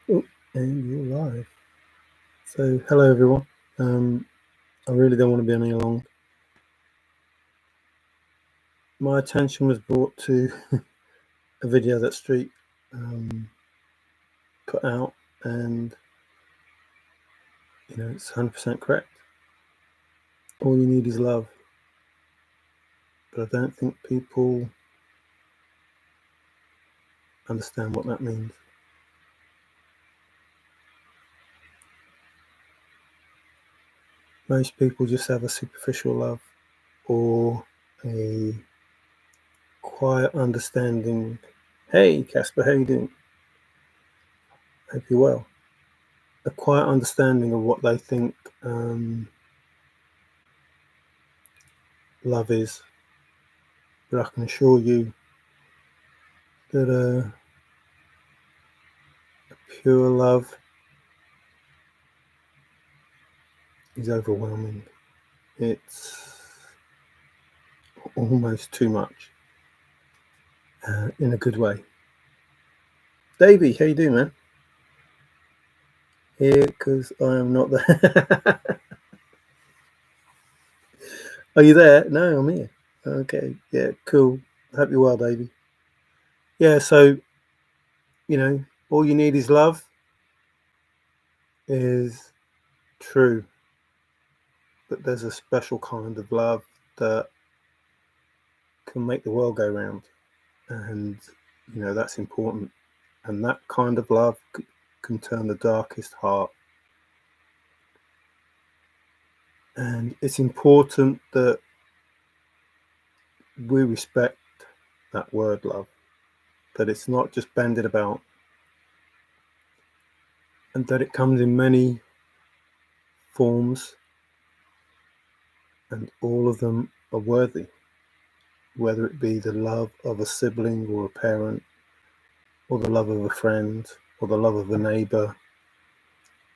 Oh, and you're live. So, hello everyone. I really don't want to be any long. My attention was brought to a video that Street put out, and it's 100% correct. All you need is love, but I don't think people understand what that means. Most people just have a superficial love or a quiet understanding. Hey, Casper, how you doing? Hope you're well. A quiet understanding of what they think love is. But I can assure you that a pure love is overwhelming. It's almost too much, in a good way. Davey, how you doing, man? Here, because I am not there. Are you there? No, I'm here. Okay, yeah, cool. Hope you're well, Davey. Yeah, so, all you need is love is true. But there's a special kind of love that can make the world go round. And, that's important. And that kind of love can turn the darkest heart. And it's important that we respect that word love, that it's not just bandied about, and that it comes in many forms, and all of them are worthy, whether it be the love of a sibling or a parent, or the love of a friend, or the love of a neighbour,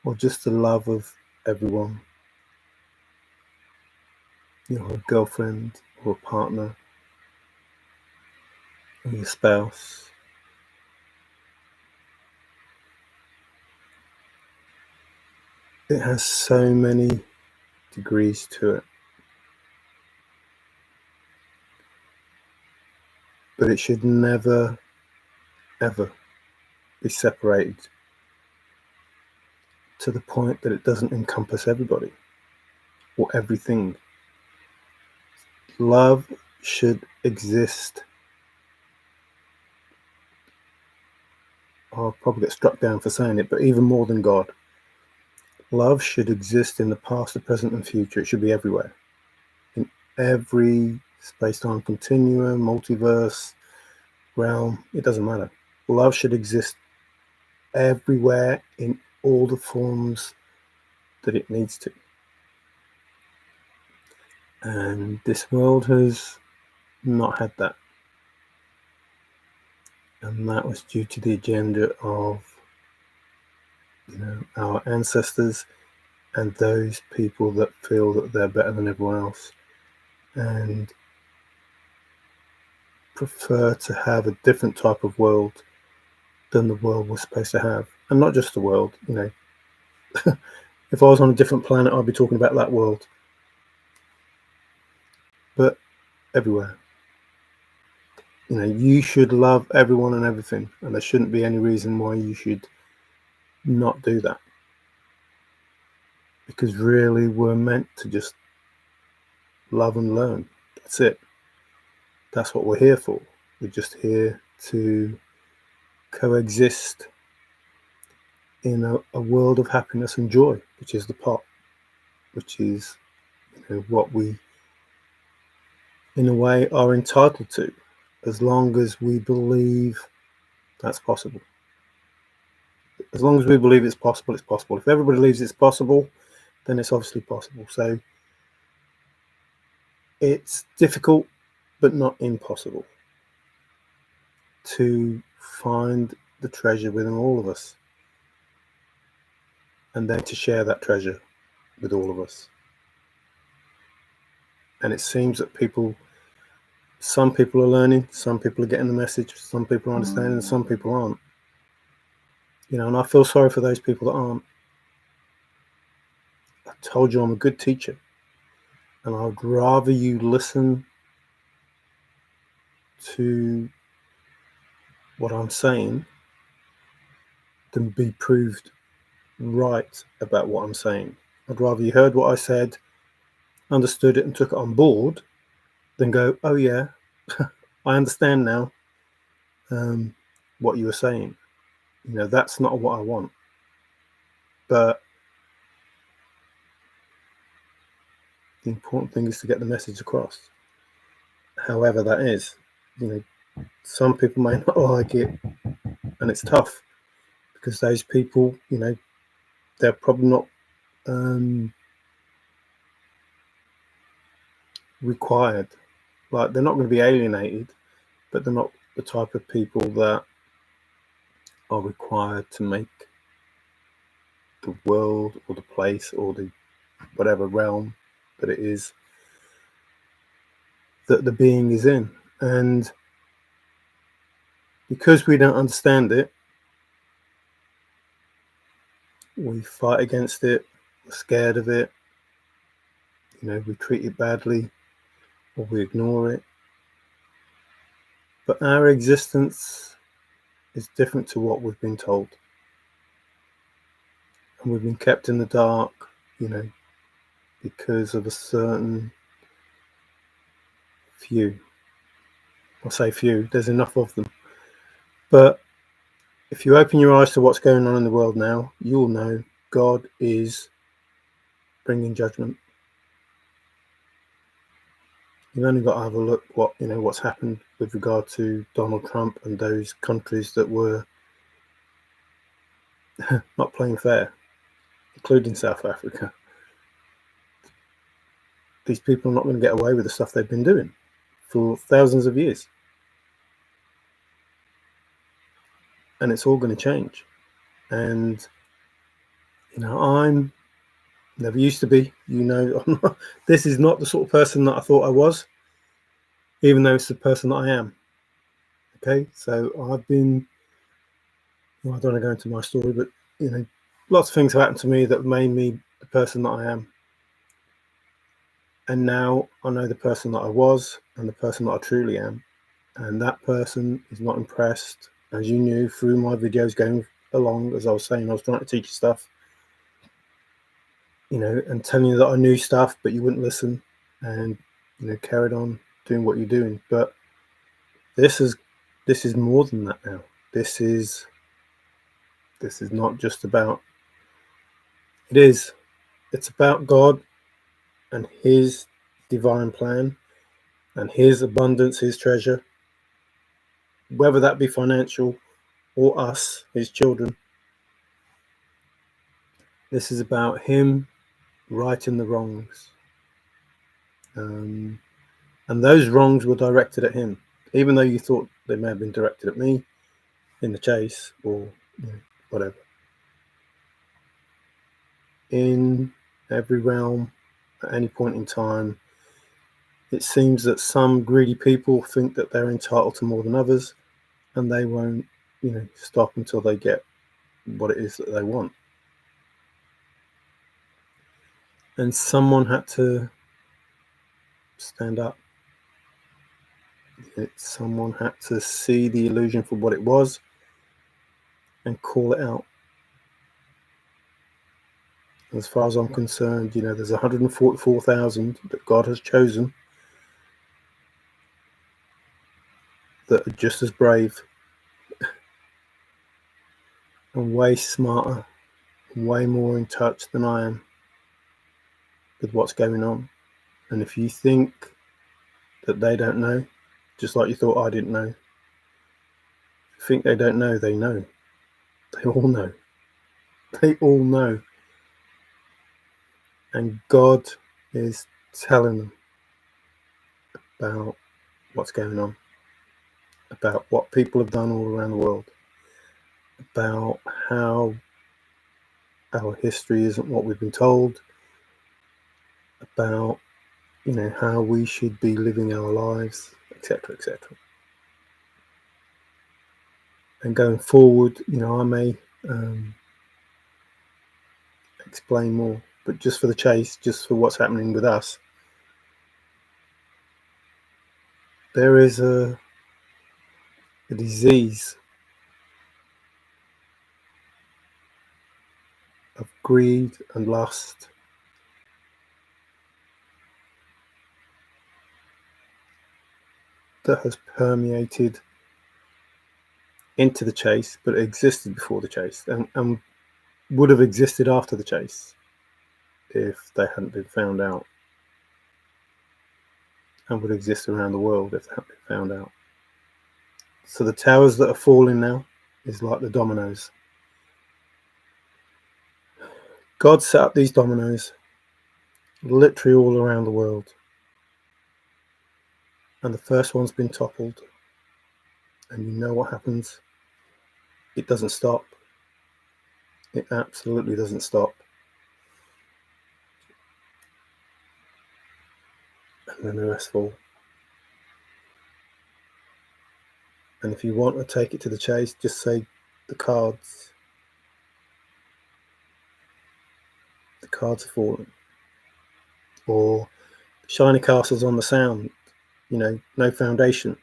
or just the love of everyone, a girlfriend or a partner or your spouse. It has so many degrees to it, but it should never, ever be separated to the point that it doesn't encompass everybody or everything. Love should exist. I'll probably get struck down for saying it, but even more than God, love should exist in the past, the present, and future. It should be everywhere, in every space-time continuum, multiverse, realm. It doesn't matter. Love should exist everywhere in all the forms that it needs to. And this world has not had that. And that was due to the agenda of our ancestors and those people that feel that they're better than everyone else and prefer to have a different type of world than the world was supposed to have. And not just the world, if I was on a different planet, I'd be talking about that world. But everywhere. You should love everyone and everything, and there shouldn't be any reason why you should not do that. Because really, we're meant to just love and learn. That's it. That's what we're here for. We're just here to coexist in a world of happiness and joy, which is the pot, which is what we, in a way, are entitled to, as long as we believe that's possible. As long as we believe it's possible, it's possible. If everybody believes it's possible, then it's obviously possible. So it's difficult, but not impossible, to find the treasure within all of us, and then to share that treasure with all of us. And it seems that some people are learning, some people are getting the message, some people are understanding, and some people aren't. And I feel sorry for those people that aren't. I told you I'm a good teacher, and I'd rather you listen to what I'm saying than be proved right about what I'm saying. I'd rather you heard what I said, understood it, and took it on board than go, oh yeah, I understand now what you were saying. That's not what I want. But the important thing is to get the message across. However that is, some people may not like it, and it's tough because those people, they're probably not required. Like, they're not going to be alienated, but they're not the type of people that are required to make the world or the place or the whatever realm that it is that the being is in. And because we don't understand it, we fight against it, we're scared of it, we treat it badly or we ignore it. But our existence is different to what we've been told. And we've been kept in the dark, because of a certain few. I say few, there's enough of them. But if you open your eyes to what's going on in the world now, you'll know God is bringing judgment. You've only got to have a look what's happened with regard to Donald Trump and those countries that were not playing fair, including South Africa. These people are not going to get away with the stuff they've been doing for thousands of years. And it's all going to change. And, I'm never used to be, this is not the sort of person that I thought I was, even though it's the person that I am. Okay, so I've been, I don't want to go into my story, but, lots of things have happened to me that made me the person that I am. And now I know the person that I was and the person that I truly am. And that person is not impressed, as you knew through my videos going along. As I was saying, I was trying to teach you stuff, and telling you that I knew stuff, but you wouldn't listen and, carried on doing what you're doing. But this is more than that now. This is not just about, it's about God and his divine plan and his abundance, his treasure, whether that be financial or us, his children. This is about him righting the wrongs. And those wrongs were directed at him, even though you thought they may have been directed at me in the chase or whatever. In every realm, at any point in time, it seems that some greedy people think that they're entitled to more than others, and they won't, stop until they get what it is that they want. And someone had to stand up. Someone had to see the illusion for what it was and call it out. As far as I'm concerned, there's 144,000 that God has chosen that are just as brave and way smarter and way more in touch than I am with what's going on. And if you think that they don't know, just like you thought I didn't know, if you think they don't know, they know. They all know. They all know. And God is telling them about what's going on, about what people have done all around the world, about how our history isn't what we've been told, about how we should be living our lives, etc., etc. And going forward, I may explain more. But just for the chase, just for what's happening with us, there is a disease of greed and lust that has permeated into the chase, but it existed before the chase, and would have existed after the chase if they hadn't been found out, and would exist around the world if they hadn't been found out. So the towers that are falling now is like the dominoes. God set up these dominoes literally all around the world, and the first one's been toppled, and you know what happens. It doesn't stop. It absolutely doesn't stop. And then the rest fall. And if you want to take it to the chase, just say the cards. The cards are falling. Or shiny castles on the sound, you know, no foundation,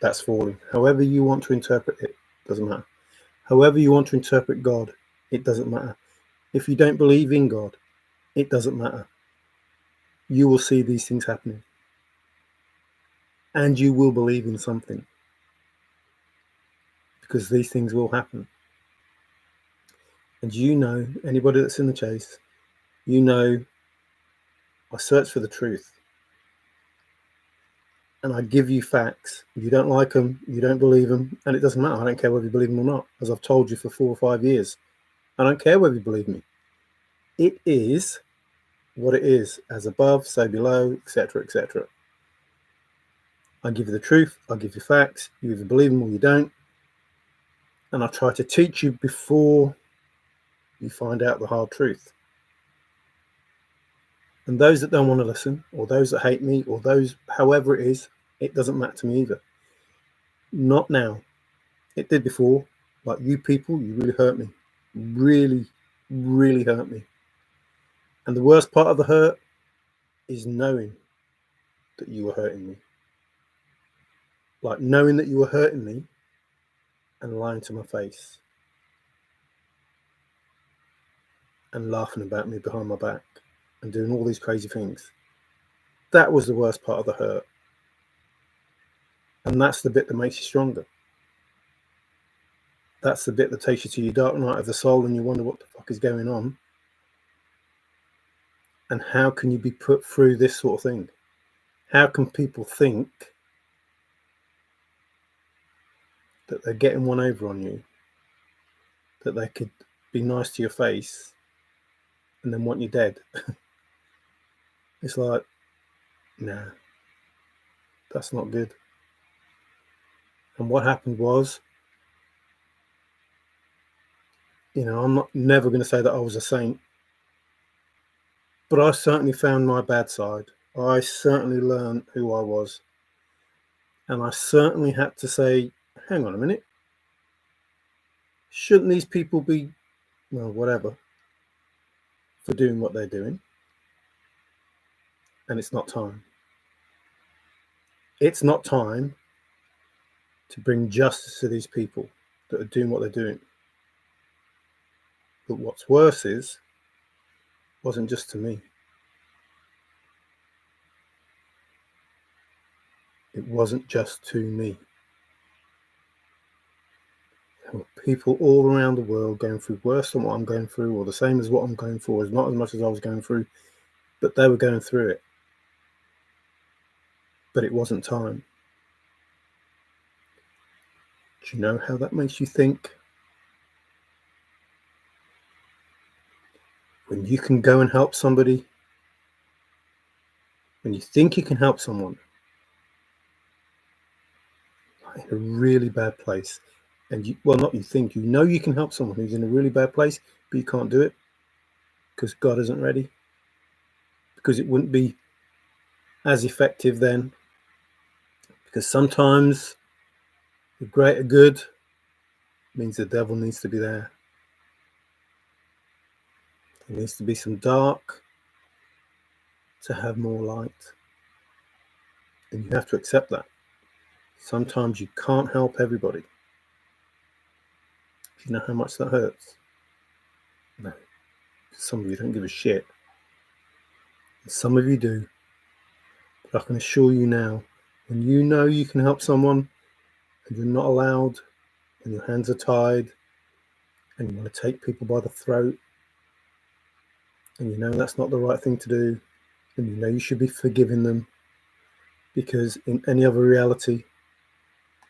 that's falling. However you want to interpret it, doesn't matter. However you want to interpret God, it doesn't matter. If you don't believe in God, it doesn't matter. You will see these things happening. And you will believe in something. Because these things will happen. And you know, anybody that's in the chase, you know, I search for the truth. And I give you facts. You don't like them, you don't believe them, and it doesn't matter. I don't care whether you believe them or not, as I've told you for 4 or 5 years. I don't care whether you believe me. It is what it is, as above, so below, etc., etc. I give you the truth, I give you facts, you either believe them or you don't, and I try to teach you before you find out the hard truth. And those that don't want to listen, or those that hate me, or those, however it is, it doesn't matter to me either. Not now. It did before. Like you people, you really hurt me. Really, really hurt me. And the worst part of the hurt is knowing that you were hurting me. Like knowing that you were hurting me and lying to my face. And laughing about me behind my back. And doing all these crazy things. That was the worst part of the hurt. And that's the bit that makes you stronger. That's the bit that takes you to your dark night of the soul and you wonder what the fuck is going on. And how can you be put through this sort of thing? How can people think that they're getting one over on you, that they could be nice to your face and then want you dead? It's like, nah, that's not good. And what happened was, you know, I'm never going to say that I was a saint, but I certainly found my bad side. I certainly learned who I was. And I certainly had to say, hang on a minute. Shouldn't these people be, well, whatever, for doing what they're doing? And it's not time. It's not time to bring justice to these people that are doing what they're doing. But what's worse is, it wasn't just to me. It wasn't just to me. There were people all around the world going through worse than what I'm going through, or the same as what I'm going through, as not as much as I was going through, but they were going through it. But it wasn't time. Do you know how that makes you think? When you can go and help somebody, when you think you can help someone in a really bad place, and you, well, not you think, you know you can help someone who's in a really bad place, but you can't do it because God isn't ready, because it wouldn't be as effective then, because sometimes the greater good means the devil needs to be there. There needs to be some dark to have more light. And you have to accept that. Sometimes you can't help everybody. Do you know how much that hurts? No. Some of you don't give a shit. And some of you do. But I can assure you now, when you know you can help someone and you're not allowed, and your hands are tied, and you want to take people by the throat, and you know that's not the right thing to do, and you know you should be forgiving them, because in any other reality,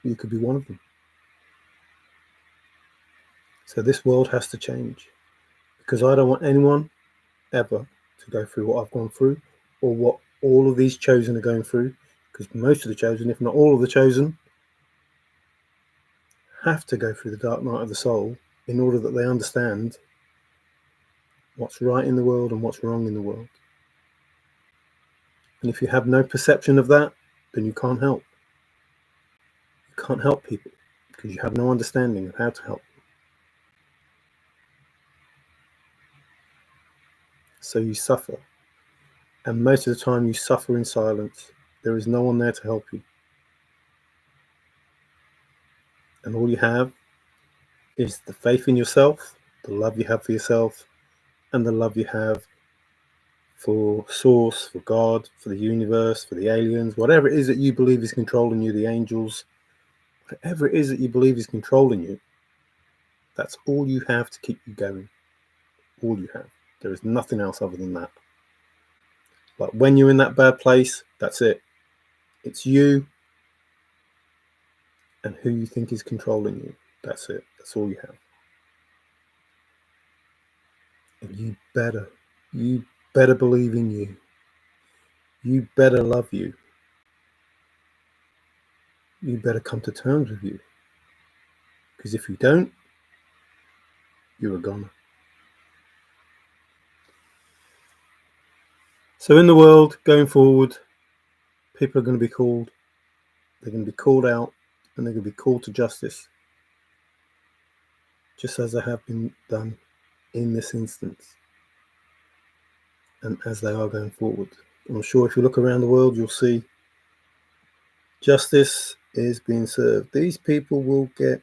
you could be one of them. So this world has to change, because I don't want anyone ever to go through what I've gone through, or what all of these chosen are going through, because most of the chosen, if not all of the chosen, have to go through the dark night of the soul in order that they understand what's right in the world and what's wrong in the world. And if you have no perception of that, then you can't help. You can't help people because you have no understanding of how to help them. So you suffer. And most of the time you suffer in silence. There is no one there to help you. And all you have is the faith in yourself, the love you have for yourself, and the love you have for Source, for God, for the universe, for the aliens, whatever it is that you believe is controlling you, the angels, whatever it is that you believe is controlling you, that's all you have to keep you going. All you have. There is nothing else other than that. But when you're in that bad place, that's it. It's you and who you think is controlling you. That's it. That's all you have. And you better believe in you. You better love you. You better come to terms with you. Because if you don't, you're a goner. So in the world, going forward, people are going to be called. They're going to be called out, and they're going to be called to justice. Just as they have been done in this instance. And as they are going forward. I'm sure if you look around the world, you'll see justice is being served. These people will get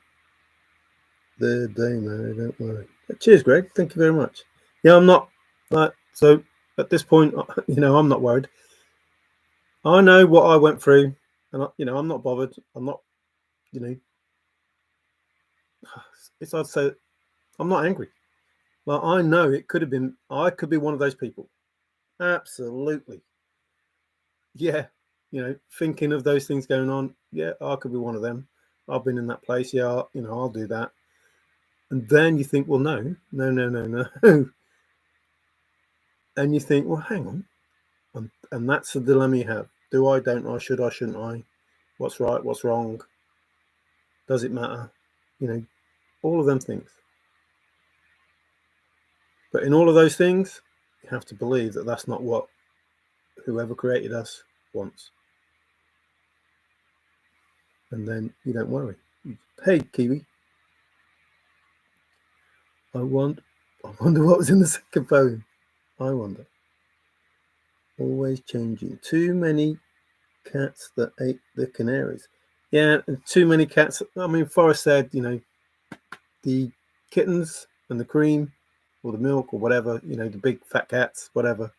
their day, man. Don't worry. Cheers, Greg. Thank you very much. Yeah, I'm not so at this point, I'm not worried. I know what I went through, and I'm not bothered. I'm not, it's I'd say I'm not angry. Like, I know it could have been. I could be one of those people. Absolutely. Yeah. Thinking of those things going on. Yeah, I could be one of them. I've been in that place. Yeah, I'll do that. And then you think, well, no. And you think, well, hang on. And that's the dilemma you have. Do I, don't I, should I, shouldn't I? What's right, what's wrong? Does it matter? All of them things. But in all of those things, you have to believe that that's not what whoever created us wants. And then you don't worry. Hey, Kiwi. I wonder what was in the second poem. I wonder. Always changing. Too many cats that ate the canaries. Yeah, too many cats. I mean, Forrest said, the kittens and the cream or the milk or whatever, the big fat cats, whatever.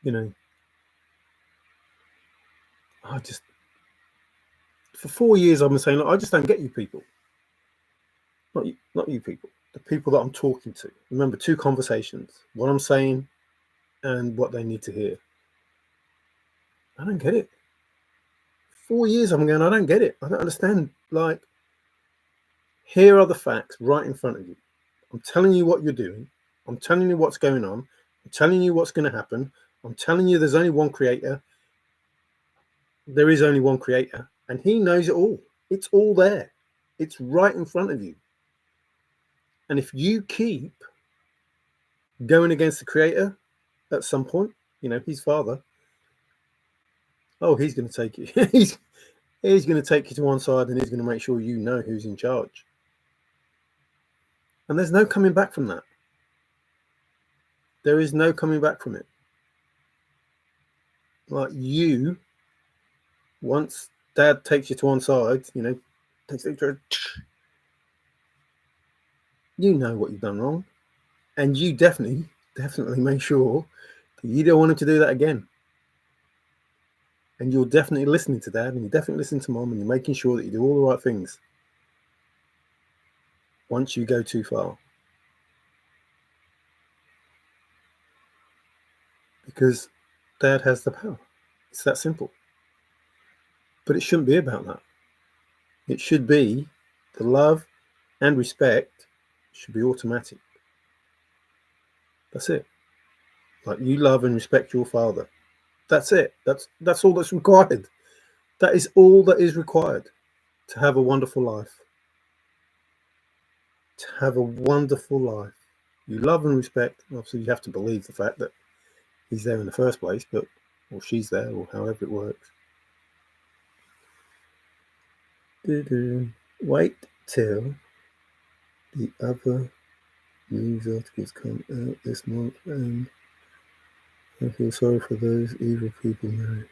I just, for 4 years, I've been saying, look, I just don't get you people. Not you people. The people that I'm talking to. Remember, 2 conversations. What I'm saying and what they need to hear. I don't get it. 4 years I'm going, I don't get it. I don't understand. Like, here are the facts right in front of you. I'm telling you what you're doing. I'm telling you what's going on. I'm telling you what's going to happen. I'm telling you there's only one creator. There is only one creator. And he knows it all. It's all there. It's right in front of you. And if you keep going against the creator at some point, his father, he's going to take you. he's going to take you to one side, and he's going to make sure you know who's in charge. And there's no coming back from that. There is no coming back from it. Like you, once Dad takes you to one side, takes the you know what you've done wrong, and you definitely make sure that you don't want him to do that again. And you're definitely listening to Dad, and you're definitely listening to Mom, and you're making sure that you do all the right things. Once you go too far, because Dad has the power. It's that simple. But it shouldn't be about that. It should be the love and respect should be automatic. That's it. Like, you love and respect your father. That's it. That's all that's required. That is all that is required to have a wonderful life. To have a wonderful life. You love and respect. Obviously, you have to believe the fact that he's there in the first place, or she's there, or however it works. Wait till the other news articles come out this month, and I feel sorry for those evil people now.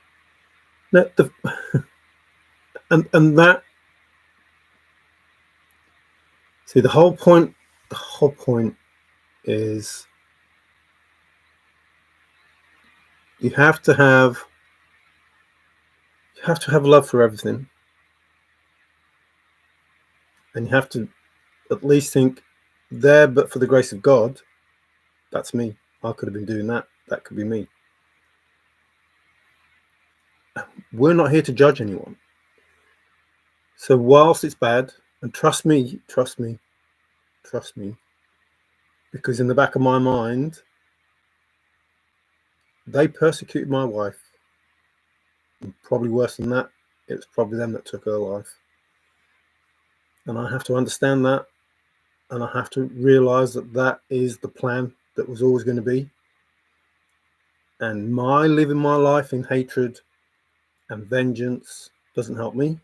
And that. See, the whole point is you have to have love for everything, and you have to at least think, there, but for the grace of God, that's me. I could have been doing that. That could be me. We're not here to judge anyone. So whilst it's bad, and trust me, because in the back of my mind, they persecuted my wife. And probably worse than that, it was probably them that took her life. And I have to understand that, and I have to realize that that is the plan that was always going to be. And my living my life in hatred and vengeance doesn't help me.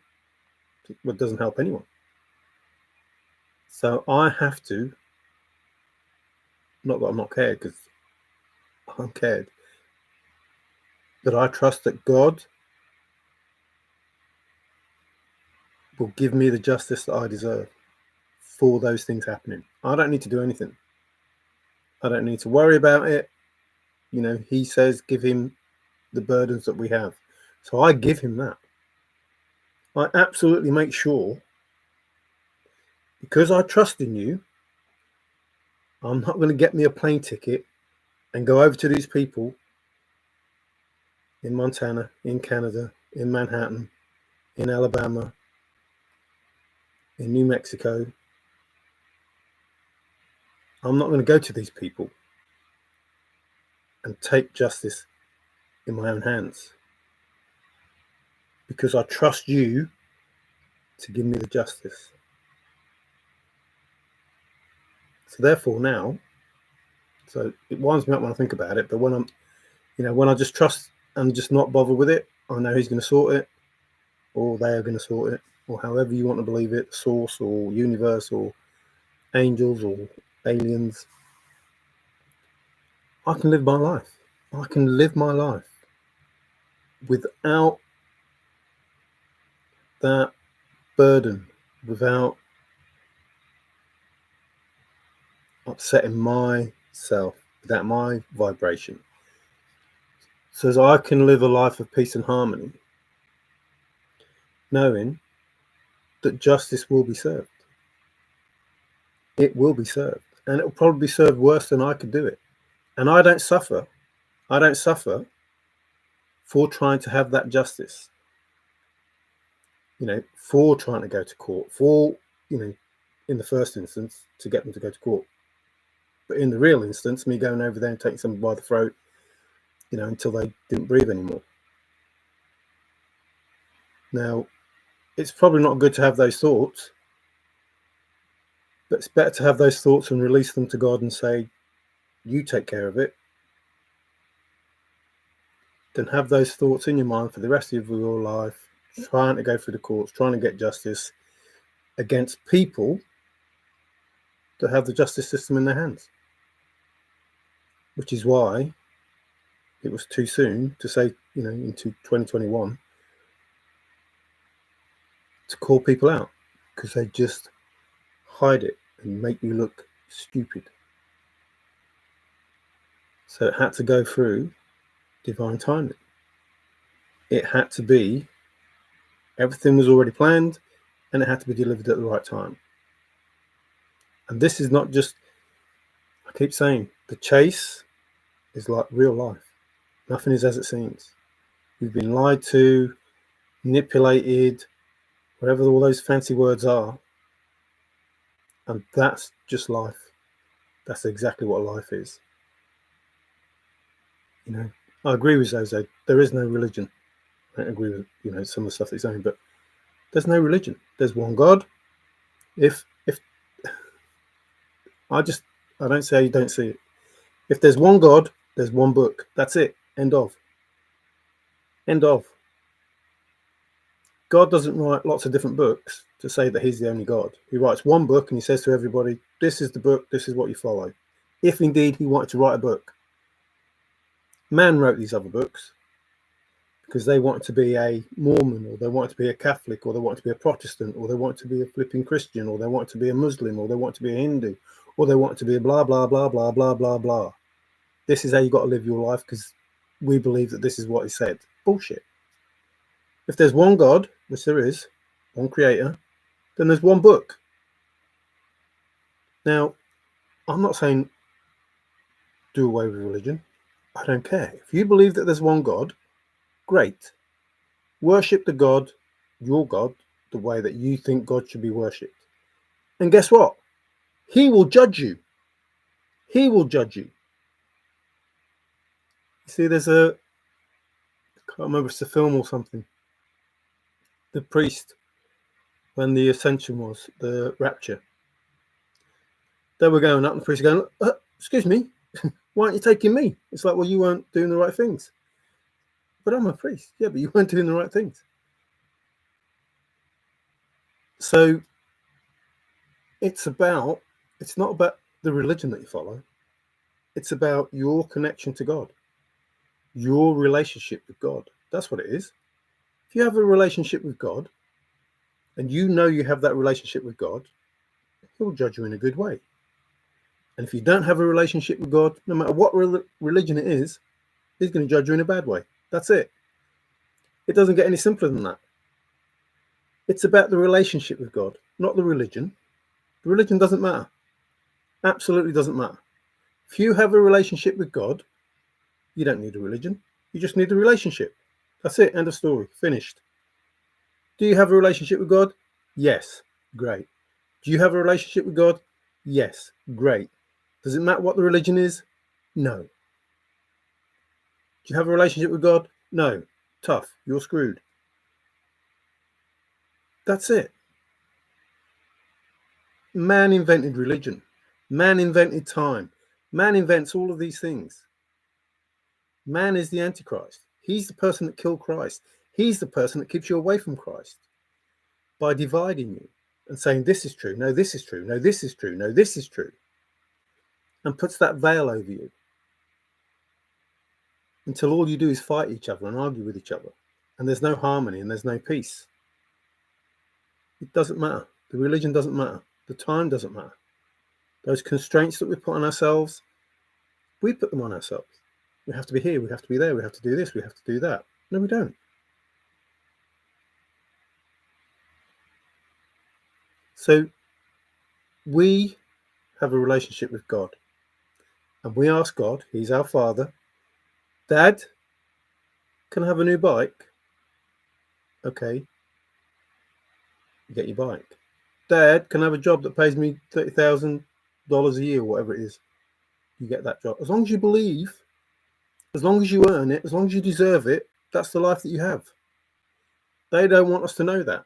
It doesn't help anyone. So I have to, not that I'm not cared, because I'm cared, but I trust that God will give me the justice that I deserve for those things happening. I don't need to do anything. I don't need to worry about it. He says, give him the burdens that we have. So I give him that. I absolutely make sure, because I trust in you, I'm not going to get me a plane ticket and go over to these people in Montana, in Canada, in Manhattan, in Alabama, in New Mexico. I'm not going to go to these people and take justice in my own hands, because I trust you to give me the justice. So therefore now, so it winds me up when I think about it, but when when I just trust and just not bother with it, I know he's going to sort it, or they are going to sort it, or however you want to believe it, source or universe or angels or aliens. I can live my life. I can live my life without that burden, without upsetting myself, without my vibration. So as I can live a life of peace and harmony, knowing that justice will be served. It will be served, and it will probably be served worse than I could do it. And I don't suffer for trying to have that justice, for trying to go to court, for, in the first instance, to get them to go to court. But in the real instance, me going over there and taking someone by the throat, until they didn't breathe anymore. Now, it's probably not good to have those thoughts, but it's better to have those thoughts and release them to God and say, you take care of it, than have those thoughts in your mind for the rest of your life, trying to go through the courts, trying to get justice against people that have the justice system in their hands. which is why it was too soon to say, into 2021, to call people out, because they just hide it and make you look stupid. So it had to go through divine timing. It had to be, everything was already planned, and it had to be delivered at the right time. And this is not just, I keep saying, the chase is like real life. Nothing is as it seems. We've been lied to, manipulated, whatever all those fancy words are. And that's just life. That's exactly what life is. I agree with Jose. There is no religion. I don't agree with, some of the stuff he's saying, but there's no religion. There's one God. If I don't say you don't see it. If there's one God, there's one book. That's it. End of. End of. God doesn't write lots of different books to say that he's the only God. He writes one book and he says to everybody, this is the book, this is what you follow. If indeed he wanted to write a book. Man wrote these other books because they wanted to be a Mormon, or they wanted to be a Catholic, or they wanted to be a Protestant, or they wanted to be a flipping Christian, or they wanted to be a Muslim, or they wanted to be a Hindu, or they wanted to be a blah, blah, blah, blah, blah, blah, blah. This is how you got to live your life because we believe that this is what he said. Bullshit. If there's one God, which there is, one creator, then there's one book. Now, I'm not saying do away with religion. I don't care. If you believe that there's one God, great. Worship the God, your God, the way that you think God should be worshipped. And guess what? He will judge you. He will judge you. You see, there's I can't remember if it's a film or something. The priest, when the ascension was, the rapture, they were going up and the priest going, excuse me, why aren't you taking me? It's like, well, you weren't doing the right things. But I'm a priest. Yeah, but you weren't doing the right things. So it's not about the religion that you follow. It's about your connection to God, your relationship with God. That's what it is. If you have a relationship with God, and you know you have that relationship with God, he'll judge you in a good way. And if you don't have a relationship with God, no matter what religion it is, he's going to judge you in a bad way. That's it. It doesn't get any simpler than that. It's about the relationship with God, not the religion. The religion doesn't matter. Absolutely doesn't matter. If you have a relationship with God, you don't need a religion. You just need a relationship. That's it. End of story. Finished. Do you have a relationship with God? Yes. Great. Do you have a relationship with God? Yes. Great. Does it matter what the religion is? No. Do you have a relationship with God? No. Tough. You're screwed. That's it. Man invented religion. Man invented time. Man invents all of these things. Man is the Antichrist. He's the person that killed Christ. He's the person that keeps you away from Christ by dividing you and saying this is true, no, this is true, no, this is true, no, this is true, and puts that veil over you until all you do is fight each other and argue with each other, and there's no harmony and there's no peace. It doesn't matter. The religion doesn't matter. The time doesn't matter. Those constraints that we put on ourselves, we put them on ourselves. We have to be here, we have to be there, we have to do this, we have to do that. No, we don't. So we have a relationship with God, and we ask God, he's our Father, Dad, can I have a new bike? Okay, you get your bike. Dad, can I have a job that pays me $30,000 a year, or whatever it is? You get that job. As long as you believe, as long as you earn it, as long as you deserve it, that's the life that you have. They don't want us to know that.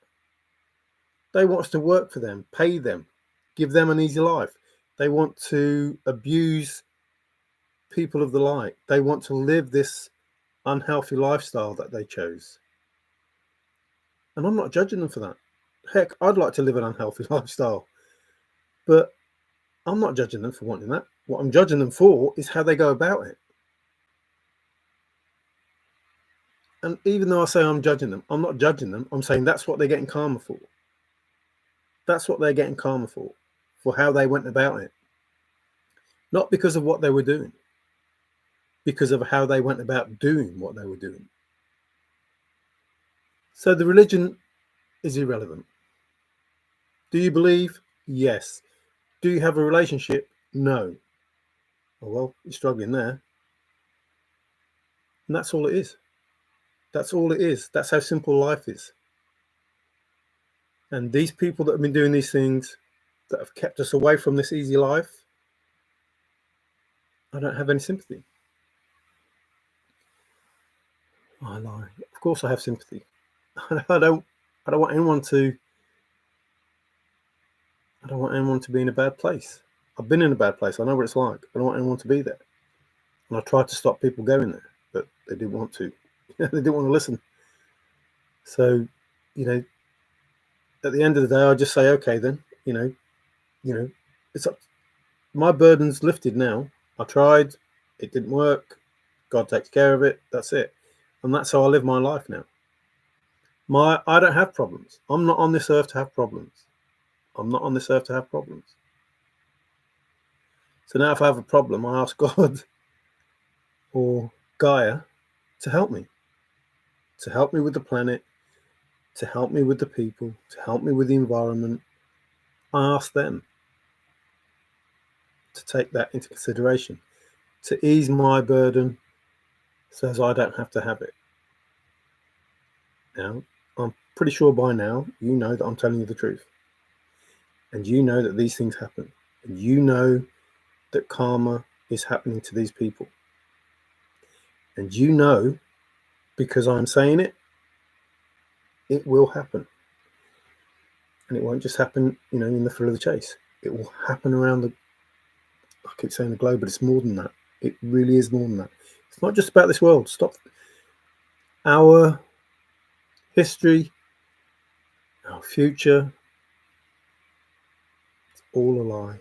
They want us to work for them, pay them, give them an easy life. They want to abuse people of the light. They want to live this unhealthy lifestyle that they chose. And I'm not judging them for that. Heck, I'd like to live an unhealthy lifestyle. But I'm not judging them for wanting that. What I'm judging them for is how they go about it. And even though I say I'm judging them, I'm not judging them. I'm saying that's what they're getting karma for. That's what they're getting karma for how they went about it. Not because of what they were doing, because of how they went about doing what they were doing. So the religion is irrelevant. Do you believe? Yes. Do you have a relationship? No. Oh, well, you're struggling there. And that's all it is. That's all it is. That's how simple life is. And these people that have been doing these things, that have kept us away from this easy life, I don't have any sympathy. I lie. Of course I have sympathy. I don't want anyone to be in a bad place. I've been in a bad place. I know what it's like. I don't want anyone to be there. And I tried to stop people going there, but they didn't want to. They didn't want to listen. So, at the end of the day, I just say, okay, then, it's up. My burden's lifted now. I tried. It didn't work. God takes care of it. That's it. And that's how I live my life now. I don't have problems. I'm not on this earth to have problems. I'm not on this earth to have problems. So now if I have a problem, I ask God or Gaia to help me with the planet, to help me with the people, to help me with the environment. I ask them to take that into consideration, to ease my burden so as I don't have to have it. Now, I'm pretty sure by now you know that I'm telling you the truth. And you know that these things happen. And you know that karma is happening to these people. And you know, because I'm saying it, it will happen. And it won't just happen, in the thrill of the chase. It will happen around I keep saying the globe, but it's more than that. It really is more than that. It's not just about this world. Stop. Our history, our future, it's all a lie.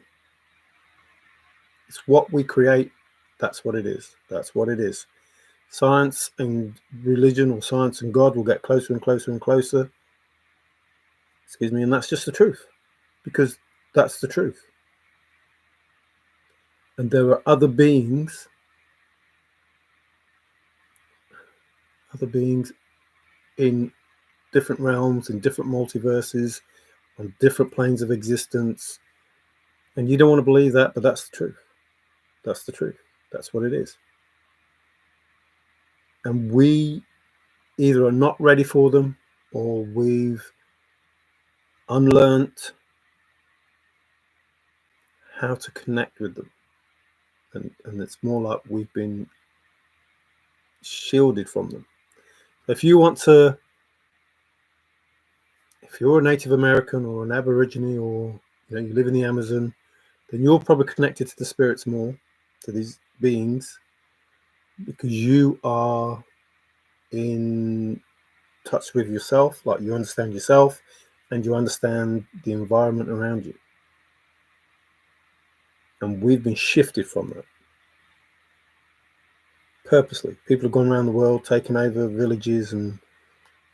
It's what we create. That's what it is. That's what it is. Science and religion, or science and God, will get closer and closer and closer. Excuse me. And that's just the truth, because that's the truth. And there are other beings in different realms, in different multiverses, on different planes of existence. And you don't want to believe that, but that's the truth. That's the truth. That's what it is. And we either are not ready for them, or we've unlearnt how to connect with them. And it's more like we've been shielded from them. If you're a Native American or an Aborigine, or you live in the Amazon, then you're probably connected to the spirits more, to these beings, because you are in touch with yourself, like you understand yourself and you understand the environment around you. And we've been shifted from that purposely. People have gone around the world, taken over villages and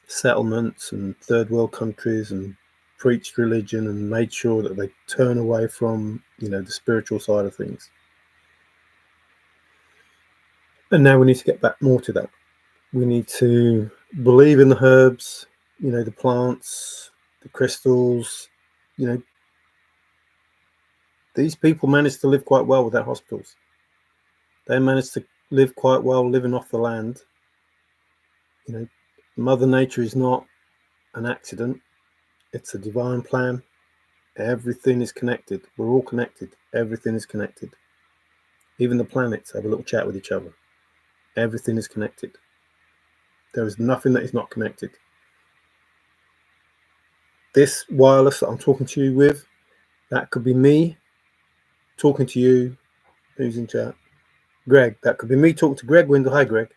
settlements and third world countries, and preached religion and made sure that they turn away from the spiritual side of things. And now we need to get back more to that. We need to believe in the herbs, the plants, the crystals. These people managed to live quite well without hospitals. They managed to live quite well living off the land. Mother Nature is not an accident. It's a divine plan. Everything is connected. We're all connected. Everything is connected. Even the planets have a little chat with each other. Everything is connected. There is nothing that is not connected. This wireless that I'm talking to you with, that could be me talking to you. Who's in chat? Greg. That could be me talking to Greg Windle. Hi, Greg.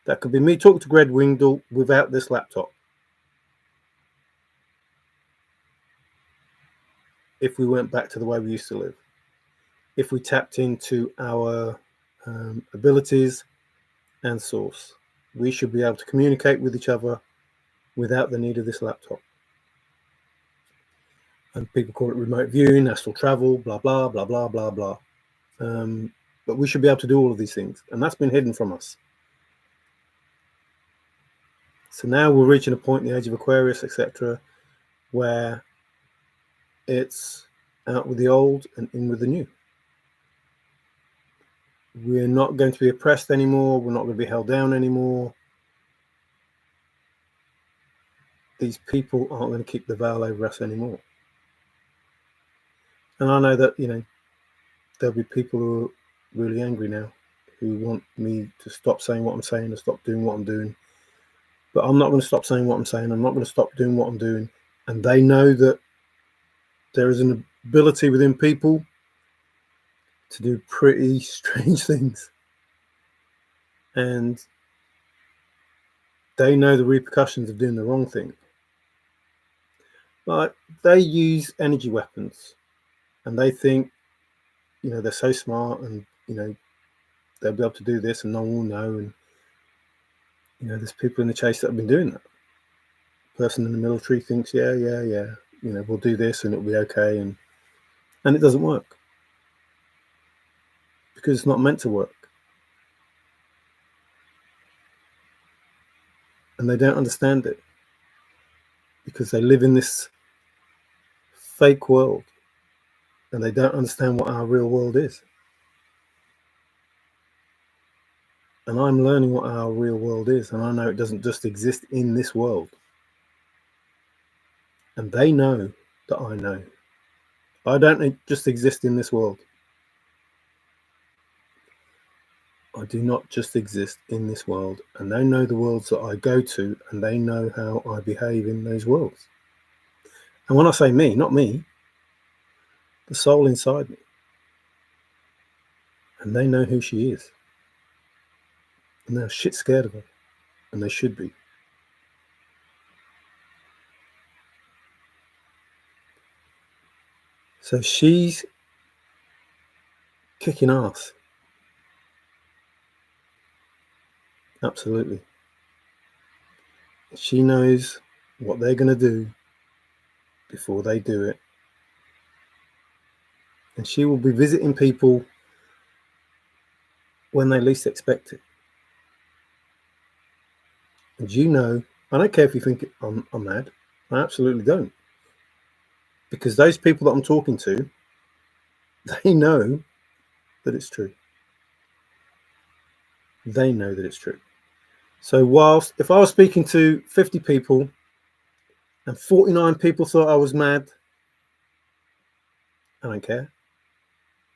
That could be me talking to Greg Windle without this laptop. If we went back to the way we used to live. if we tapped into our abilities and source. We should be able to communicate with each other without the need of this laptop. And people call it remote viewing, astral travel, blah, blah, blah, blah, blah, blah. But we should be able to do all of these things, and that's been hidden from us. So now we're reaching a point in the age of Aquarius, etc., where it's out with the old and in with the new. We're not going to be oppressed anymore. We're not going to be held down anymore. These people aren't going to keep the veil over us anymore. And I know that, there'll be people who are really angry now, who want me to stop saying what I'm saying and stop doing what I'm doing. But I'm not going to stop saying what I'm saying. I'm not going to stop doing what I'm doing. And they know that there is an ability within people to do pretty strange things. And they know the repercussions of doing the wrong thing. Like, they use energy weapons and they think, they're so smart and, they'll be able to do this and no one will know. And, there's people in the chase that have been doing that. The person in the military thinks, yeah, we'll do this and it'll be okay. And it doesn't work because it's not meant to work. And they don't understand it because they live in this fake world and they don't understand what our real world is. And I'm learning what our real world is, and I know it doesn't just exist in this world. And they know that I know. I don't just exist in this world. I do not just exist in this world, and they know the worlds that I go to, and they know how I behave in those worlds. And when I say me, not me, the soul inside me. And they know who she is. And they're shit scared of her. And they should be. So she's kicking ass. Absolutely. She knows what they're going to do before they do it. And she will be visiting people when they least expect it. And I don't care if you think I'm mad. I absolutely don't. Because those people that I'm talking to, they know that it's true. They know that it's true. So if I was speaking to 50 people and 49 people thought I was mad, I don't care.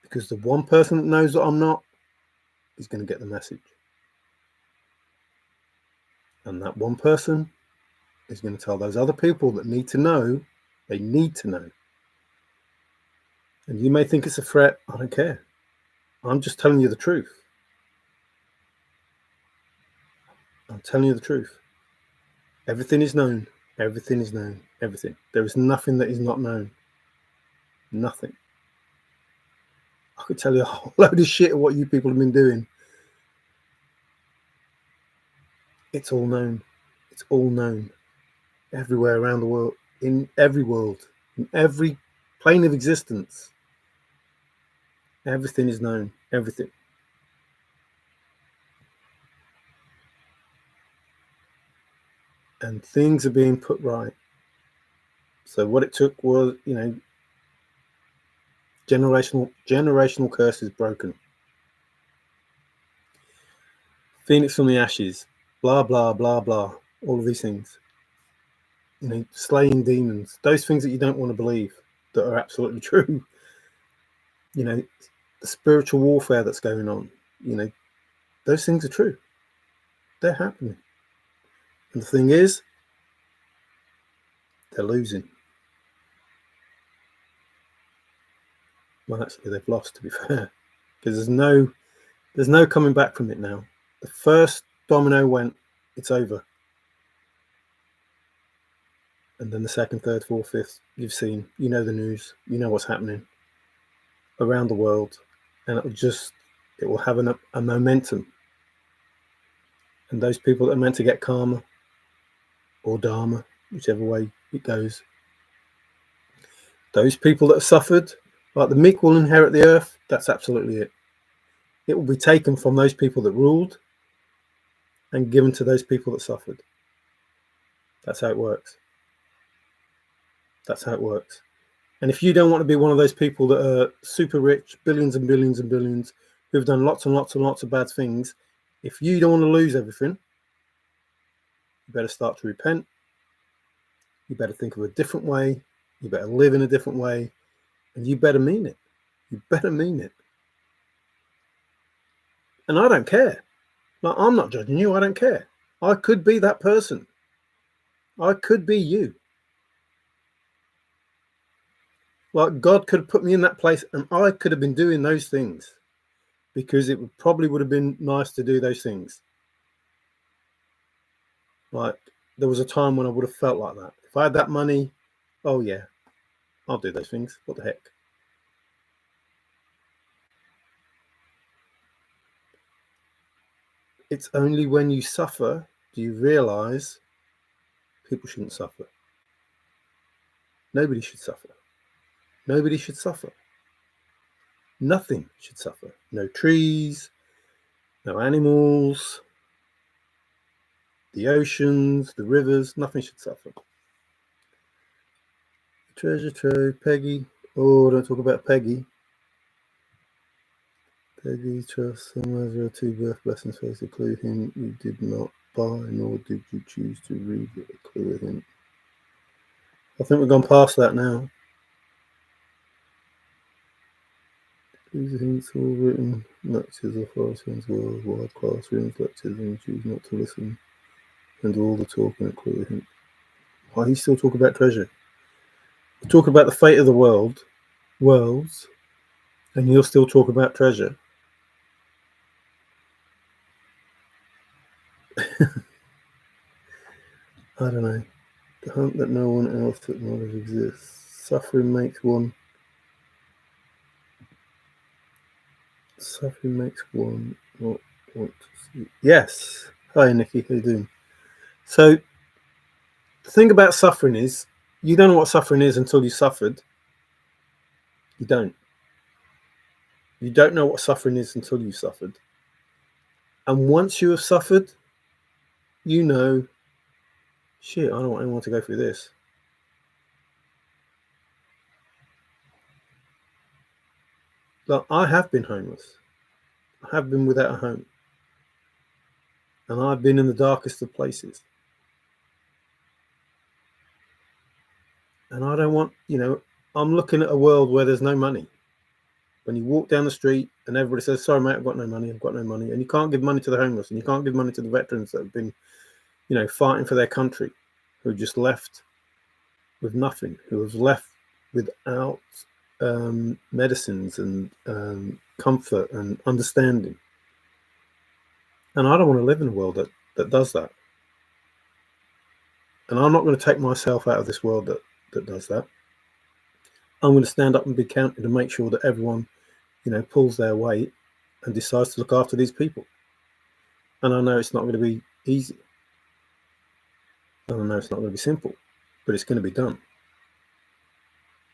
Because the one person that knows that I'm not is going to get the message. And that one person is going to tell those other people that need to know, they need to know. And you may think it's a threat. I don't care. I'm just telling you the truth. I'm telling you the truth. Everything is known. Everything is known. Everything. There is nothing that is not known. Nothing. I could tell you a whole load of shit of what you people have been doing. It's all known. It's all known. Everywhere around the world. In every world. In every plane of existence. Everything is known. Everything. And things are being put right. So what it took was, generational curses broken. Phoenix from the ashes. Blah, blah, blah, blah. All of these things. Slaying demons. Those things that you don't want to believe that are absolutely true. The spiritual warfare that's going on. Those things are true. They're happening. And the thing is, they're losing. Well, actually, they've lost, to be fair, because there's no coming back from it now. The first domino went, it's over. And then the second, third, fourth, fifth, you've seen, the news, what's happening. around the world, and it will have a momentum. And those people that are meant to get karma or dharma, whichever way it goes, those people that have suffered, like the meek will inherit the earth. That's absolutely it. It will be taken from those people that ruled and given to those people that suffered. That's how it works. That's how it works. And if you don't want to be one of those people that are super rich, billions and billions and billions, who've done lots and lots and lots of bad things, if you don't want to lose everything, you better start to repent. You better think of a different way. You better live in a different way. And you better mean it. You better mean it. And I don't care. Like, I'm not judging you. I don't care. I could be that person. I could be you. Like, God could have put me in that place and I could have been doing those things because it probably would have been nice to do those things. Like, there was a time when I would have felt like that. If I had that money, oh yeah, I'll do those things. What the heck? It's only when you suffer do you realize people shouldn't suffer. Nobody should suffer. Nobody should suffer. Nothing should suffer. No trees, no animals, the oceans, the rivers, nothing should suffer. Treasure trove, Peggy. Oh, don't talk about Peggy. Peggy trusts some as your two birth blessings face a clue hint you did not buy, nor did you choose to read it, a clue hint. I think we've gone past that now. These hints all written. Lectures of Forest's worldwide classrooms, lectures, and choose not to listen. And all the talking, a clue hint. Why do you still talk about treasure? We talk about the fate of the worlds, and you'll still talk about treasure. I don't know. The hunt that no one else to acknowledge exists. Suffering makes one not want to see. Yes. Hi, Nikki. How you doing? So, the thing about suffering is, you don't know what suffering is until you suffered. You don't. You don't know what suffering is until you suffered. And once you have suffered, you know, shit, I don't want anyone to go through this. Like, I have been homeless. I have been without a home. And I've been in the darkest of places. And I don't want, I'm looking at a world where there's no money. When you walk down the street and everybody says, sorry, mate, I've got no money. And you can't give money to the homeless and you can't give money to the veterans that have been, fighting for their country, who are just left with nothing, who have left without medicines and comfort and understanding. And I don't want to live in a world that does that. And I'm not going to take myself out of this world that does that. I'm going to stand up and be counted and make sure that everyone, pulls their weight and decides to look after these people. And I know it's not going to be easy. And I know it's not going to be simple, but it's going to be done.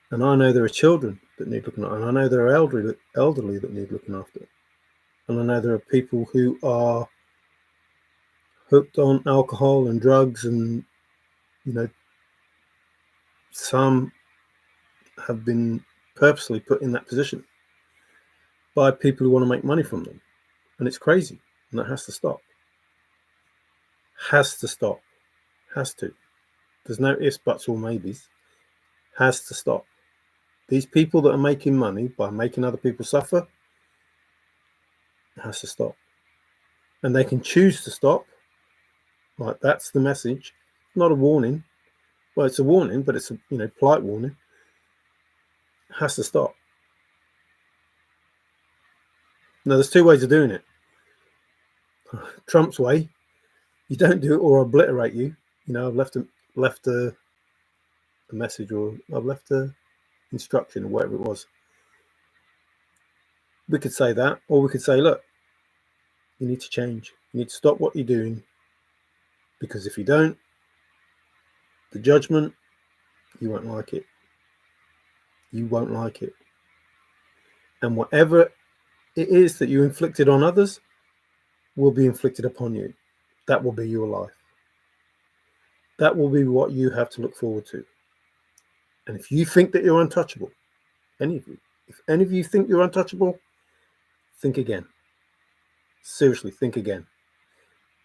And I know there are children that need looking after, and I know there are elderly that need looking after. And I know there are people who are hooked on alcohol and drugs, and, some have been purposely put in that position by people who want to make money from them. And it's crazy. And that has to stop. Has to stop. Has to. There's no ifs, buts, or maybes. Has to stop. These people that are making money by making other people suffer, has to stop. And they can choose to stop. Like, that's the message. Not a warning. Well, it's a warning, but it's a polite warning. Has to stop. Now, there's two ways of doing it. Trump's way, you don't do it or I'll obliterate you. I've left a message, or I've left a instruction, or whatever it was. We could say that, or we could say, look, you need to change. You need to stop what you're doing, because if you don't, the judgment, you won't like it. You won't like it. And whatever it is that you inflicted on others will be inflicted upon you. That will be your life. That will be what you have to look forward to. And if you think that you're untouchable, any of you, if any of you think you're untouchable, think again. Seriously, think again.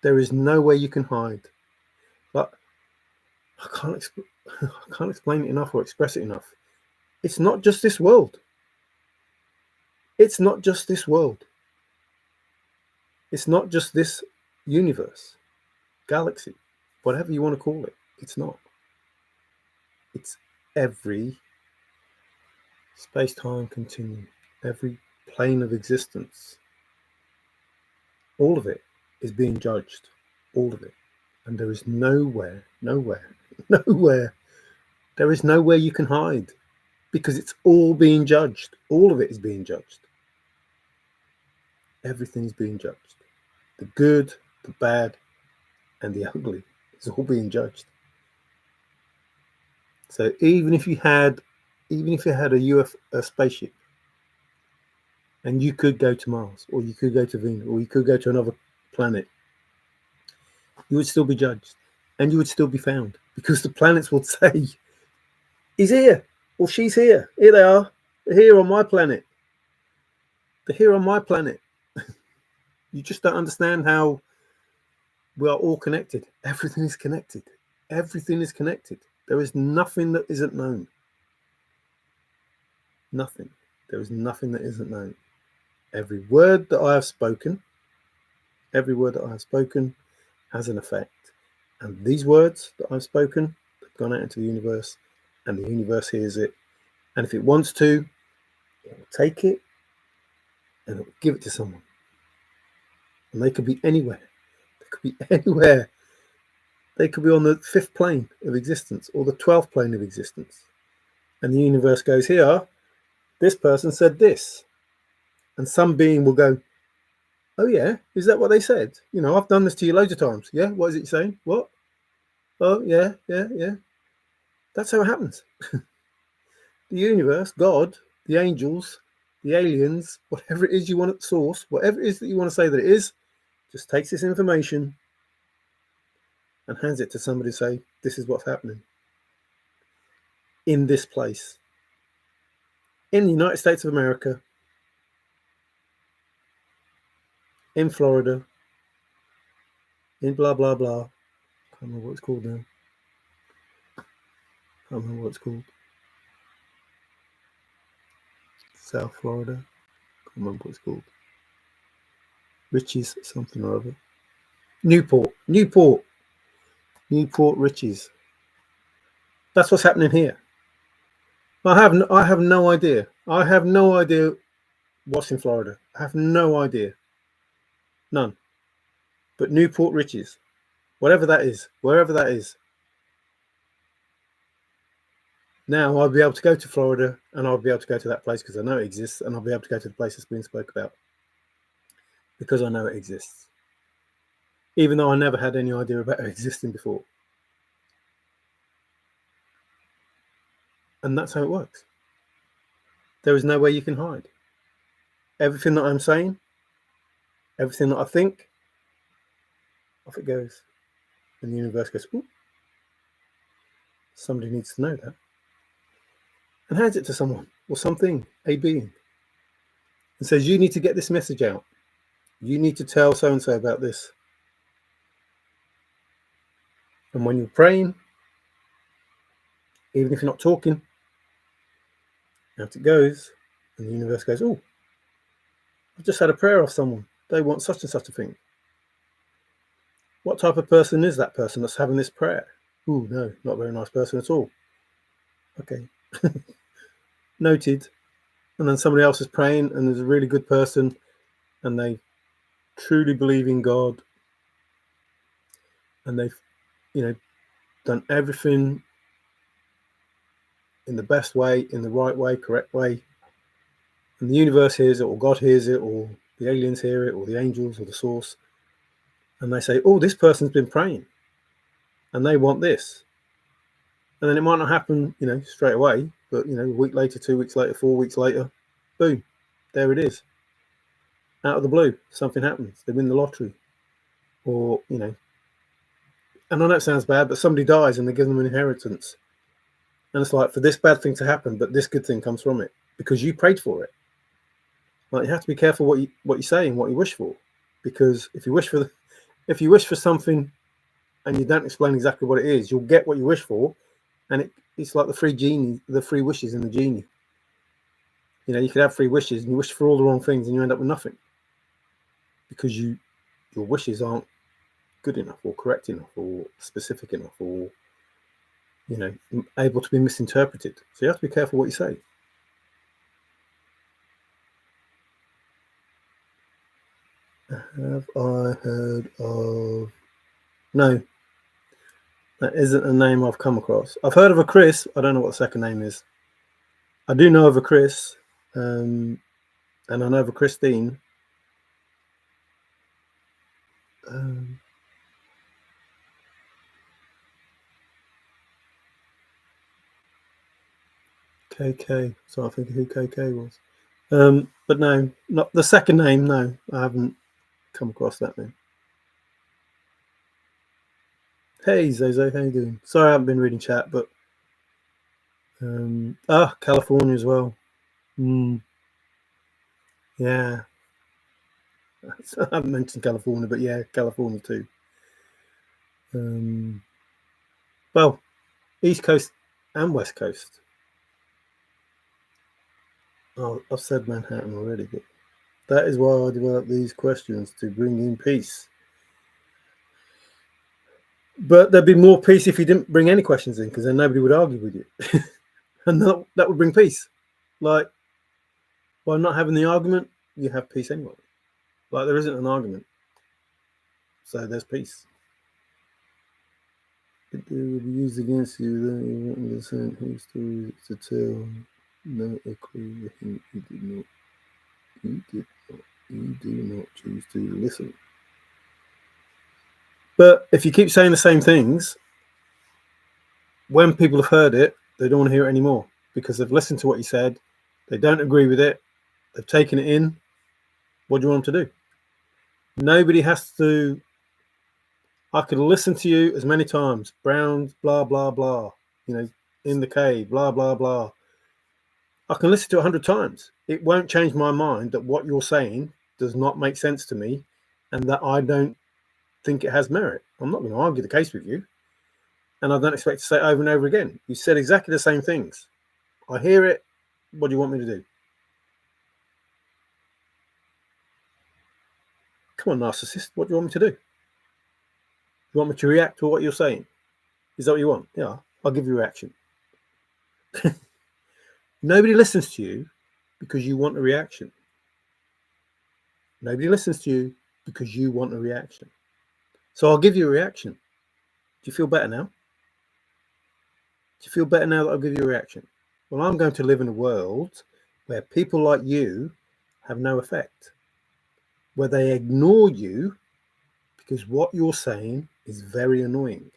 There is no way you can hide. But I can't explain it enough or express it enough. It's not just this world. It's not just this world. It's not just this universe, galaxy, whatever you want to call it. It's not. It's every space-time continuum, every plane of existence. All of it is being judged. All of it. And there is nowhere, there is nowhere you can hide, because it's all being judged. All of it is being judged. Everything is being judged. The good, the bad, and the ugly is all being judged. So even if you had a spaceship, and you could go to Mars, or you could go to Venus, or you could go to another planet, you would still be judged, and you would still be found, because the planets would say, he's here, or she's here. Here they are. They're here on my planet. They're here on my planet. You just don't understand how we are all connected. Everything is connected. Everything is connected. There is nothing that isn't known. Nothing. There is nothing that isn't known. Every word that I have spoken has an effect. And these words that I've spoken have gone out into the universe, and the universe hears it. And if it wants to, it will take it and it will give it to someone. And they could be anywhere. They could be anywhere. They could be on the 5th plane of existence, or the 12th plane of existence. And the universe goes, here, this person said this. And some being will go, oh yeah, is that what they said? You know, I've done this to you loads of times. Yeah, what is it saying? What? Oh, yeah. That's how it happens. The universe, God, the angels, the aliens, whatever it is you want to source, whatever it is that you want to say that it is, just takes this information and hands it to somebody to say, this is what's happening in this place, in the United States of America, in Florida, in blah, blah, blah. I can't remember what it's called now. Can't remember what it's called. South Florida. Can't remember what it's called. Riches, something or other. Newport Riches. That's what's happening here. I have no idea. I have no idea what's in Florida. I have no idea. None. But Newport Riches, whatever that is, wherever that is. Now I'll be able to go to Florida, and I'll be able to go to that place because I know it exists, and I'll be able to go to the place that's been spoke about because I know it exists. Even though I never had any idea about it existing before. And that's how it works. There is no way you can hide. Everything that I'm saying, everything that I think, off it goes. And the universe goes, ooh, somebody needs to know that. And hands it to someone or something, a being. And says, you need to get this message out. You need to tell so-and-so about this. And when you're praying, even if you're not talking, out it goes. And the universe goes, oh, I've just had a prayer off someone. They want such and such a thing. What type of person is that person that's having this prayer? Ooh, no, not a very nice person at all. Okay. Noted. And then somebody else is praying, and there's a really good person, and they truly believe in God, and they've, done everything in the best way, in the right way, correct way. and the universe hears it, or God hears it, or the aliens hear it, or the angels, or the source, and they say, oh, this person's been praying and they want this. And then it might not happen, straight away, but, a week later, 2 weeks later, 4 weeks later, boom, there it is. Out of the blue, something happens. They win the lottery. Or, and I know it sounds bad, but somebody dies and they give them an inheritance. And it's like, for this bad thing to happen, but this good thing comes from it because you prayed for it. Like, you have to be careful what you say and what you wish for, because if you wish for something and you don't explain exactly what it is, you'll get what you wish for, and it's like the three wishes in the genie. You could have 3 wishes and you wish for all the wrong things and you end up with nothing because your wishes aren't good enough or correct enough or specific enough or able to be misinterpreted. So you have to be careful what you say. Have I heard of? No, that isn't a name I've come across. I've heard of a Chris. I don't know what the second name is. I do know of a Chris, and I know of a Christine. KK. So I think who KK was. But no, not the second name. No, I haven't come across that name. Hey Zozo, how you doing? Sorry I haven't been reading chat, but California as well. Yeah. I haven't mentioned California, but yeah, California too. Well, East Coast and West Coast. Oh, I've said Manhattan already, but that is why I developed these questions, to bring in peace. But there'd be more peace if you didn't bring any questions in, because then nobody would argue with you. And that would bring peace. Like, by not having the argument, you have peace anyway. Like, there isn't an argument, so there's peace. It will be used against you, then you won't understand whose story to tell. No, a clue with him. You do not choose to listen. But if you keep saying the same things, when people have heard it, they don't want to hear it anymore because they've listened to what you said. They don't agree with it. They've taken it in. What do you want them to do? Nobody has to. I could listen to you as many times. Browns, blah, blah, blah. In the cave, blah, blah, blah. I can listen to it 100 times. It won't change my mind that what you're saying does not make sense to me and that I don't think it has merit. I'm not going to argue the case with you. And I don't expect to say it over and over again. You said exactly the same things. I hear it. What do you want me to do? Come on, narcissist. What do you want me to do? You want me to react to what you're saying? Is that what you want? Yeah, I'll give you a reaction. Nobody listens to you because you want a reaction. Nobody listens to you because you want a reaction. So I'll give you a reaction. Do you feel better now? Do you feel better now that I'll give you a reaction? Well, I'm going to live in a world where people like you have no effect, where they ignore you because what you're saying is very annoying.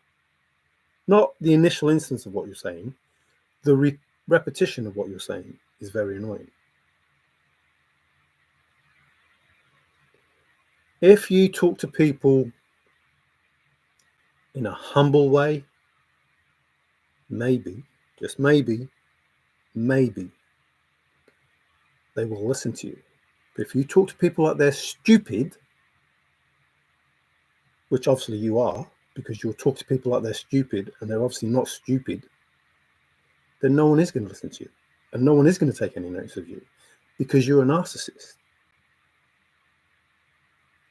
Not the initial instance of what you're saying, the repetition of what you're saying is very annoying. If you talk to people in a humble way, maybe, just maybe, they will listen to you. But if you talk to people like they're stupid, which obviously you are, because you'll talk to people like they're stupid and they're obviously not stupid, then no one is going to listen to you. And no one is going to take any notice of you because you're a narcissist.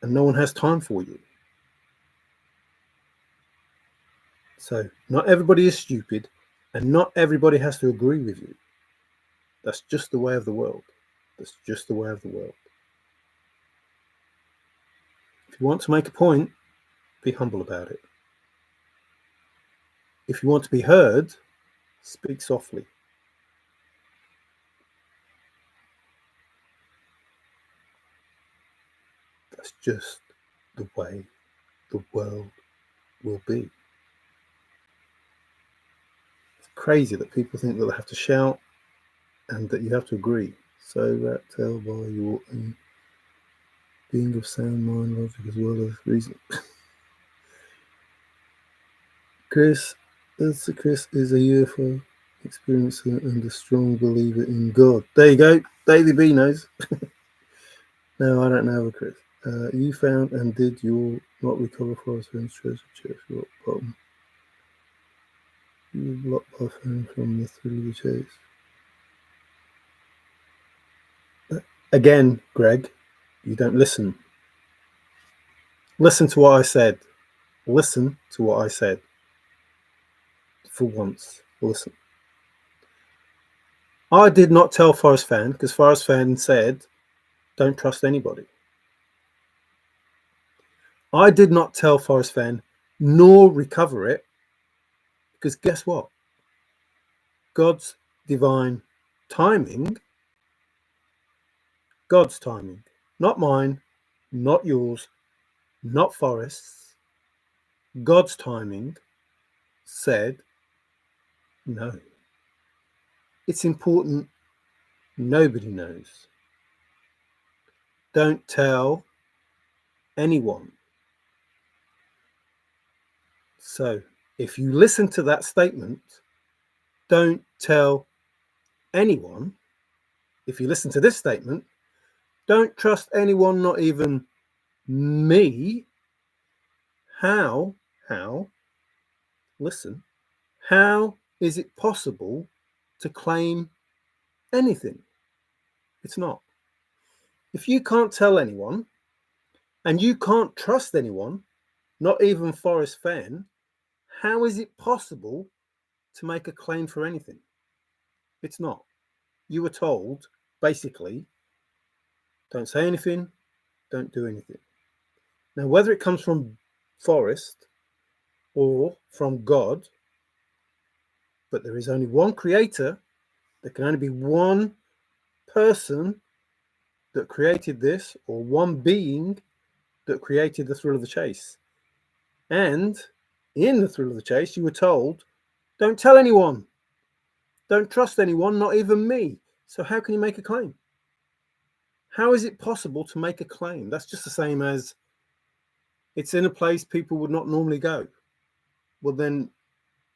And no one has time for you. So not everybody is stupid and not everybody has to agree with you. That's just the way of the world. That's just the way of the world. If you want to make a point, be humble about it. If you want to be heard, speak softly. That's just the way the world will be. It's crazy that people think that they have to shout and that you have to agree. So that tell by your being of sound mind, logic, as well as reason. Chris is a UFO experiencer and a strong believer in God. There you go. Davey B knows. No, I don't know a Chris. You found and did your not recover forest and treasure chest rock bottom. You blocked my phone from the thrill of the chase. Again, Greg, you don't listen. Listen to what I said. Listen to what I said. For once, listen. I did not tell Forest Fan because Forest Fan said, don't trust anybody. I did not tell Forest Fan nor recover it because guess what? God's divine timing, God's timing, not mine, not yours, not Forest's, God's timing said no. It's important. Nobody knows. Don't tell anyone. So if you listen to that statement, don't tell anyone. If you listen to this statement, don't trust anyone, not even me. How, listen, how is it possible to claim anything? It's not. If you can't tell anyone and you can't trust anyone, not even Forest Fan, how is it possible to make a claim for anything? It's not. You were told, basically, don't say anything, don't do anything. Now, whether it comes from Forest or from God, but there is only one creator, there can only be one person that created this, or one being that created the thrill of the chase. And in the thrill of the chase, you were told, don't tell anyone, don't trust anyone, not even me. So how can you make a claim? How is it possible to make a claim? That's just the same as it's in a place people would not normally go. Well, then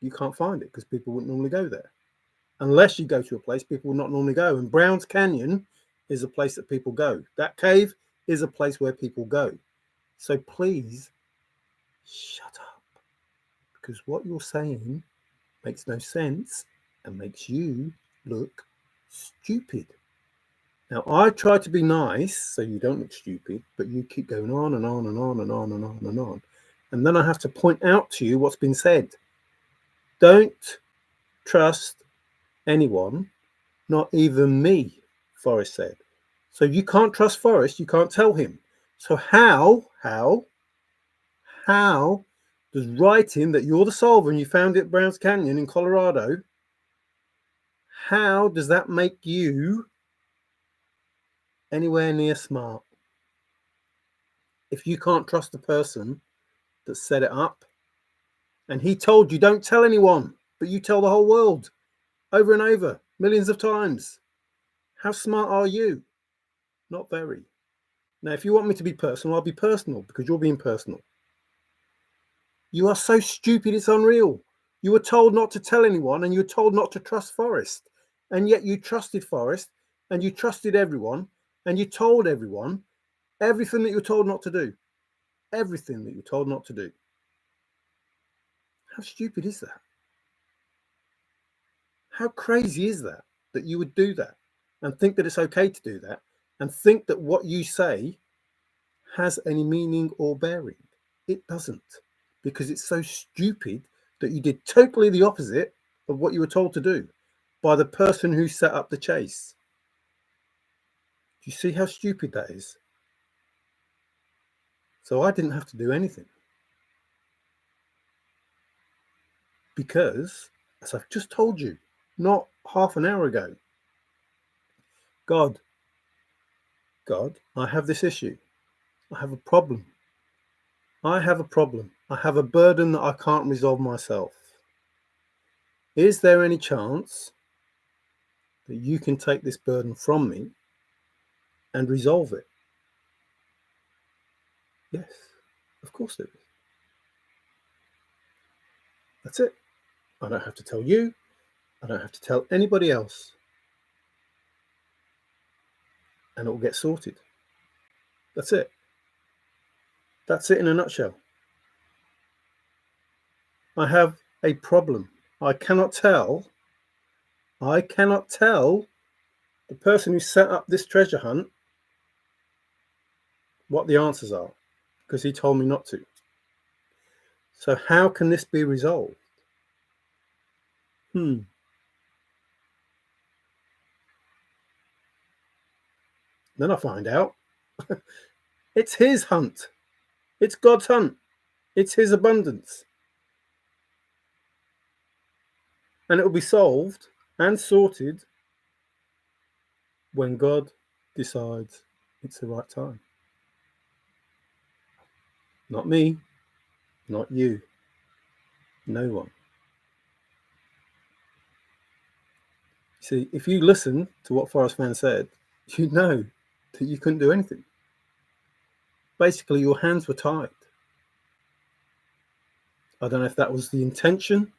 you can't find it because people wouldn't normally go there. Unless you go to a place people would not normally go. And Browns Canyon is a place that people go. That cave is a place where people go. So please shut up, because what you're saying makes no sense and makes you look stupid. Now, I try to be nice so you don't look stupid, but you keep going on and on and on and on and on and on. And then I have to point out to you what's been said. Don't trust anyone, not even me, Forrest said. So you can't trust Forrest, you can't tell him. So how does writing that you're the solver and you found it at Browns Canyon in Colorado, how does that make you anywhere near smart? If you can't trust the person that set it up, and he told you don't tell anyone, but you tell the whole world over and over, millions of times. How smart are you? Not very. Now, if you want me to be personal, I'll be personal because you're being personal. You are so stupid, it's unreal. You were told not to tell anyone and you were told not to trust Forrest. And yet you trusted Forrest and you trusted everyone and you told everyone everything that you were told not to do. Everything that you were told not to do. How stupid is that? How crazy is that, that you would do that and think that it's okay to do that and think that what you say has any meaning or bearing? It doesn't, because it's so stupid that you did totally the opposite of what you were told to do by the person who set up the chase. Do you see how stupid that is? So I didn't have to do anything because, as I've just told you, not half an hour ago, God, I have this issue. I have a problem. I have a problem. I have a burden that I can't resolve myself. Is there any chance that you can take this burden from me and resolve it? Yes, of course there is. That's it. I don't have to tell you. I don't have to tell anybody else. And it will get sorted. That's it. That's it in a nutshell. I have a problem. I cannot tell the person who set up this treasure hunt what the answers are, because he told me not to. So how can this be resolved? Then I find out it's his hunt. It's God's hunt. It's his abundance. And it will be solved and sorted when God decides it's the right time. Not me, not you, no one. See, if you listen to what Forrest Mann said, you know that you couldn't do anything. Basically, your hands were tied. I don't know if that was the intention,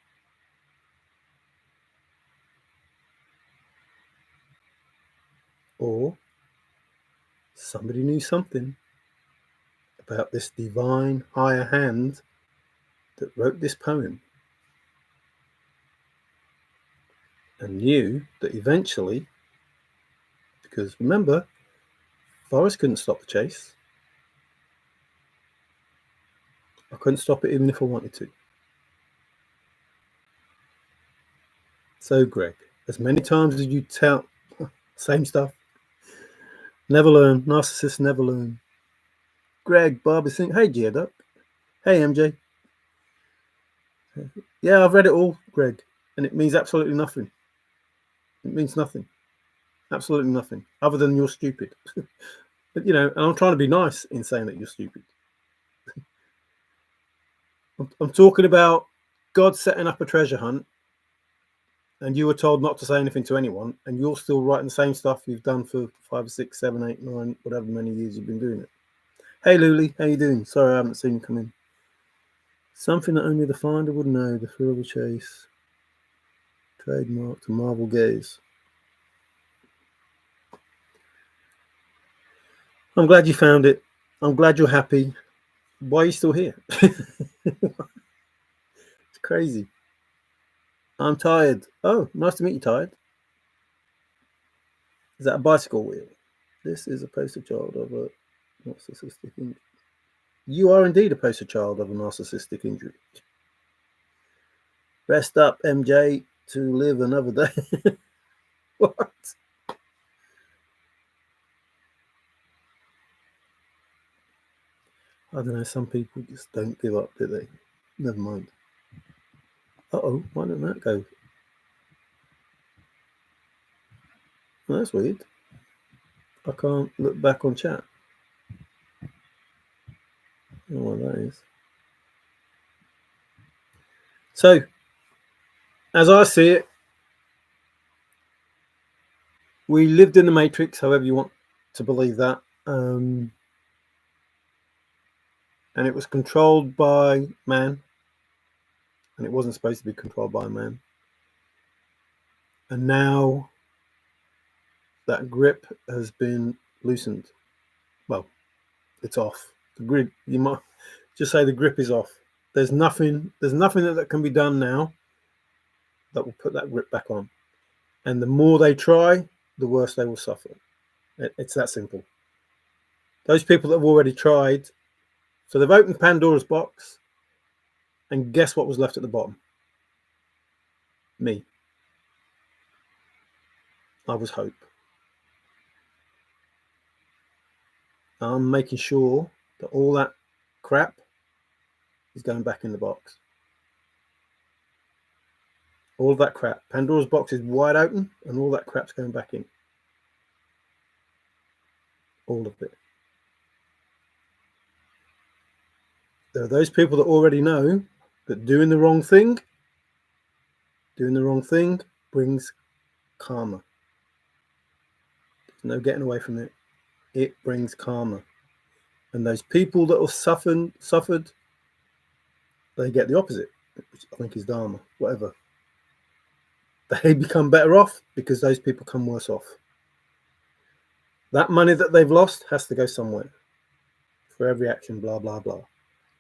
or somebody knew something about this divine higher hand that wrote this poem and knew that eventually, because remember, Forrest couldn't stop the chase. I couldn't stop it even if I wanted to. So, Greg, as many times as you tell same stuff, never learn. Narcissists never learn. Greg, Barbie Singh, hey Geoduck, hey MJ. Yeah, I've read it all, Greg, and it means absolutely nothing. It means nothing, absolutely nothing, other than you're stupid. But, and I'm trying to be nice in saying that you're stupid. I'm talking about God setting up a treasure hunt, and you were told not to say anything to anyone, and you're still writing the same stuff you've done for 5, 6, 7, 8, 9, whatever many years you've been doing it. Hey Luli, how you doing? Sorry I haven't seen you come in. Something that only the finder would know, the thrill of the chase. Trademark to Marvel gaze. I'm glad you found it. I'm glad you're happy. Why are you still here? It's crazy. I'm tired. Oh, nice to meet you, Tired. Is that a bicycle wheel? This is a poster child of a narcissistic injury. You are indeed a poster child of a narcissistic injury. Rest up, MJ, to live another day. What? I don't know, some people just don't give up, do they? Never mind. Uh-oh, why didn't that go? Oh, that's weird. I can't look back on chat. I don't know what that is. So, as I see it, we lived in the Matrix, however you want to believe that. And it was controlled by man. And it wasn't supposed to be controlled by man. And now that grip has been loosened. Well, it's off. The grip, you might just say the grip is off. There's nothing that can be done now that will put that grip back on. And the more they try, the worse they will suffer. It's that simple. Those people that have already tried, so they've opened Pandora's box, and guess what was left at the bottom? Me. I was hope. I'm making sure that all that crap is going back in the box. All of that crap. Pandora's box is wide open, and all that crap's going back in. All of it. There are those people that already know that doing the wrong thing brings karma. There's no getting away from it. It brings karma. And those people that have suffered, they get the opposite, which I think is dharma, whatever. They become better off because those people come worse off. That money that they've lost has to go somewhere. For every action, blah, blah, blah.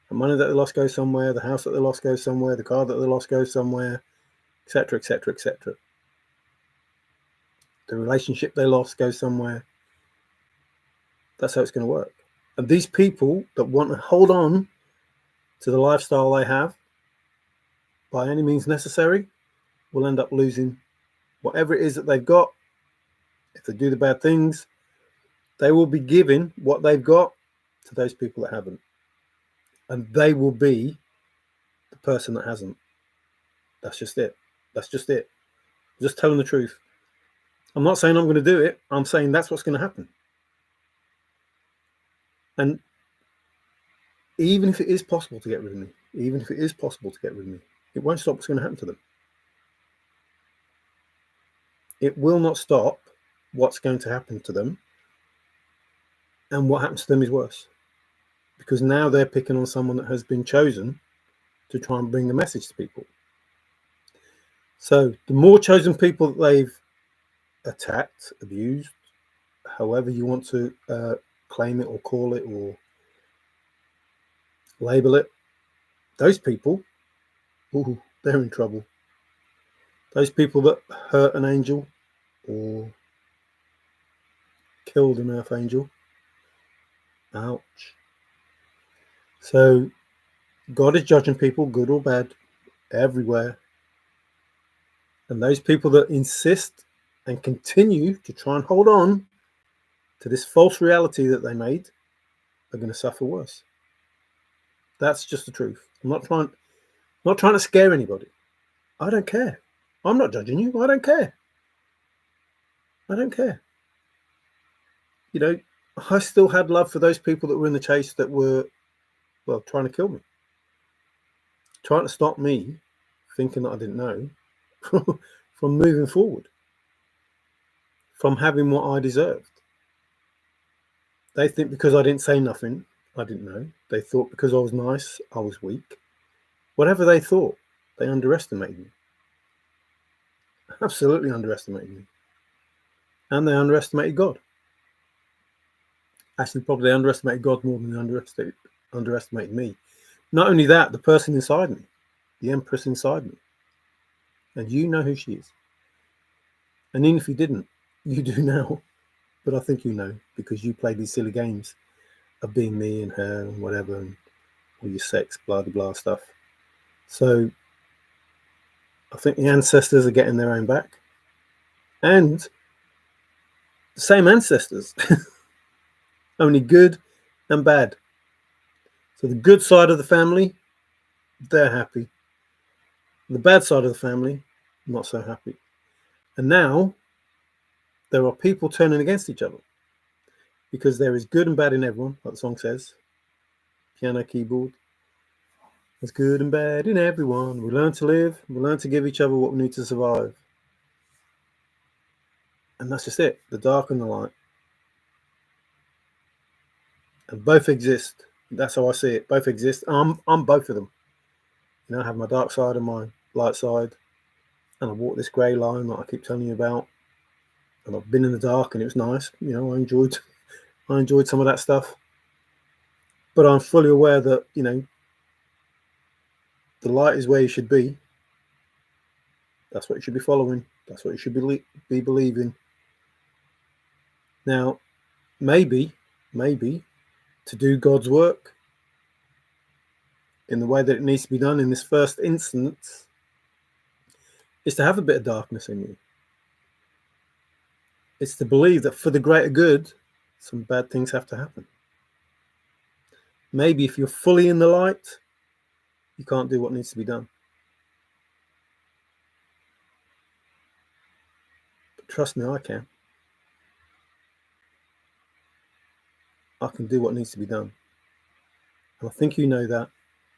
The money that they lost goes somewhere, the house that they lost goes somewhere, the car that they lost goes somewhere, etc., etc., etc. The relationship they lost goes somewhere. That's how it's going to work. And these people that want to hold on to the lifestyle they have by any means necessary will end up losing whatever it is that they've got. If they do the bad things, they will be giving what they've got to those people that haven't. And they will be the person that hasn't. That's just it. That's just it. I'm just telling the truth. I'm not saying I'm going to do it. I'm saying that's what's going to happen. And even if it is possible to get rid of me, it won't stop what's going to happen to them. It will not stop what's going to happen to them. And what happens to them is worse. Because now they're picking on someone that has been chosen to try and bring a message to people. So the more chosen people that they've attacked, abused, however you want to claim it or call it or label it, those people, they're in trouble. Those people that hurt an angel or killed an earth angel, ouch. So God is judging people, good or bad, everywhere. And those people that insist and continue to try and hold on to this false reality that they made are going to suffer worse. That's just the truth. I'm not trying to scare anybody. I don't care. I'm not judging you. I don't care. You know, I still had love for those people that were in the chase that were, well, trying to kill me. Trying to stop me, thinking that I didn't know, from moving forward. From having what I deserved. They think because I didn't say nothing, I didn't know. They thought because I was nice, I was weak. Whatever they thought, they underestimated me. Absolutely underestimated me. And they underestimated God. Actually, probably they underestimated God more than they underestimated me. Not only that, the person inside me, the Empress inside me. And you know who she is. And even if you didn't, you do now. But I think you know, because you play these silly games of being me and her and whatever, and all your sex, blah, blah, blah stuff. So I think the ancestors are getting their own back. And the same ancestors, only good and bad. So the good side of the family, they're happy. The bad side of the family, not so happy. And now there are people turning against each other because there is good and bad in everyone, like the song says. Piano, keyboard. There's good and bad in everyone. We learn to live. We learn to give each other what we need to survive. And that's just it. The dark and the light. And both exist. That's how I see it. Both exist. I'm both of them. You know, I have my dark side and my light side. And I walk this grey line that I keep telling you about. And I've been in the dark and it was nice. You know, I enjoyed some of that stuff. But I'm fully aware that, you know, the light is where you should be. That's what you should be following. That's what you should be believing. Now, maybe, to do God's work in the way that it needs to be done in this first instance is to have a bit of darkness in you. It's to believe that for the greater good, some bad things have to happen. Maybe if you're fully in the light, you can't do what needs to be done. But trust me, I can. I can do what needs to be done. And I think you know that.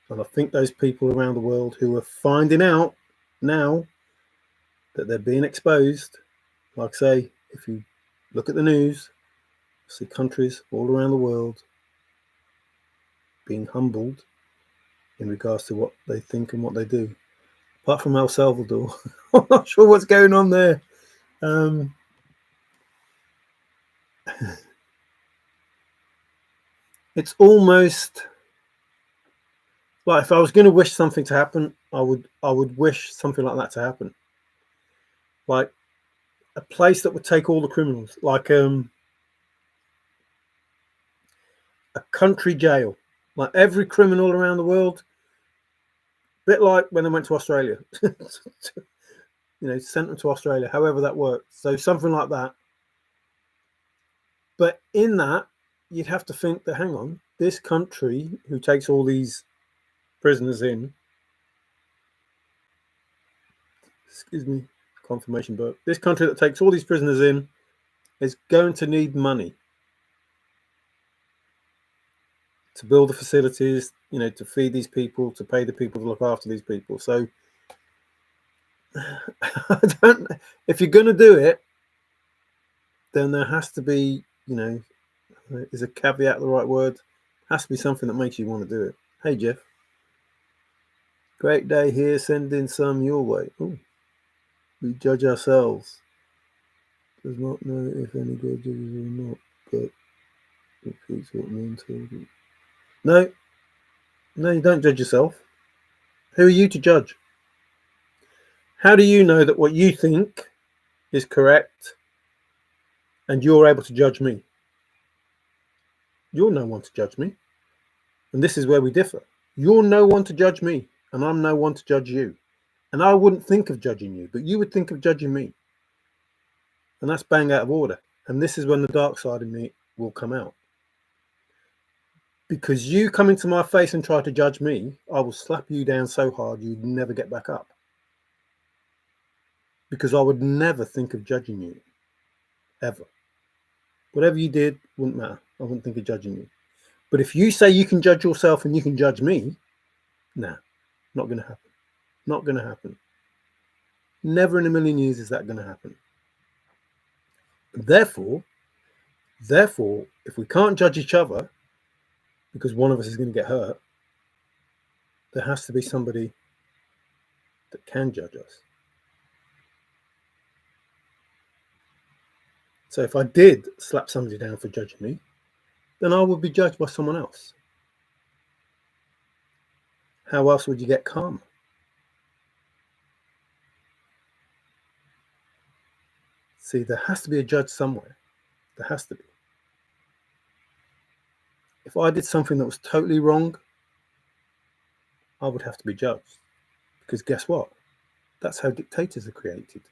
And I think those people around the world who are finding out now that they're being exposed, like I say, if you look at the news, see countries all around the world being humbled in regards to what they think and what they do. Apart from El Salvador, I'm not sure what's going on there. It's almost like if I was going to wish something to happen, I would wish something like that to happen. Like a place that would take all the criminals, like a country jail, like every criminal around the world, a bit like when they went to Australia, sent them to Australia, however that worked. So something like that. But in that, you'd have to think that, hang on, this country who takes all these prisoners in, excuse me, confirmation burp, this country that takes all these prisoners in is going to need money to build the facilities, to feed these people, to pay the people to look after these people. So if you're going to do it, then there has to be, is a caveat the right word? Has to be something that makes you want to do it. Hey, Jeff. Great day here. Send in some your way. Ooh. We judge ourselves. Does not know if any God judges or not, but repeats what men told you. No, you don't judge yourself. Who are you to judge? How do you know that what you think is correct and you're able to judge me? You're no one to judge me. And this is where we differ. You're no one to judge me, and I'm no one to judge you. And I wouldn't think of judging you, but you would think of judging me. And that's bang out of order. And this is when the dark side of me will come out. Because you come into my face and try to judge me, I will slap you down so hard you'd never get back up. Because I would never think of judging you. Ever. Whatever you did wouldn't matter. I wouldn't think of judging you. But if you say you can judge yourself and you can judge me, nah, not going to happen. Not going to happen. Never in a million years is that going to happen. Therefore, if we can't judge each other because one of us is going to get hurt, there has to be somebody that can judge us. So if I did slap somebody down for judging me, then I would be judged by someone else. How else would you get karma? See, there has to be a judge somewhere. There has to be. If I did something that was totally wrong, I would have to be judged. Because guess what? That's how dictators are created.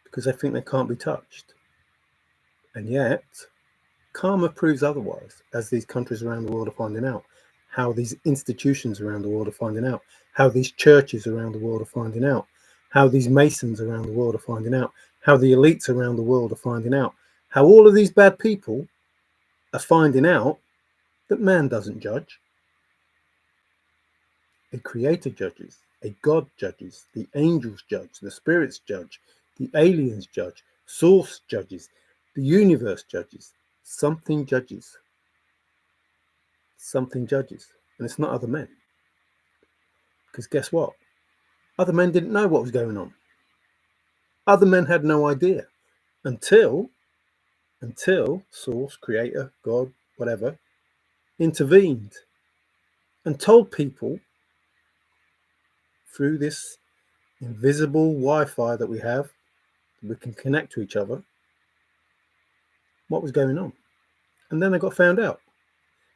Because they think they can't be touched. And yet, karma proves otherwise, as these countries around the world are finding out, how these institutions around the world are finding out, how these churches around the world are finding out, how these Masons around the world are finding out, how the elites around the world are finding out, how all of these bad people are finding out that man doesn't judge. A creator judges, a God judges, the angels judge, the spirits judge, the aliens judge, source judges, the universe judges. Something judges. Something judges. And it's not other men. Because guess what? Other men didn't know what was going on. Other men had no idea until source, creator, God, whatever, intervened and told people through this invisible Wi-Fi that we have, we can connect to each other, what was going on. And then they got found out.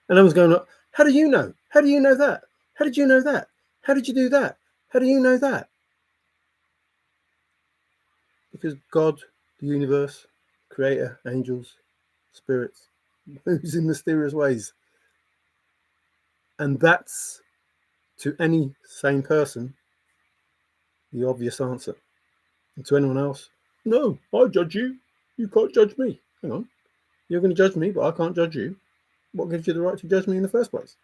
And I was going, how do you know? How do you know that? How did you know that? How did you do that? How do you know that? Because God, the universe, creator, angels, spirits, moves in mysterious ways. And that's, to any sane person, the obvious answer. And to anyone else, no, I judge you. You can't judge me. Hang on. You're going to judge me, but I can't judge you. What gives you the right to judge me in the first place?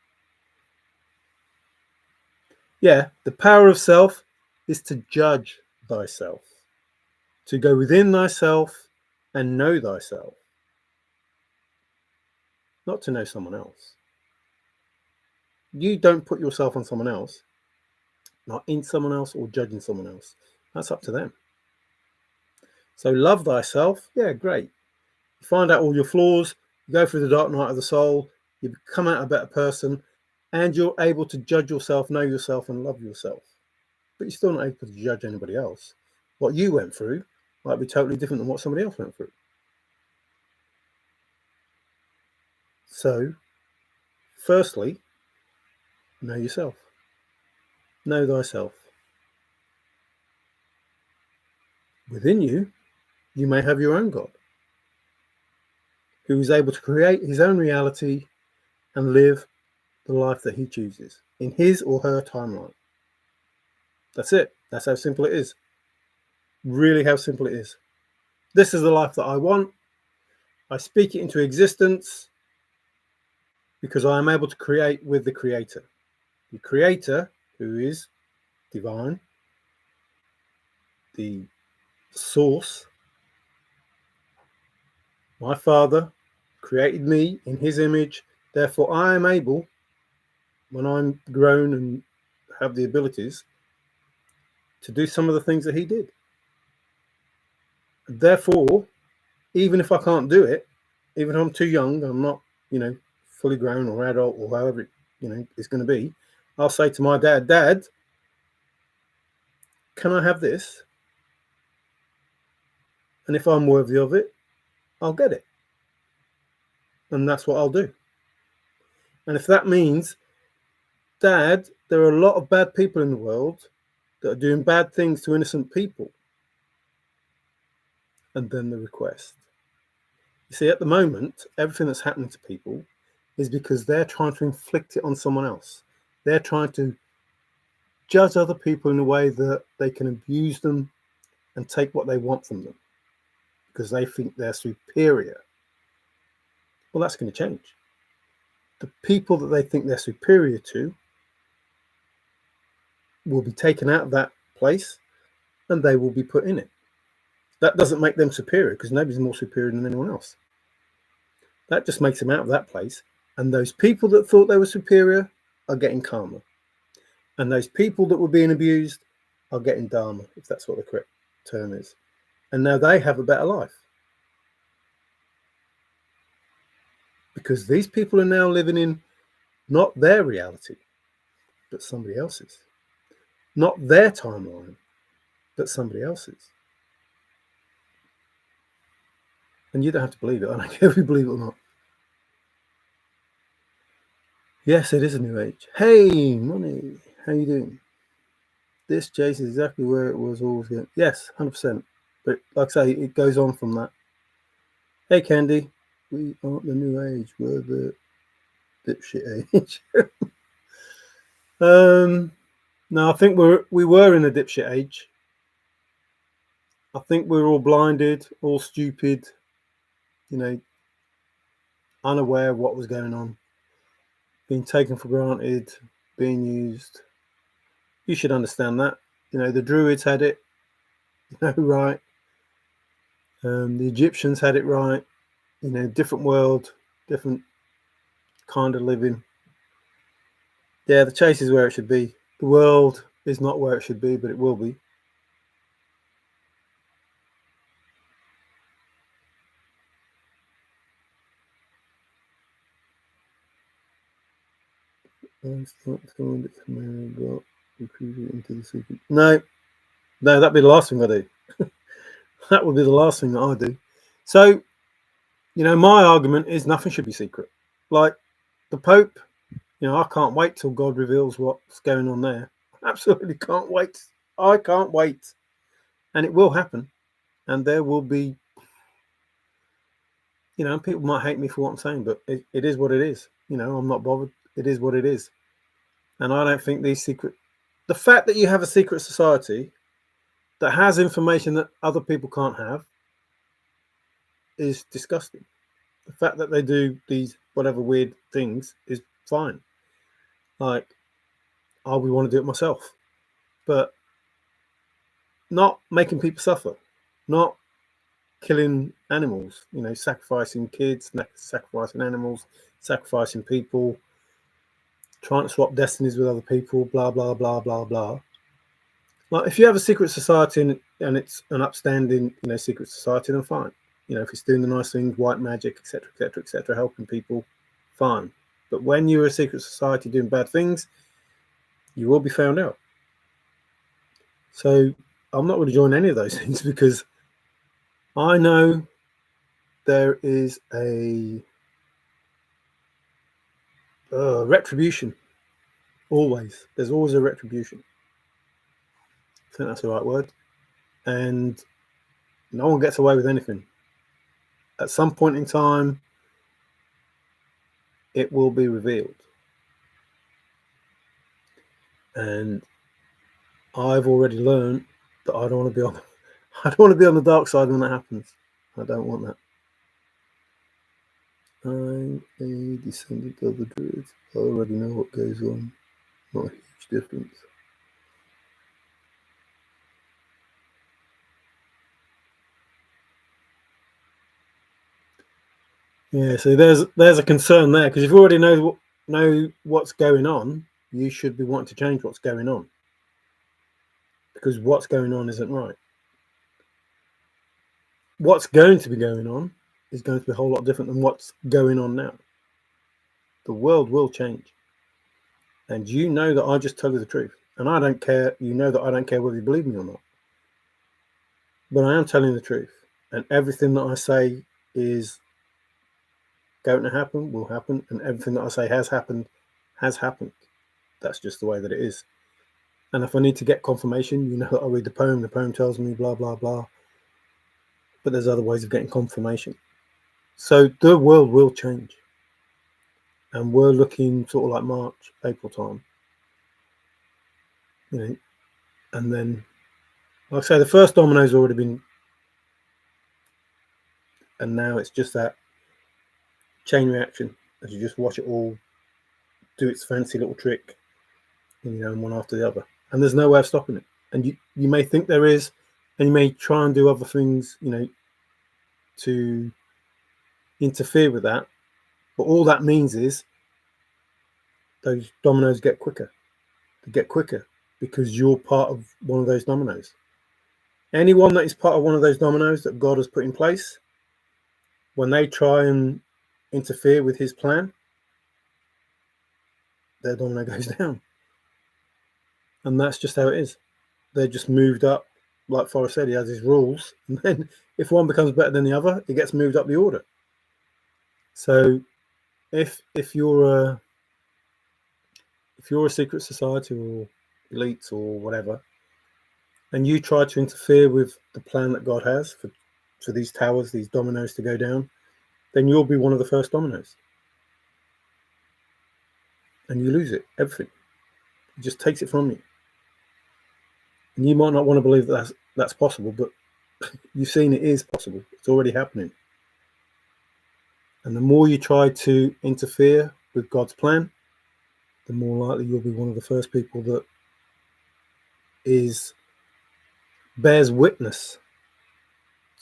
Yeah, the power of self is to judge thyself, to go within thyself and know thyself, not to know someone else. You don't put yourself on someone else, not in someone else or judging someone else. That's up to them. So love thyself. Yeah, great. You find out all your flaws, you go through the dark night of the soul, you come out a better person, and you're able to judge yourself, know yourself, and love yourself. But you're still not able to judge anybody else. What you went through might be totally different than what somebody else went through. So, firstly, know yourself. Know thyself. Within you, you may have your own God, who is able to create his own reality and live the life that he chooses in his or her timeline. That's it. That's how simple it is. Really how simple it is. This is the life that I want. I speak it into existence because I am able to create with the Creator. The Creator, who is divine, the source, my Father, created me in his image. Therefore, I am able, when I'm grown and have the abilities, to do some of the things that he did. Therefore, even if I can't do it, even if I'm too young, I'm not, fully grown or adult or however it's going to be, I'll say to my dad, Dad, can I have this? And if I'm worthy of it, I'll get it. And that's what I'll do. And if that means, Dad, there are a lot of bad people in the world that are doing bad things to innocent people. And then the request. You see, at the moment, everything that's happening to people is because they're trying to inflict it on someone else. They're trying to judge other people in a way that they can abuse them and take what they want from them because they think they're superior. Well, that's going to change. The people that they think they're superior to will be taken out of that place and they will be put in it. That doesn't make them superior because nobody's more superior than anyone else. That just makes them out of that place. And those people that thought they were superior are getting karma. And those people that were being abused are getting dharma, if that's what the correct term is. And now they have a better life. Because these people are now living in not their reality, but somebody else's. Not their timeline, but somebody else's. And you don't have to believe it. I don't care if you believe it or not. Yes, it is a new age. Hey, money. How you doing? This chase is exactly where it was always going. Yes, 100%. But like I say, it goes on from that. Hey, Candy. We aren't the new age. We're the dipshit age. No, I think we were in a dipshit age. I think we're all blinded, all stupid, unaware of what was going on, being taken for granted, being used. You should understand that. The Druids had it, right. The Egyptians had it right. Different world, different kind of living. Yeah, the chase is where it should be. The world is not where it should be, but it will be. Recruited into the secret. No, that'd be the last thing I do. That would be the last thing that I do. So, my argument is nothing should be secret. Like the Pope, I can't wait till God reveals what's going on there. Absolutely can't wait. I can't wait. And it will happen. And there will be, people might hate me for what I'm saying, but it is what it is. I'm not bothered. It is what it is. And I don't think the fact that you have a secret society that has information that other people can't have is disgusting. The fact that they do these whatever weird things is fine. Like, I would want to do it myself. But not making people suffer, not killing animals, sacrificing kids, sacrificing animals, sacrificing people, trying to swap destinies with other people, blah, blah, blah, blah, blah. Like, if you have a secret society and it's an upstanding, secret society, then fine. If it's doing the nice things, white magic, etc., etc., etc., helping people, fine. But when you're a secret society doing bad things, you will be found out. So I'm not going to join any of those things, because I know there is a retribution. Always. There's always a retribution. I think that's the right word. And no one gets away with anything. At some point in time, it will be revealed. And I've already learned that I don't want to be on the dark side when that happens. I don't want that. I'm a descendant of the Druids. I already know what goes on. Not a huge difference. Yeah, so there's a concern there, because if you already know what's going on, you should be wanting to change what's going on, because what's going on isn't right. What's going to be going on is going to be a whole lot different than what's going on now. The world will change, and you know that I just tell you the truth, and I don't care. You know that I don't care whether you believe me or not, but I am telling the truth, and everything that I say is going to happen, will happen, and everything that I say has happened, has happened. That's just the way that it is. And if I need to get confirmation, I'll read the poem. The poem tells me blah, blah, blah. But there's other ways of getting confirmation. So the world will change. And we're looking sort of like March, April time. And then, like I say, the first domino's already been, and now it's just that chain reaction as you just watch it all do its fancy little trick, one after the other. And there's no way of stopping it. And you may think there is, and you may try and do other things, to interfere with that. But all that means is those dominoes get quicker. They get quicker because you're part of one of those dominoes. Anyone that is part of one of those dominoes that God has put in place, when they try and interfere with his plan, their domino goes down. And that's just how it is. They're just moved up. Like Forrest said, he has his rules. And then if one becomes better than the other, it gets moved up the order. So if you're a secret society or elites or whatever, and you try to interfere with the plan that God has for these towers, these dominoes to go down, then you'll be one of the first dominoes. And you lose it, everything. It just takes it from you. And you might not want to believe that that's possible, but you've seen it is possible. It's already happening. And the more you try to interfere with God's plan, the more likely you'll be one of the first people that bears witness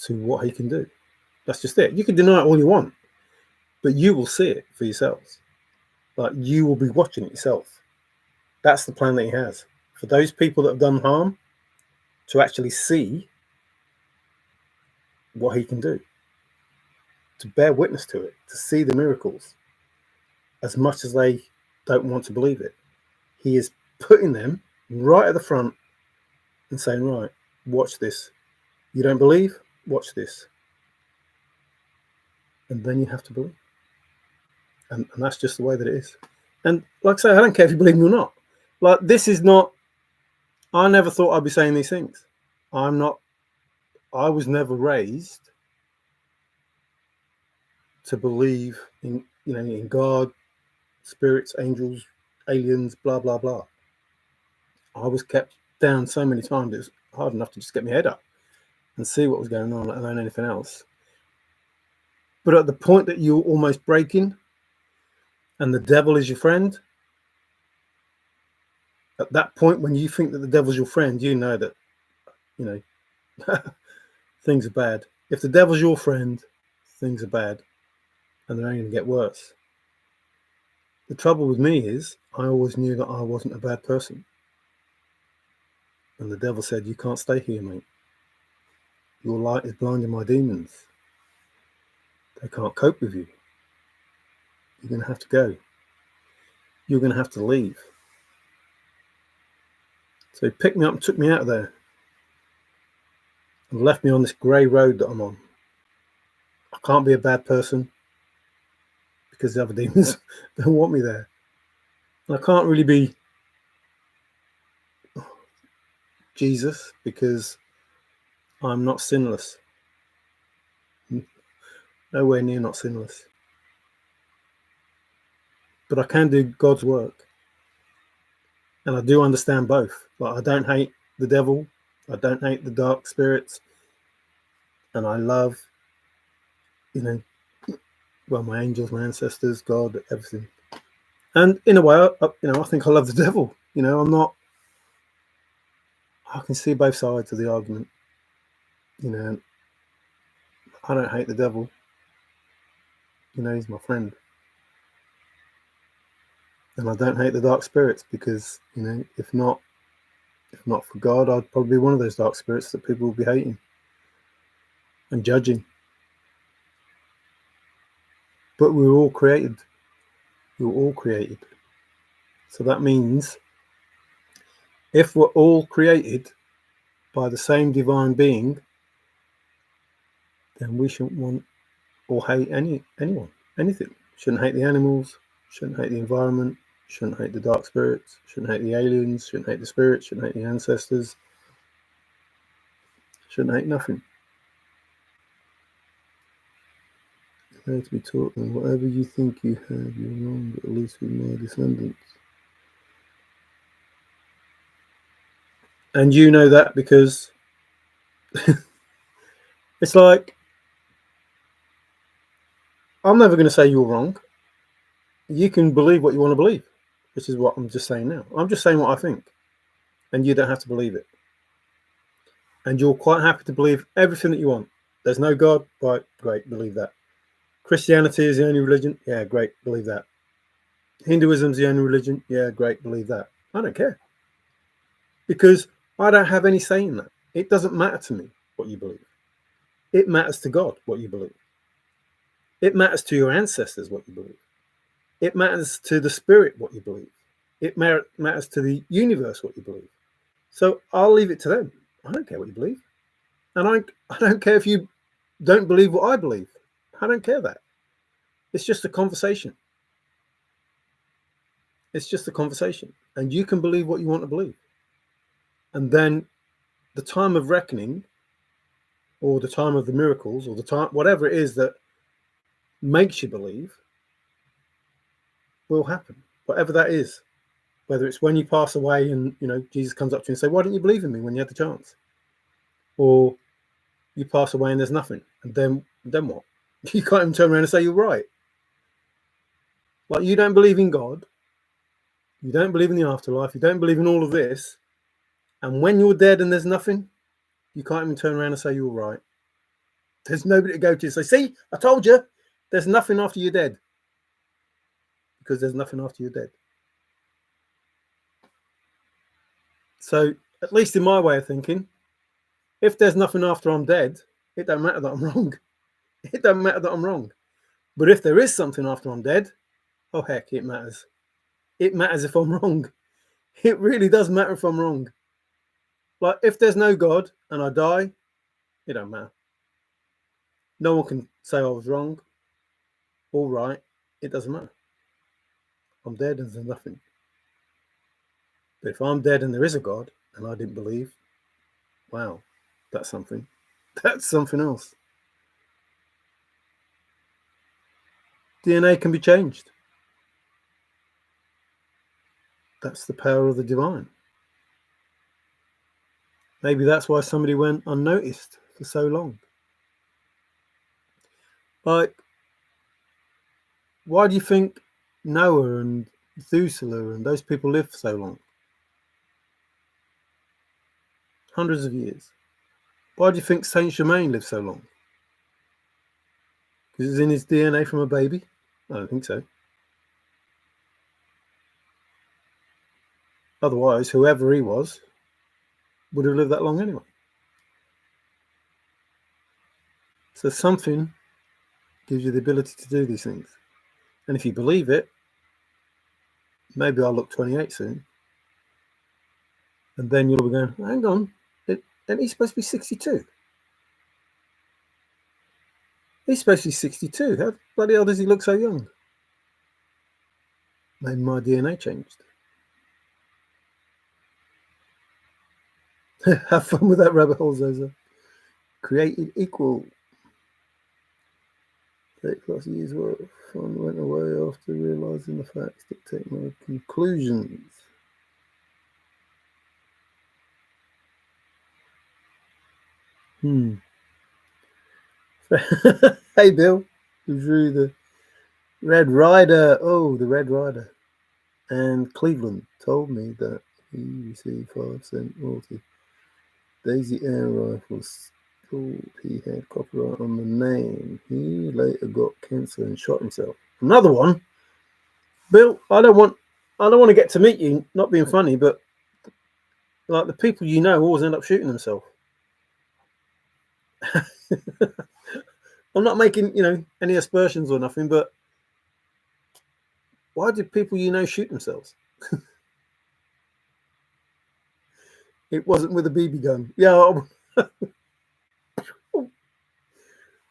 to what he can do. That's just it. You can deny it all you want, but you will see it for yourselves. Like, you will be watching it yourself. That's the plan that he has. For those people that have done harm, to actually see what he can do. To bear witness to it. To see the miracles. As much as they don't want to believe it. He is putting them right at the front and saying, right, watch this. You don't believe? Watch this. And then you have to believe. And that's just the way that it is. And like I say, I don't care if you believe me or not. Like, this is not, I never thought I'd be saying these things. I was never raised to believe in, in God, spirits, angels, aliens, blah, blah, blah. I was kept down so many times, it was hard enough to just get my head up and see what was going on, let alone anything else. But at the point that you're almost breaking and the devil is your friend, At that point, when you think that the devil's your friend, you know that, things are bad. If the devil's your friend, things are bad, and they're only going to get worse. The trouble with me is I always knew that I wasn't a bad person. And the devil said, you can't stay here, mate. Your light is blinding my demons. They can't cope with you. You're going to have to go. You're going to have to leave. So he picked me up and took me out of there and left me on this grey road that I'm on. I can't be a bad person because the other demons don't want me there. And I can't really be Jesus because I'm not sinless. Nowhere near not sinless. But I can do God's work. And I do understand both. Like, I don't hate the devil. I don't hate the dark spirits. And I love, my angels, my ancestors, God, everything. And in a way, I think I love the devil. I can see both sides of the argument. I don't hate the devil. He's my friend. And I don't hate the dark spirits because, if not for God, I'd probably be one of those dark spirits that people will be hating and judging. But we were all created. We were all created. So that means if we're all created by the same divine being, then we shouldn't want or hate anyone, anything. Shouldn't hate the animals, shouldn't hate the environment, shouldn't hate the dark spirits, shouldn't hate the aliens, shouldn't hate the spirits, shouldn't hate the ancestors, shouldn't hate nothing. To be taught them, whatever you think you have, you're wrong, at least with my descendants. And you know that because it's like, I'm never going to say you're wrong. You can believe what you want to believe, which is what I'm just saying now. I'm just saying what I think, and you don't have to believe it. And you're quite happy to believe everything that you want. There's no God, right? Great, believe that. Christianity is the only religion. Yeah, great, believe that. Hinduism's the only religion. Yeah, great, believe that. I don't care. Because I don't have any say in that. It doesn't matter to me what you believe. It matters to God what you believe. It matters to your ancestors what you believe. It matters to the spirit what you believe. It matters to the universe what you believe. So I'll leave it to them. I don't care what you believe. And I don't care if you don't believe what I believe. I don't care that. It's just a conversation. It's just a conversation. And you can believe what you want to believe. And then the time of reckoning, or the time of the miracles, or the time, whatever it is that makes you believe, will happen. Whatever that is. Whether it's when you pass away and, Jesus comes up to you and say, why didn't you believe in me when you had the chance? Or you pass away and there's nothing. And then what? You can't even turn around and say you're right. Like, you don't believe in God. You don't believe in the afterlife. You don't believe in all of this. And when you're dead and there's nothing, you can't even turn around and say you're right. There's nobody to go to and say, see, I told you, there's nothing after you're dead. Because there's nothing after you're dead. So, at least in my way of thinking, if there's nothing after I'm dead, it don't matter that I'm wrong. It don't matter that I'm wrong. But if there is something after I'm dead, oh heck, it matters. It matters if I'm wrong. It really does matter if I'm wrong. Like, if there's no God and I die, it don't matter. No one can say I was wrong or right. It doesn't matter. I'm dead and there's nothing. But if I'm dead and there is a God and I didn't believe, wow, that's something. That's something else. DNA can be changed. That's the power of the divine. Maybe that's why somebody went unnoticed for so long. Like, why do you think Noah and Methuselah and those people lived for so long? hundreds of years. Why do you think Saint Germain lived so long? Because it's in his DNA from a baby? I don't think so. Otherwise, whoever he was would have lived that long anyway. So something gives you the ability to do these things. And if you believe it, maybe I'll look 28 soon. And then you'll be going, hang on, and he's supposed to be 62. He's supposed to be 62. How bloody hell does he look so young? Maybe my DNA changed. Have fun with that rabbit hole, Zozo. Created equal. 8+ years worth. Fun went away after realising the facts dictate my conclusions. Hey, Bill. Drew the Red Rider. Oh, the Red Rider. And Cleveland told me that he received 5% royalty. Daisy air rifles. Thought he had copyright on the name. He later got cancer and shot himself. Another one. Bill, I don't want to get to meet you, not being funny, but like the people you know always end up shooting themselves. I'm not making, any aspersions or nothing, but why do people you know shoot themselves? It wasn't with a BB gun. Yeah.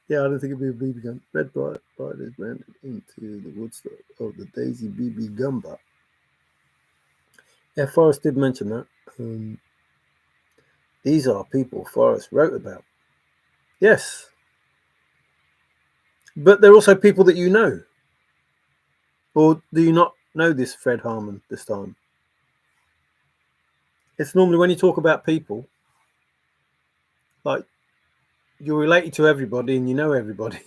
Yeah, I don't think it'd be a BB gun. Red Rider is branded into the Woodstock of the Daisy BB gun butt. Yeah, Forrest did mention that. These are people Forrest wrote about. Yes. But they're also people that you know. Or do you not know this Fred Harmon this time? It's normally when you talk about people, like you're related to everybody and you know everybody.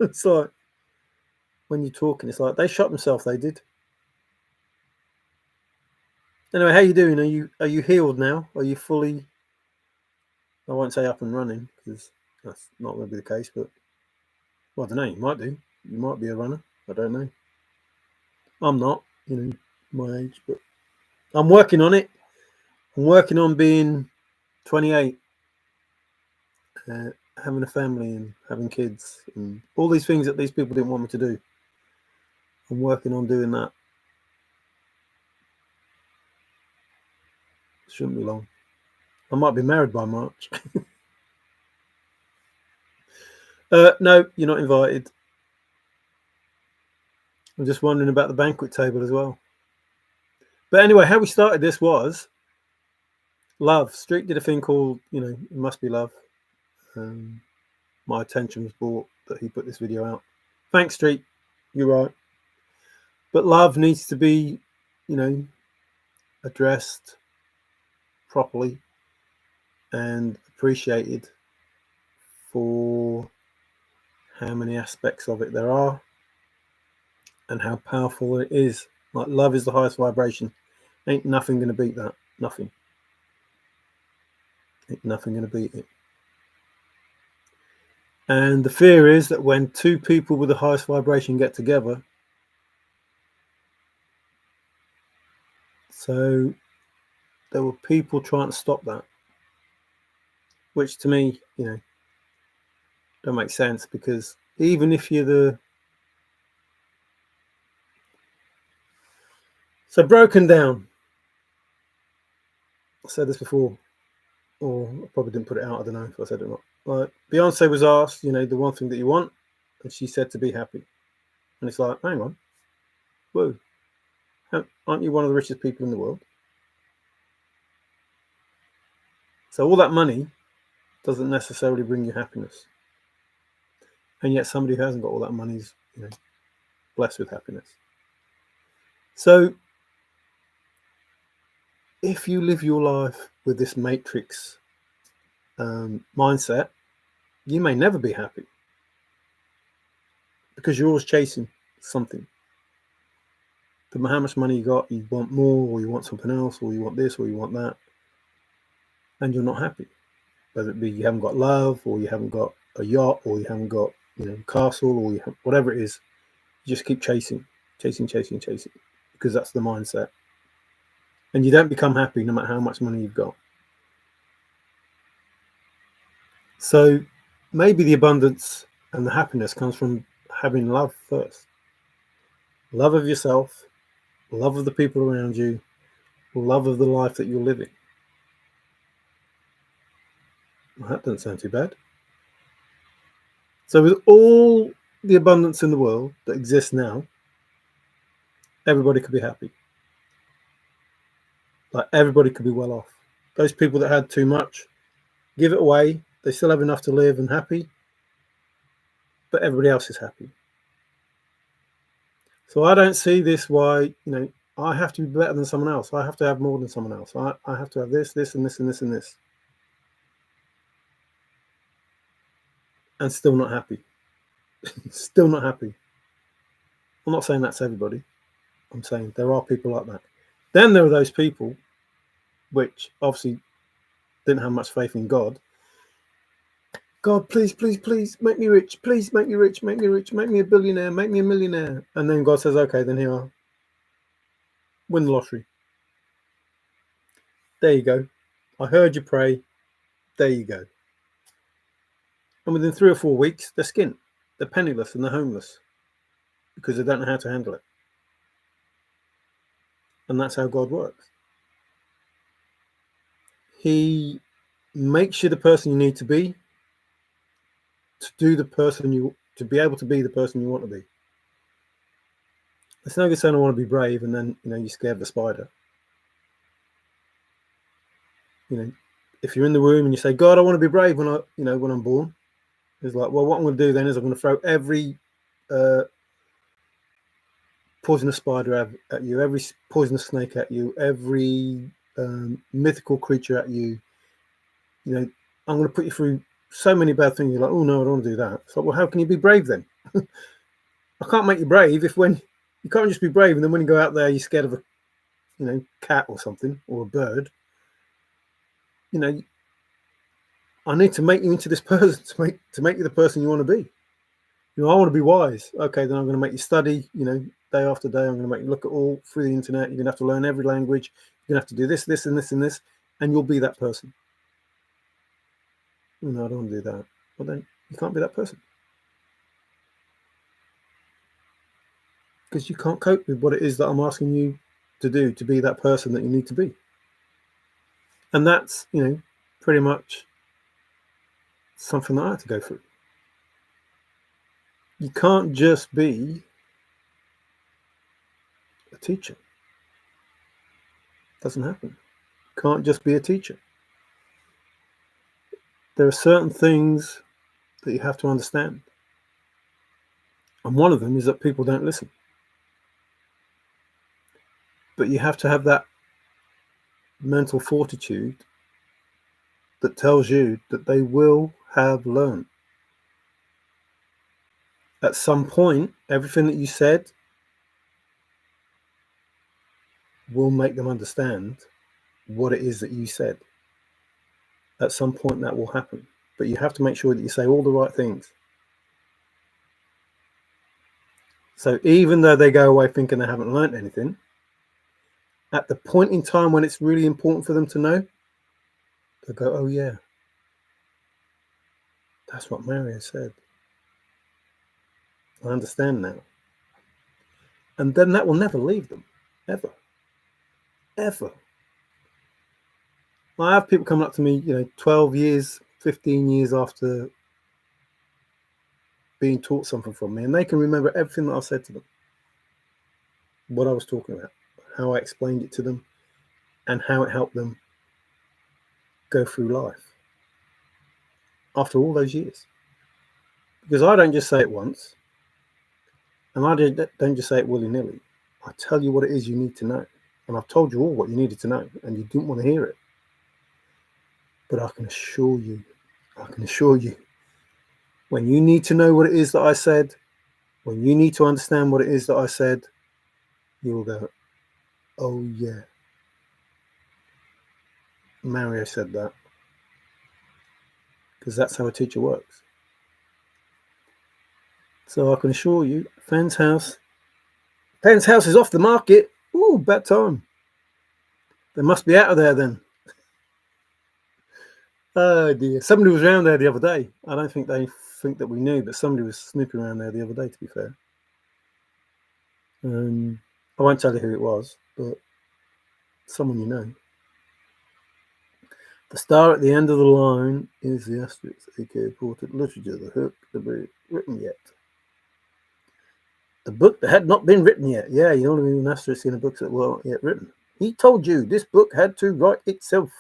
It's like when you're talking, it's like they shot themselves, they did. Anyway, how you doing? Are you healed now? Are you fully, I won't say up and running, because that's not going to be the case, but well, I don't know, you might do. You might be a runner. I don't know. I'm not, my age, but I'm working on it. I'm working on being 28, having a family and having kids and all these things that these people didn't want me to do. I'm working on doing that. It shouldn't be long. I might be married by March. No, you're not invited. I'm just wondering about the banquet table as well. But anyway, how we started this was love. Street did a thing called, It Must Be Love. My attention was brought that he put this video out. Thanks, Street. You're right. But love needs to be, addressed properly and appreciated for how many aspects of it there are and how powerful it is. Like love is the highest vibration. Ain't nothing going to beat that. Nothing. Ain't nothing going to beat it. And the fear is that when two people with the highest vibration get together, so there were people trying to stop that, which to me, don't make sense, because even if you're so broken down, I said this before, or I probably didn't put it out, I don't know if I said it or not. Like Beyonce was asked, the one thing that you want, and she said to be happy. And it's like, hang on, whoa, aren't you one of the richest people in the world? So all that money doesn't necessarily bring you happiness. And yet somebody who hasn't got all that money is, blessed with happiness. So if you live your life with this matrix mindset, you may never be happy because you're always chasing something. No matter how much money you got, you want more, or you want something else, or you want this, or you want that. and you're not happy. Whether it be you haven't got love, or you haven't got a yacht, or you haven't got, castle, or whatever it is, you just keep chasing, because that's the mindset. And you don't become happy no matter how much money you've got. So maybe the abundance and the happiness comes from having love first. Love of yourself, love of the people around you, love of the life that you're living. Well, that doesn't sound too bad. So with all the abundance in the world that exists now, everybody could be happy. Like, everybody could be well off. Those people that had too much, give it away. They still have enough to live and happy, but everybody else is happy. So I don't see this why, I have to be better than someone else. I have to have more than someone else. I have to have this, and this, and this, and this. And still not happy. Still not happy. I'm not saying that's everybody. I'm saying there are people like that. Then there are those people which obviously didn't have much faith in God. God, please, please, please make me rich. Please make me rich. Make me rich. Make me a billionaire. Make me a millionaire. And then God says, okay, then here are. Win the lottery. There you go. I heard you pray. There you go. And within 3 or 4 weeks, they're skint. They're penniless and they're homeless because they don't know how to handle it. And that's how God works. He makes you the person you need to be to be able to be the person you want to be. It's no good saying I want to be brave and then you're scared of the spider. If you're in the room and you say, God, I want to be brave when I'm born, it's like, well, what I'm going to do then is I'm going to throw every poisonous spider at you, every poisonous snake at you, every mythical creature at you. I'm going to put you through so many bad things. You're like, oh no, I don't want to do that. So, well, how can you be brave then? I can't make you brave when you can't just be brave and then when you go out there you're scared of a cat or something, or a bird. I need to make you into this person to make you the person you want to be. I want to be wise. Okay, then I'm going to make you study, day after day. I'm going to make you look at all through the internet. You're going to have to learn every language. You're going to have to do this, this, and this, and this, and you'll be that person. No, I don't want to do that. Well, then you can't be that person. Because you can't cope with what it is that I'm asking you to do to be that person that you need to be. And that's, pretty much something that I had to go through. You can't just be a teacher. It doesn't happen. You can't just be a teacher. There are certain things that you have to understand. And one of them is that people don't listen. But you have to have that mental fortitude that tells you that they will have learned. At some point, everything that you said will make them understand what it is that you said. At some point that will happen. But you have to make sure that you say all the right things. So even though they go away thinking they haven't learned anything, at the point in time when it's really important for them to know, they'll go, oh yeah, that's what Mario said. I understand now. And then that will never leave them, ever. Ever. I have people coming up to me, 12 years, 15 years after being taught something from me, and they can remember everything that I said to them, what I was talking about, how I explained it to them, and how it helped them go through life after all those years. Because I don't just say it once, and I don't just say it willy-nilly. I tell you what it is you need to know, and I've told you all what you needed to know, and you didn't want to hear it. But I can assure you, when you need to know what it is that I said, when you need to understand what it is that I said, you will go, oh yeah, Mario said that. because that's how a teacher works. So I can assure you, Fenn's house is off the market. Ooh, bad time. They must be out of there then. Oh dear. Somebody was around there the other day. I don't think they think that we knew, but somebody was snooping around there the other day, to be fair. I won't tell you who it was, but someone you know. The star at the end of the line is the asterisk, aka important literature, the hook, the book written yet. The book that had not been written yet. Yeah, you don't even an asterisk in a book that weren't yet written. He told you this book had to write itself.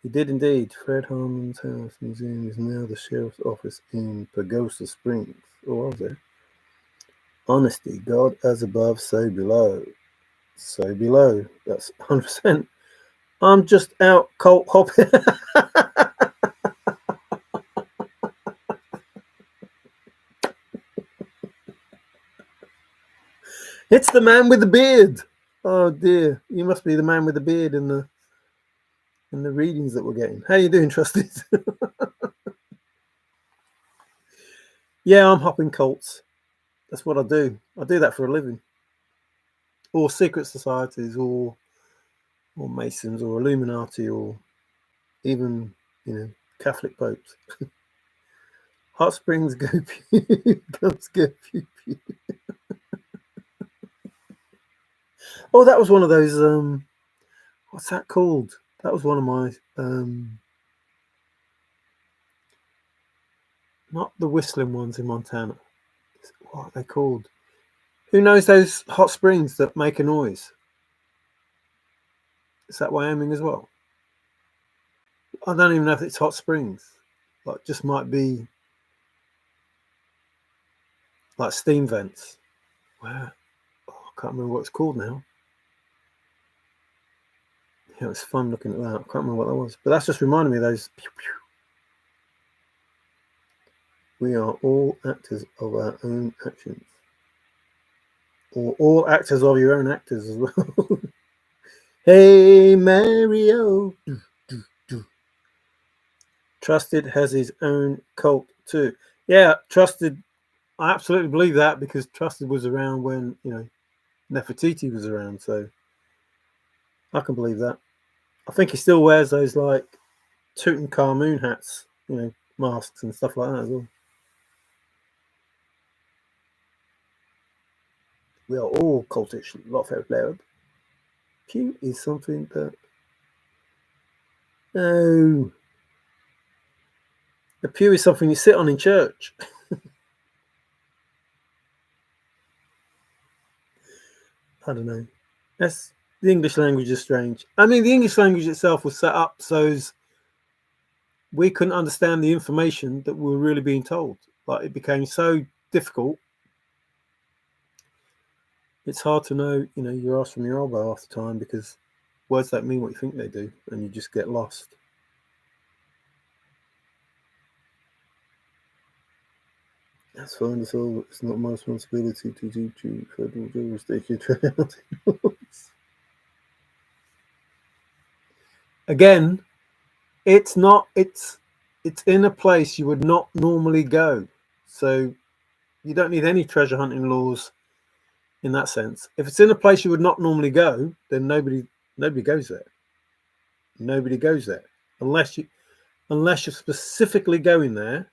He did indeed. Fred Harmon's house museum is now the sheriff's office in Pagosa Springs. Or was there? Honesty, God as above, so below. So below. That's 100%. I'm just out cold hopping. It's the man with the beard. Oh dear, you must be the man with the beard in the readings that we're getting. How you doing, Trusted? Yeah, I'm hopping cults. That's what I do. I do that for a living. Or secret societies, or Masons, or Illuminati, or even, Catholic popes. Hot springs go pew, guns go pew pew. Oh, that was one of those, what's that called? That was one of my, not the whistling ones in Montana. What are they called? Who knows those hot springs that make a noise? Is that Wyoming as well? I don't even know if it's hot springs. Like, just might be like steam vents. Wow. Oh, I can't remember what it's called now. Yeah, it was fun looking at that. I can't remember what that was. But that's just reminding me of those. Pew, pew. We are all actors of our own actions. Or all actors of your own actors as well. Hey, Mario. Trusted has his own cult too. Yeah, Trusted. I absolutely believe that because Trusted was around when, Nefertiti was around. So I can believe that. I think he still wears those like Tutankhamun hats, masks and stuff like that as well. We are all cultish, lot of loud. Pew is something that. No. The pew is something you sit on in church. I don't know. The English language is strange. I mean, the English language itself was set up so we couldn't understand the information that we were really being told. Like, it became so difficult. It's hard to know, your ass from your elbow half the time because words don't mean what you think they do, and you just get lost. That's fine. It's not my responsibility to do federal jurisdiction. Again, it's not. It's in a place you would not normally go, so you don't need any treasure hunting laws in that sense. If it's in a place you would not normally go, then nobody goes there. Nobody goes there unless you're specifically going there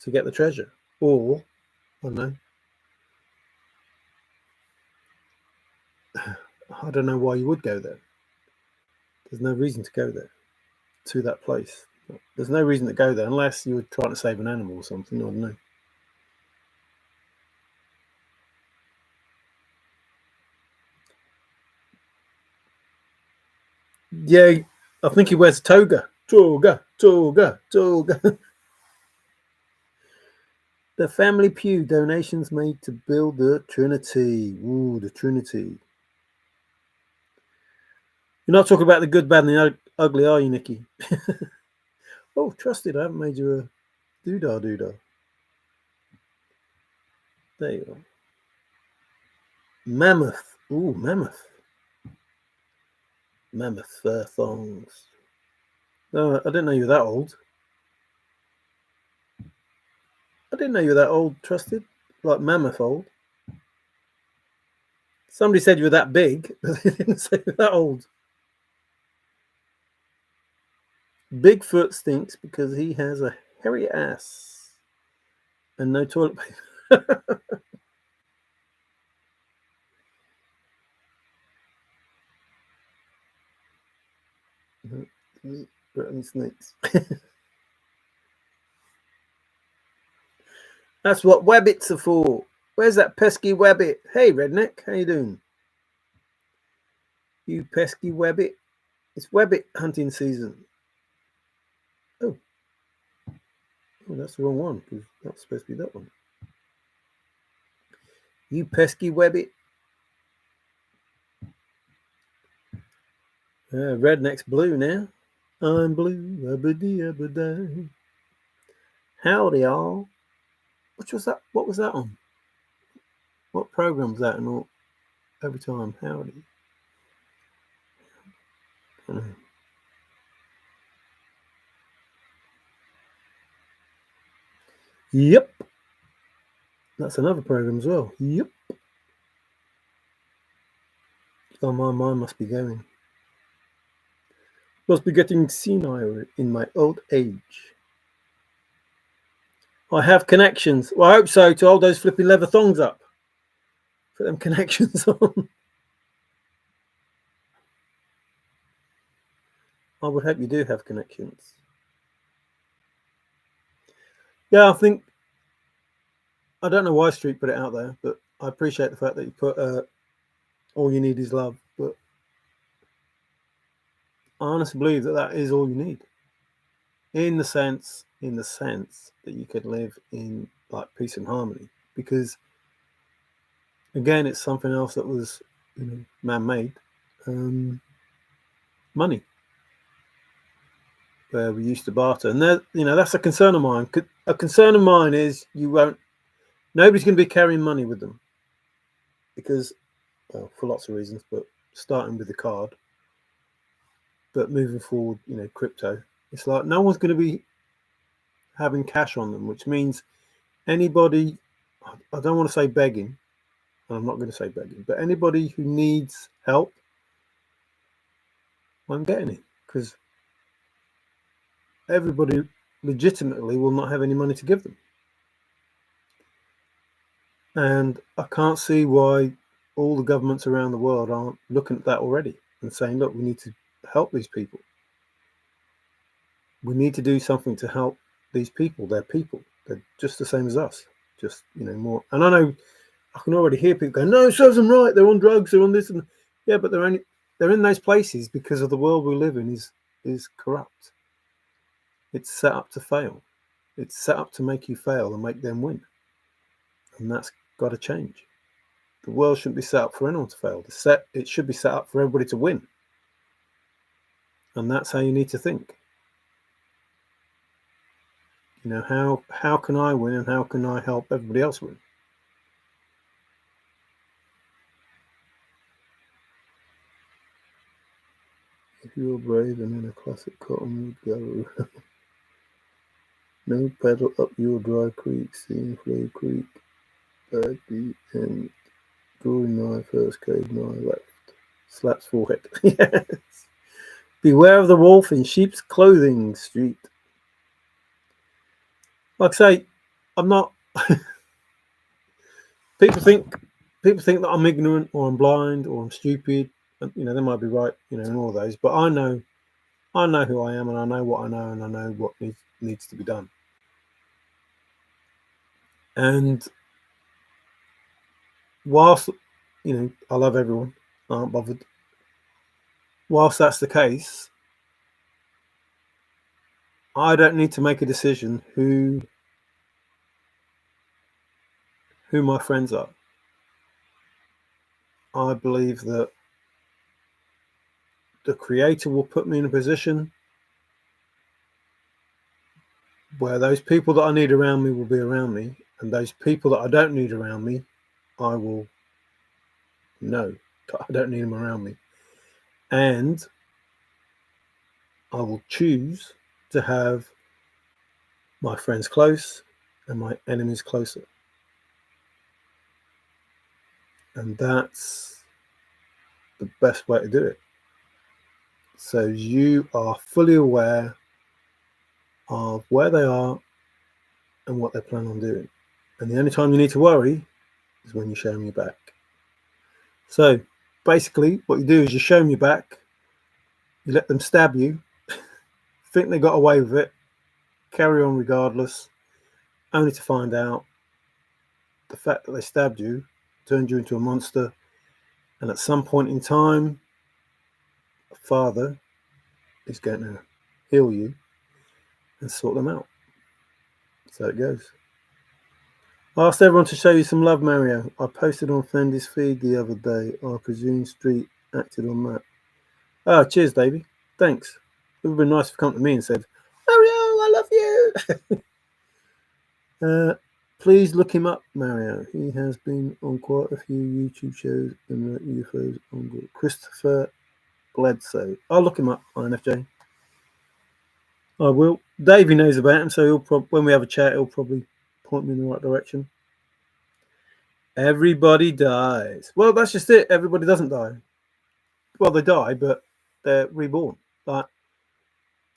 to get the treasure, or I don't know why you would go there. There's no reason to go there, to that place. There's no reason to go there unless you were trying to save an animal or something. I don't know. Yeah, I think he wears a toga. Toga. The family pew, donations made to build the Trinity. Ooh, the Trinity. You're not talking about the good, bad, and the ugly, are you, Nikki? Oh, Trusted, I haven't made you a doodah. There you are. Mammoth. Ooh, mammoth. Mammoth fur thongs. I didn't know you were that old. I didn't know you were that old, Trusted. Like mammoth old. Somebody said you were that big, but they didn't say you were that old. Bigfoot stinks because he has a hairy ass and no toilet paper. Brittany snakes. That's what wabbits are for. Where's that pesky wabbit? Hey, redneck, how you doing? You pesky wabbit. It's wabbit hunting season. Oh, that's the wrong one, because that's supposed to be that one. You pesky wabbit. Redneck's blue now. I'm blue, abba-dee-abba-da. Howdy, y'all. Which was that? What was that on? What program was that? And all every time, howdy. I don't know. Yep. That's another program as well. Yep. Oh, my mind must be going. Must be getting senile in my old age. I have connections. Well, I hope so, to hold those flipping leather thongs up. Put them connections on. I would hope you do have connections. Yeah, I think, I don't know why Street put it out there, but I appreciate the fact that you put all you need is love. But I honestly believe that that is all you need. In the sense that you could live in like peace and harmony. Because again, it's something else that was, man-made. Money. Where we used to barter, and that's a concern of mine. A concern of mine is nobody's going to be carrying money with them, because, well, for lots of reasons, but starting with the card, but moving forward, crypto, it's like no one's going to be having cash on them, which means anybody, I don't want to say begging, and I'm not going to say begging, but anybody who needs help, I'm getting it, because everybody legitimately will not have any money to give them. And I can't see why all the governments around the world aren't looking at that already and saying, look, we need to help these people. We need to do something to help these people. They're people. They're just the same as us. Just, more. And I know I can already hear people going, no, it serves them right. They're on drugs. They're on this. And yeah, but they're in those places because of the world we live in is corrupt. It's set up to fail. It's set up to make you fail and make them win. And that's got to change. The world shouldn't be set up for anyone to fail. It should be set up for everybody to win. And that's how you need to think. How can I win and how can I help everybody else win? If you're brave and in a classic cottonwood gallery, no paddle up your dry creek, seeing Flow Creek, at the end, drawing nigh, first cave nigh left, slaps forehead. Yes. Beware of the wolf in sheep's clothing, Street. Like I say, I'm not. People think that I'm ignorant or I'm blind or I'm stupid. And, they might be right, in all those. But I know who I am, and I know what I know, and I know what needs to be done. And whilst, I love everyone, I aren't bothered. Whilst that's the case, I don't need to make a decision who my friends are. I believe that the Creator will put me in a position where those people that I need around me will be around me, and those people that I don't need around me, I will know that I don't need them around me. And I will choose to have my friends close and my enemies closer. And that's the best way to do it. So you are fully aware of where they are and what they plan on doing. And the only time you need to worry is when you show them your back. So basically what you do is you show them your back, you let them stab you, think they got away with it, carry on regardless, only to find out the fact that they stabbed you turned you into a monster, and at some point in time a father is going to heal you and sort them out. So it goes. I asked everyone to show you some love, Mario. I posted on Fendy's feed the other day. I presume Street acted on that. Oh, cheers, Davey. Thanks. It would have been nice if you come to me and said, Mario, I love you. Please look him up, Mario. He has been on quite a few YouTube shows and UFOs on good. Christopher Bledsoe. I'll look him up, INFJ. I will. Davey knows about him, so when we have a chat, he'll probably point me in the right direction. Everybody dies. Well, that's just it. Everybody doesn't die. Well, they die, but they're reborn. Like,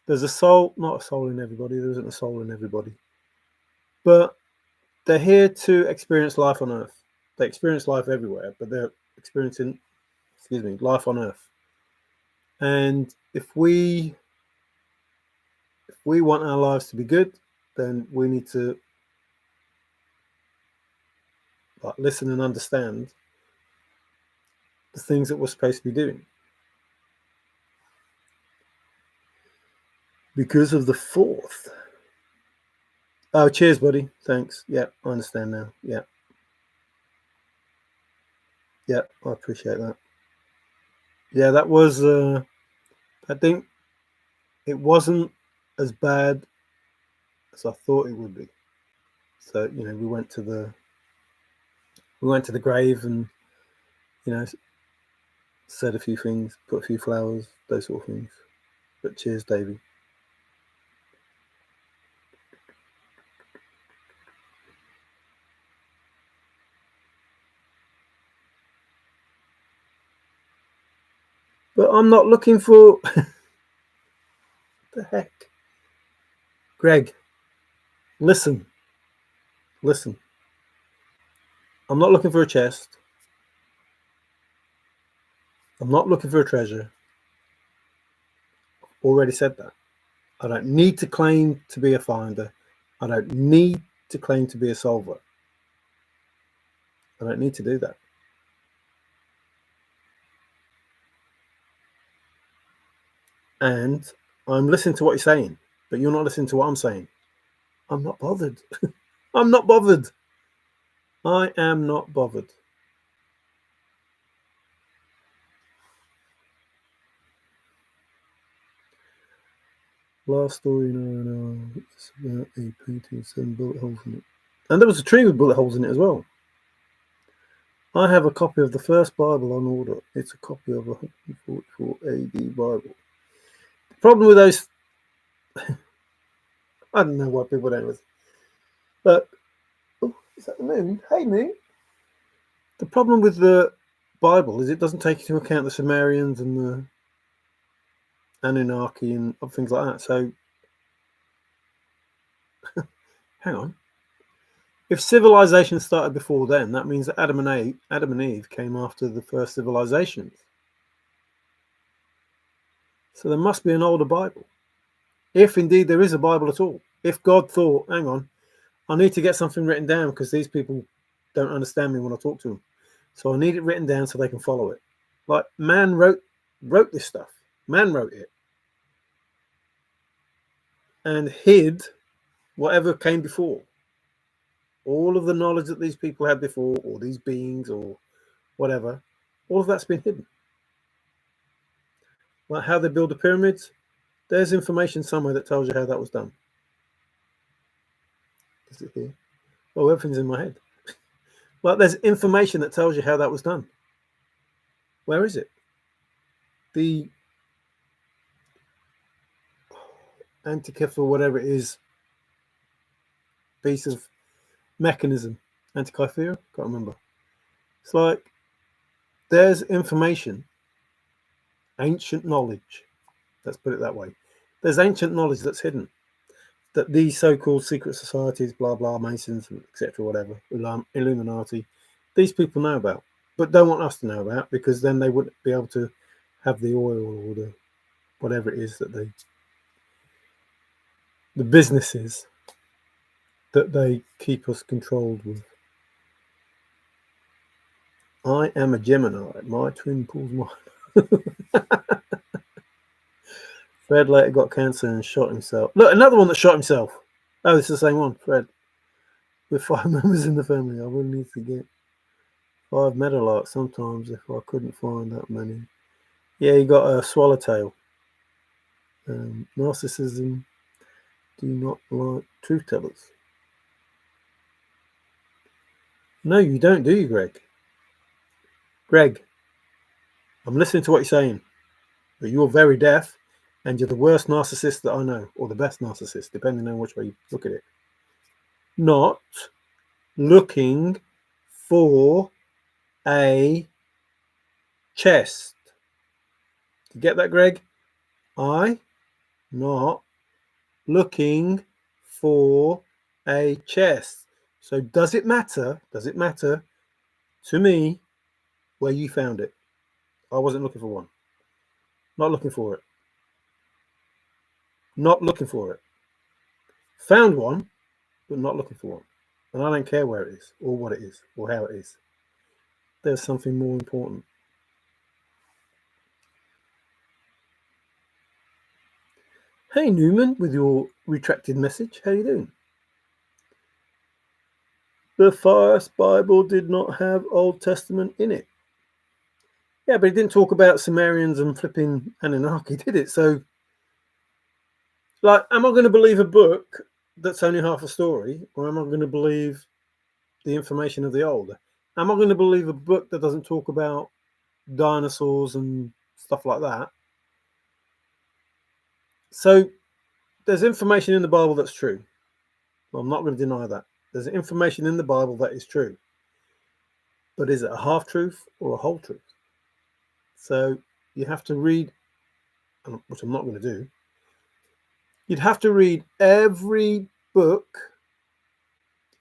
there's a soul, not a soul in everybody. There isn't a soul in everybody. But they're here to experience life on Earth. They experience life everywhere, but they're experiencing, life on Earth. And if we want our lives to be good, then we need to listen and understand the things that we're supposed to be doing. Because of the fourth. Oh, cheers, buddy. Thanks. Yeah, I understand now. Yeah. Yeah, I appreciate that. Yeah, that was, I think it wasn't as bad as I thought it would be. So, we went to the grave and, said a few things, put a few flowers, those sort of things. But cheers, Davey. But I'm not looking for... the heck? Greg, listen. I'm not looking for a chest. I'm not looking for a treasure. Already said that. I don't need to claim to be a finder. I don't need to claim to be a solver. I don't need to do that. And I'm listening to what you're saying, but you're not listening to what I'm saying. I'm not bothered. I'm not bothered. I am not bothered. Last story, no, it's about a painting with 7 bullet holes in it. And there was a tree with bullet holes in it as well. I have a copy of the first Bible on order. It's a copy of a 144 AD Bible. The problem with those... I don't know why people don't listen. But... Oh, is that the moon? Hey, moon. The problem with the Bible is it doesn't take into account the Sumerians and the Anunnaki and things like that. So... hang on. If civilization started before then, that means that Adam and Eve came after the first civilizations. So there must be an older Bible. If indeed there is a Bible at all. If God thought, hang on, I need to get something written down because these people don't understand me when I talk to them. So I need it written down so they can follow it. Like, man wrote this stuff. Man wrote it. And hid whatever came before. All of the knowledge that these people had before, or these beings, or whatever, all of that's been hidden. Like how they build the pyramids, there's information somewhere that tells you how that was done. Is it here? Oh, everything's in my head. Like, there's information that tells you how that was done. Where is it? The Antikythera, whatever it is, piece of mechanism. Antikythera, can't remember. It's like there's information, ancient knowledge. Let's put it that way. There's ancient knowledge that's hidden, that these so-called secret societies, blah blah, Masons, etc., whatever, Illuminati, these people know about, but don't want us to know about, because then they wouldn't be able to have the oil or the whatever it is that they, the businesses that they keep us controlled with. I am a Gemini. My twin pulls my. Fred later got cancer and shot himself. Look, another one that shot himself. Oh, it's the same one, Fred. With 5 members in the family, I will need to get 5 meadowlarks sometimes if I couldn't find that many. Yeah, he got a swallowtail. Narcissism do not like truth tellers. No, you don't, do you, Greg? Greg, I'm listening to what you're saying, but you're very deaf, and you're the worst narcissist that I know, or the best narcissist, depending on which way you look at it. Not looking for a chest. You get that, Greg? Not looking for a chest. So does it matter to me where you found it? I wasn't looking for one. Not looking for it. Not looking for it. Found one, but not looking for one. And I don't care where it is, or what it is, or how it is. There's something more important. Hey Newman, with your retracted message, how you doing? The first Bible did not have Old Testament in it. Yeah, but it didn't talk about Sumerians and flipping Anunnaki, did it? So, like, am I going to believe a book that's only half a story, or am I going to believe the information of the old? Am I going to believe a book that doesn't talk about dinosaurs and stuff like that? So, there's information in the Bible that's true. Well, I'm not going to deny that. There's information in the Bible that is true. But is it a half-truth or a whole truth? So you have to read, which I'm not going to do. You'd have to read every book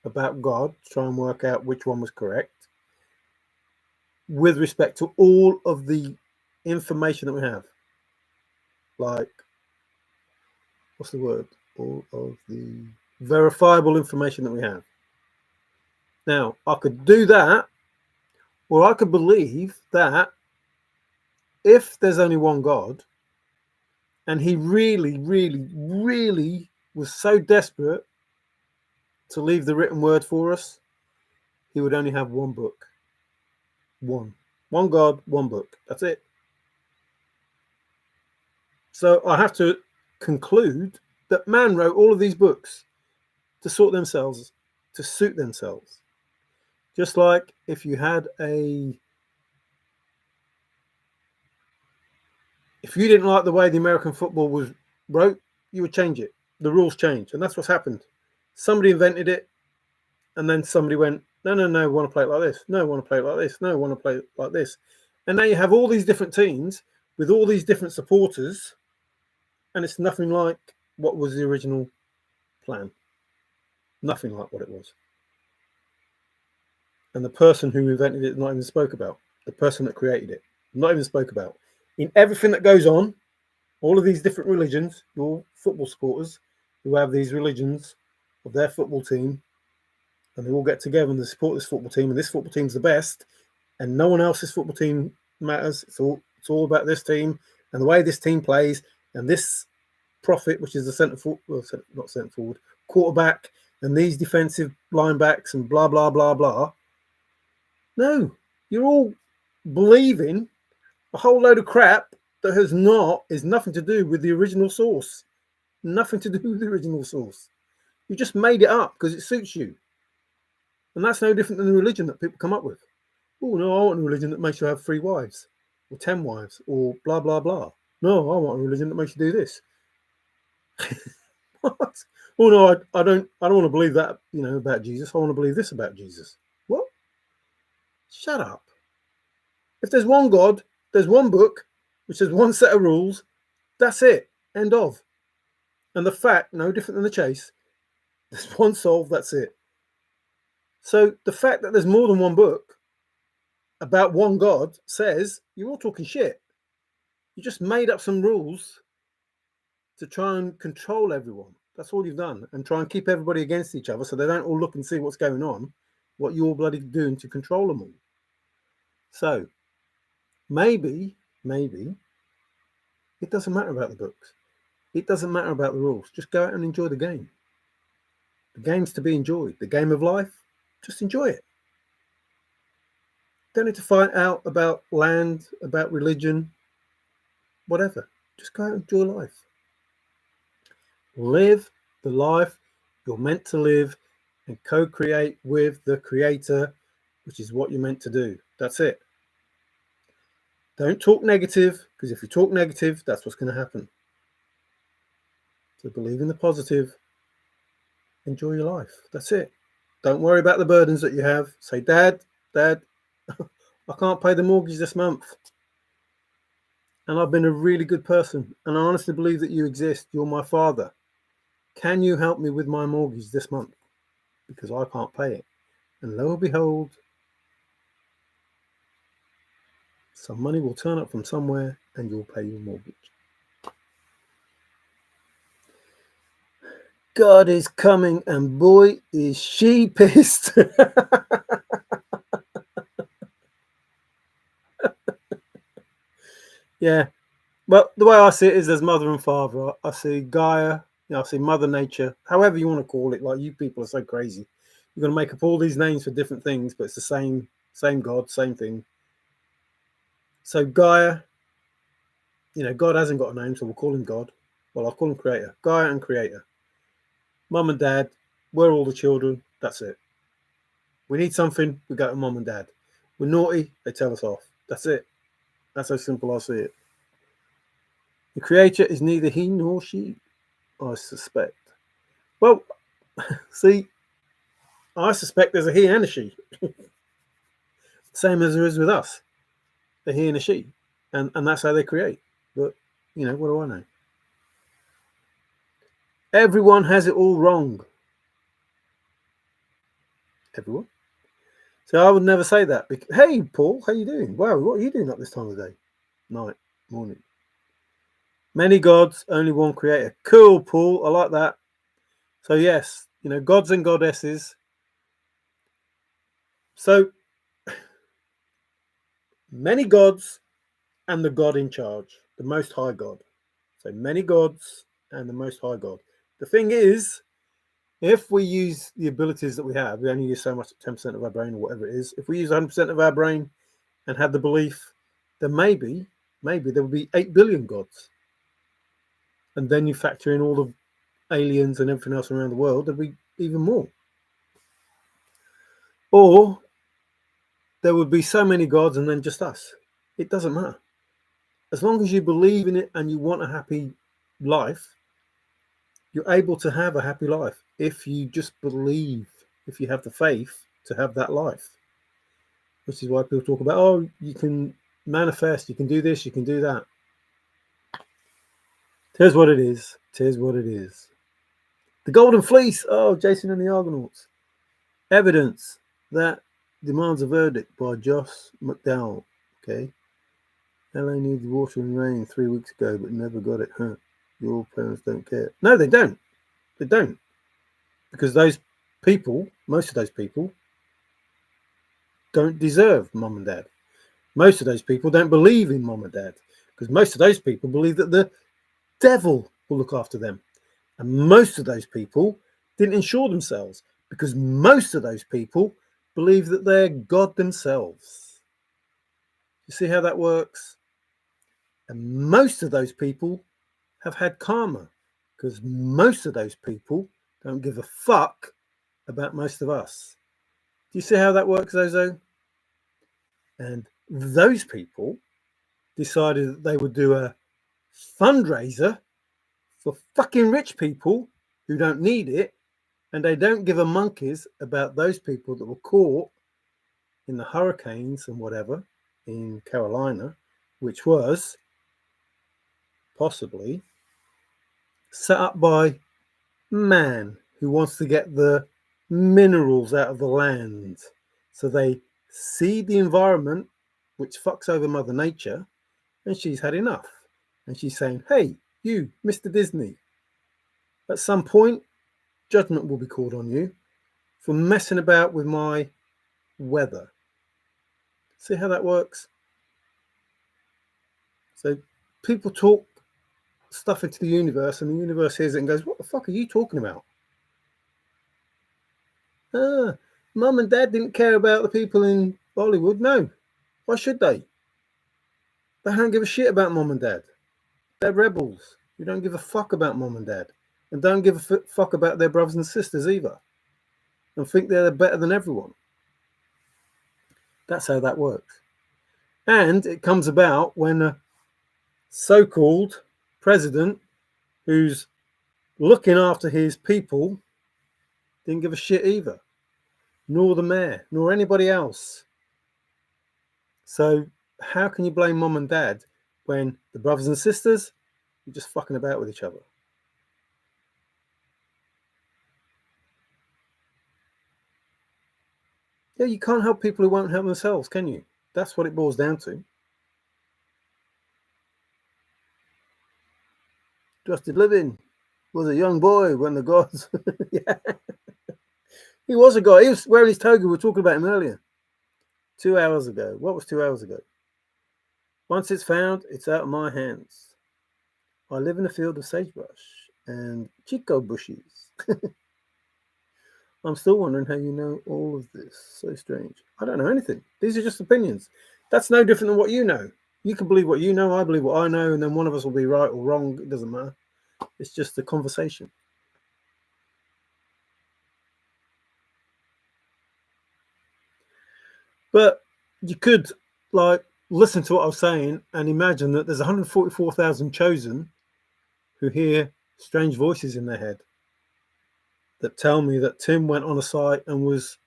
about God to try and work out which one was correct, with respect to all of the information that we have. Like, what's the word? All of the verifiable information that we have. Now, I could do that, or I could believe that if there's only one God, and he really, really, really was so desperate to leave the written word for us, he would only have one book. One God, one book. That's it. So I have to conclude that man wrote all of these books to sort themselves, to suit themselves. Just like if you had if you didn't like the way the American football was wrote, you would change it. The rules change. And that's what's happened. Somebody invented it, and then somebody went, no, I want to play it like this. No, I want to play it like this. No, I want to play it like this. And now you have all these different teams with all these different supporters, and it's nothing like what was the original plan. Nothing like what it was. And the person who invented it not even spoke about. The person that created it not even spoke about. In everything that goes on, all of these different religions, your football supporters who have these religions of their football team, and they all get together and they support this football team, and this football team's the best, and no one else's football team matters. It's all about this team and the way this team plays, and this prophet, which is the not centre forward, quarterback, and these defensive line backs, and blah blah blah blah. No, you're all believing a whole load of crap that is nothing to do with the original source. Nothing to do with the original source. You just made it up because it suits you. And that's no different than the religion that people come up with. Oh, no, I want a religion that makes you have 3 wives or 10 wives or blah, blah, blah. No, I want a religion that makes you do this. What? Oh no, I don't want to believe that, about Jesus. I want to believe this about Jesus. What? Shut up. If there's one God, there's one book, which has one set of rules. That's it. End of. And the fact, no different than the chase, there's one solve. That's it. So the fact that there's more than one book about one God says you're all talking shit. You just made up some rules to try and control everyone. That's all you've done, and try and keep everybody against each other so they don't all look and see what's going on, what you're bloody doing to control them all. So maybe it doesn't matter about the books. It doesn't matter about the rules. Just go out and enjoy the game. The game's to be enjoyed. The game of life, just enjoy it. Don't need to find out about land, about religion, whatever. Just go out and enjoy life. Live the life you're meant to live and co-create with the creator, which is what you're meant to do. That's it. Don't talk negative, because if you talk negative, that's what's going to happen. So believe in the positive. Enjoy your life. That's it. Don't worry about the burdens that you have. Say, Dad, I can't pay the mortgage this month. And I've been a really good person. And I honestly believe that you exist. You're my father. Can you help me with my mortgage this month? Because I can't pay it. And lo and behold, some money will turn up from somewhere and you'll pay your mortgage. God is coming, and boy, is she pissed. Yeah. Well, the way I see it is there's mother and father. I see Gaia, I see Mother Nature, however you want to call it. Like, you people are so crazy. You're going to make up all these names for different things, but it's the same God, same thing. So Gaia, God hasn't got a name, so we'll call him God. Well, I'll call him Creator. Gaia and Creator. Mum and Dad, we're all the children. That's it. We need something, we go to Mum and Dad. We're naughty, they tell us off. That's it. That's how simple I see it. The Creator is neither he nor she, I suspect. Well, see, I suspect there's a he and a she. Same as there is with us. A he and a she. And that's how they create. But, what do I know? Everyone has it all wrong. Everyone. So I would never say that. Hey, Paul, how you doing? Wow, what are you doing up this time of day? Night, morning. Many gods, only one creator. Cool, Paul. I like that. So yes, gods and goddesses. So many gods and the God in charge, the Most High God. So many gods and the Most High God. The thing is, if we use the abilities that we have, we only use so much, 10% of our brain or whatever it is. If we use 100% of our brain and had the belief, then maybe there would be 8 billion gods. And then you factor in all the aliens and everything else around the world, there'd be even more. Or there would be so many gods and then just us. It doesn't matter. As long as you believe in it and you want a happy life, you're able to have a happy life if you just believe, if you have the faith to have that life. Which is why people talk about, oh, you can manifest, you can do this, you can do that. Here's what it is. Here's what it is. The Golden Fleece. Oh, Jason and the Argonauts. Evidence that demands a verdict by Josh McDowell. Okay. LA needs water and rain 3 weeks ago, but never got it. Huh? Your parents don't care. No, they don't. They don't. Because those people, most of those people, don't deserve mum and dad. Most of those people don't believe in mum and dad. Because most of those people believe that the devil will look after them. And most of those people didn't insure themselves. Because most of those people believe that they're God themselves. You see how that works? And most of those people have had karma, because most of those people don't give a fuck about most of us. Do you see how that works, Zozo? And those people decided that they would do a fundraiser for fucking rich people who don't need it, and they don't give a monkeys about those people that were caught in the hurricanes and whatever in Carolina, which was possibly set up by man who wants to get the minerals out of the land. So they see the environment, which fucks over Mother Nature, and she's had enough. And she's saying, hey, you, Mr. Disney, at some point, judgment will be called on you for messing about with my weather. See how that works? So people talk stuff into the universe, and the universe hears it and goes, what the fuck are you talking about? Mum and Dad didn't care about the people in Bollywood. No. Why should they? They don't give a shit about Mum and Dad. They're rebels. You don't give a fuck about Mum and Dad. And don't give a fuck about their brothers and sisters either. And think they're better than everyone. That's how that works. And it comes about when a so-called president who's looking after his people didn't give a shit either. Nor the mayor, nor anybody else. So how can you blame Mum and Dad when the brothers and sisters are just fucking about with each other? Yeah, you can't help people who won't help themselves, can you? That's what it boils down to. Trusted Living was a young boy when the gods... Yeah. He was a guy. He was wearing his toga. We were talking about him earlier. 2 hours ago. What was 2 hours ago? Once it's found, it's out of my hands. I live in a field of sagebrush and chico bushes. I'm still wondering how you know all of this. So strange. I don't know anything. These are just opinions. That's no different than what you know. You can believe what you know, I believe what I know, and then one of us will be right or wrong. It doesn't matter. It's just a conversation. But you could, like, listen to what I was saying and imagine that there's 144,000 chosen who hear strange voices in their head that tell me that Tim went on a site and was,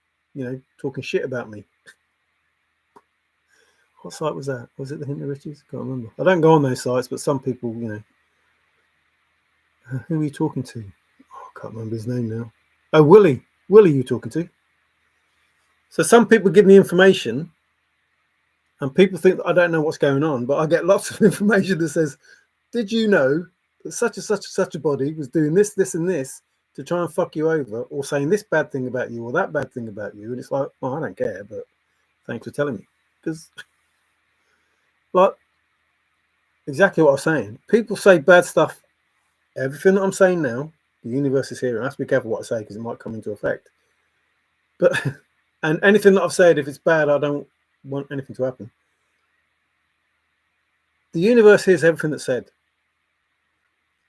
talking shit about me. What site was that? Was it the Hint of Riches? I can't remember. I don't go on those sites, but some people, who are you talking to? Oh, I can't remember his name now. Oh, Willie. Willie, you talking to? So some people give me information and people think that I don't know what's going on, but I get lots of information that says, did you know that such and such a body was doing this, this, and this to try and fuck you over, or saying this bad thing about you or that bad thing about you? And it's like, oh, I don't care, but thanks for telling me. Because, like, exactly what I was saying. People say bad stuff. Everything that I'm saying now, the universe is here, and I have to be careful what I say because it might come into effect. But, and anything that I've said, if it's bad, I don't want anything to happen. The universe hears everything that's said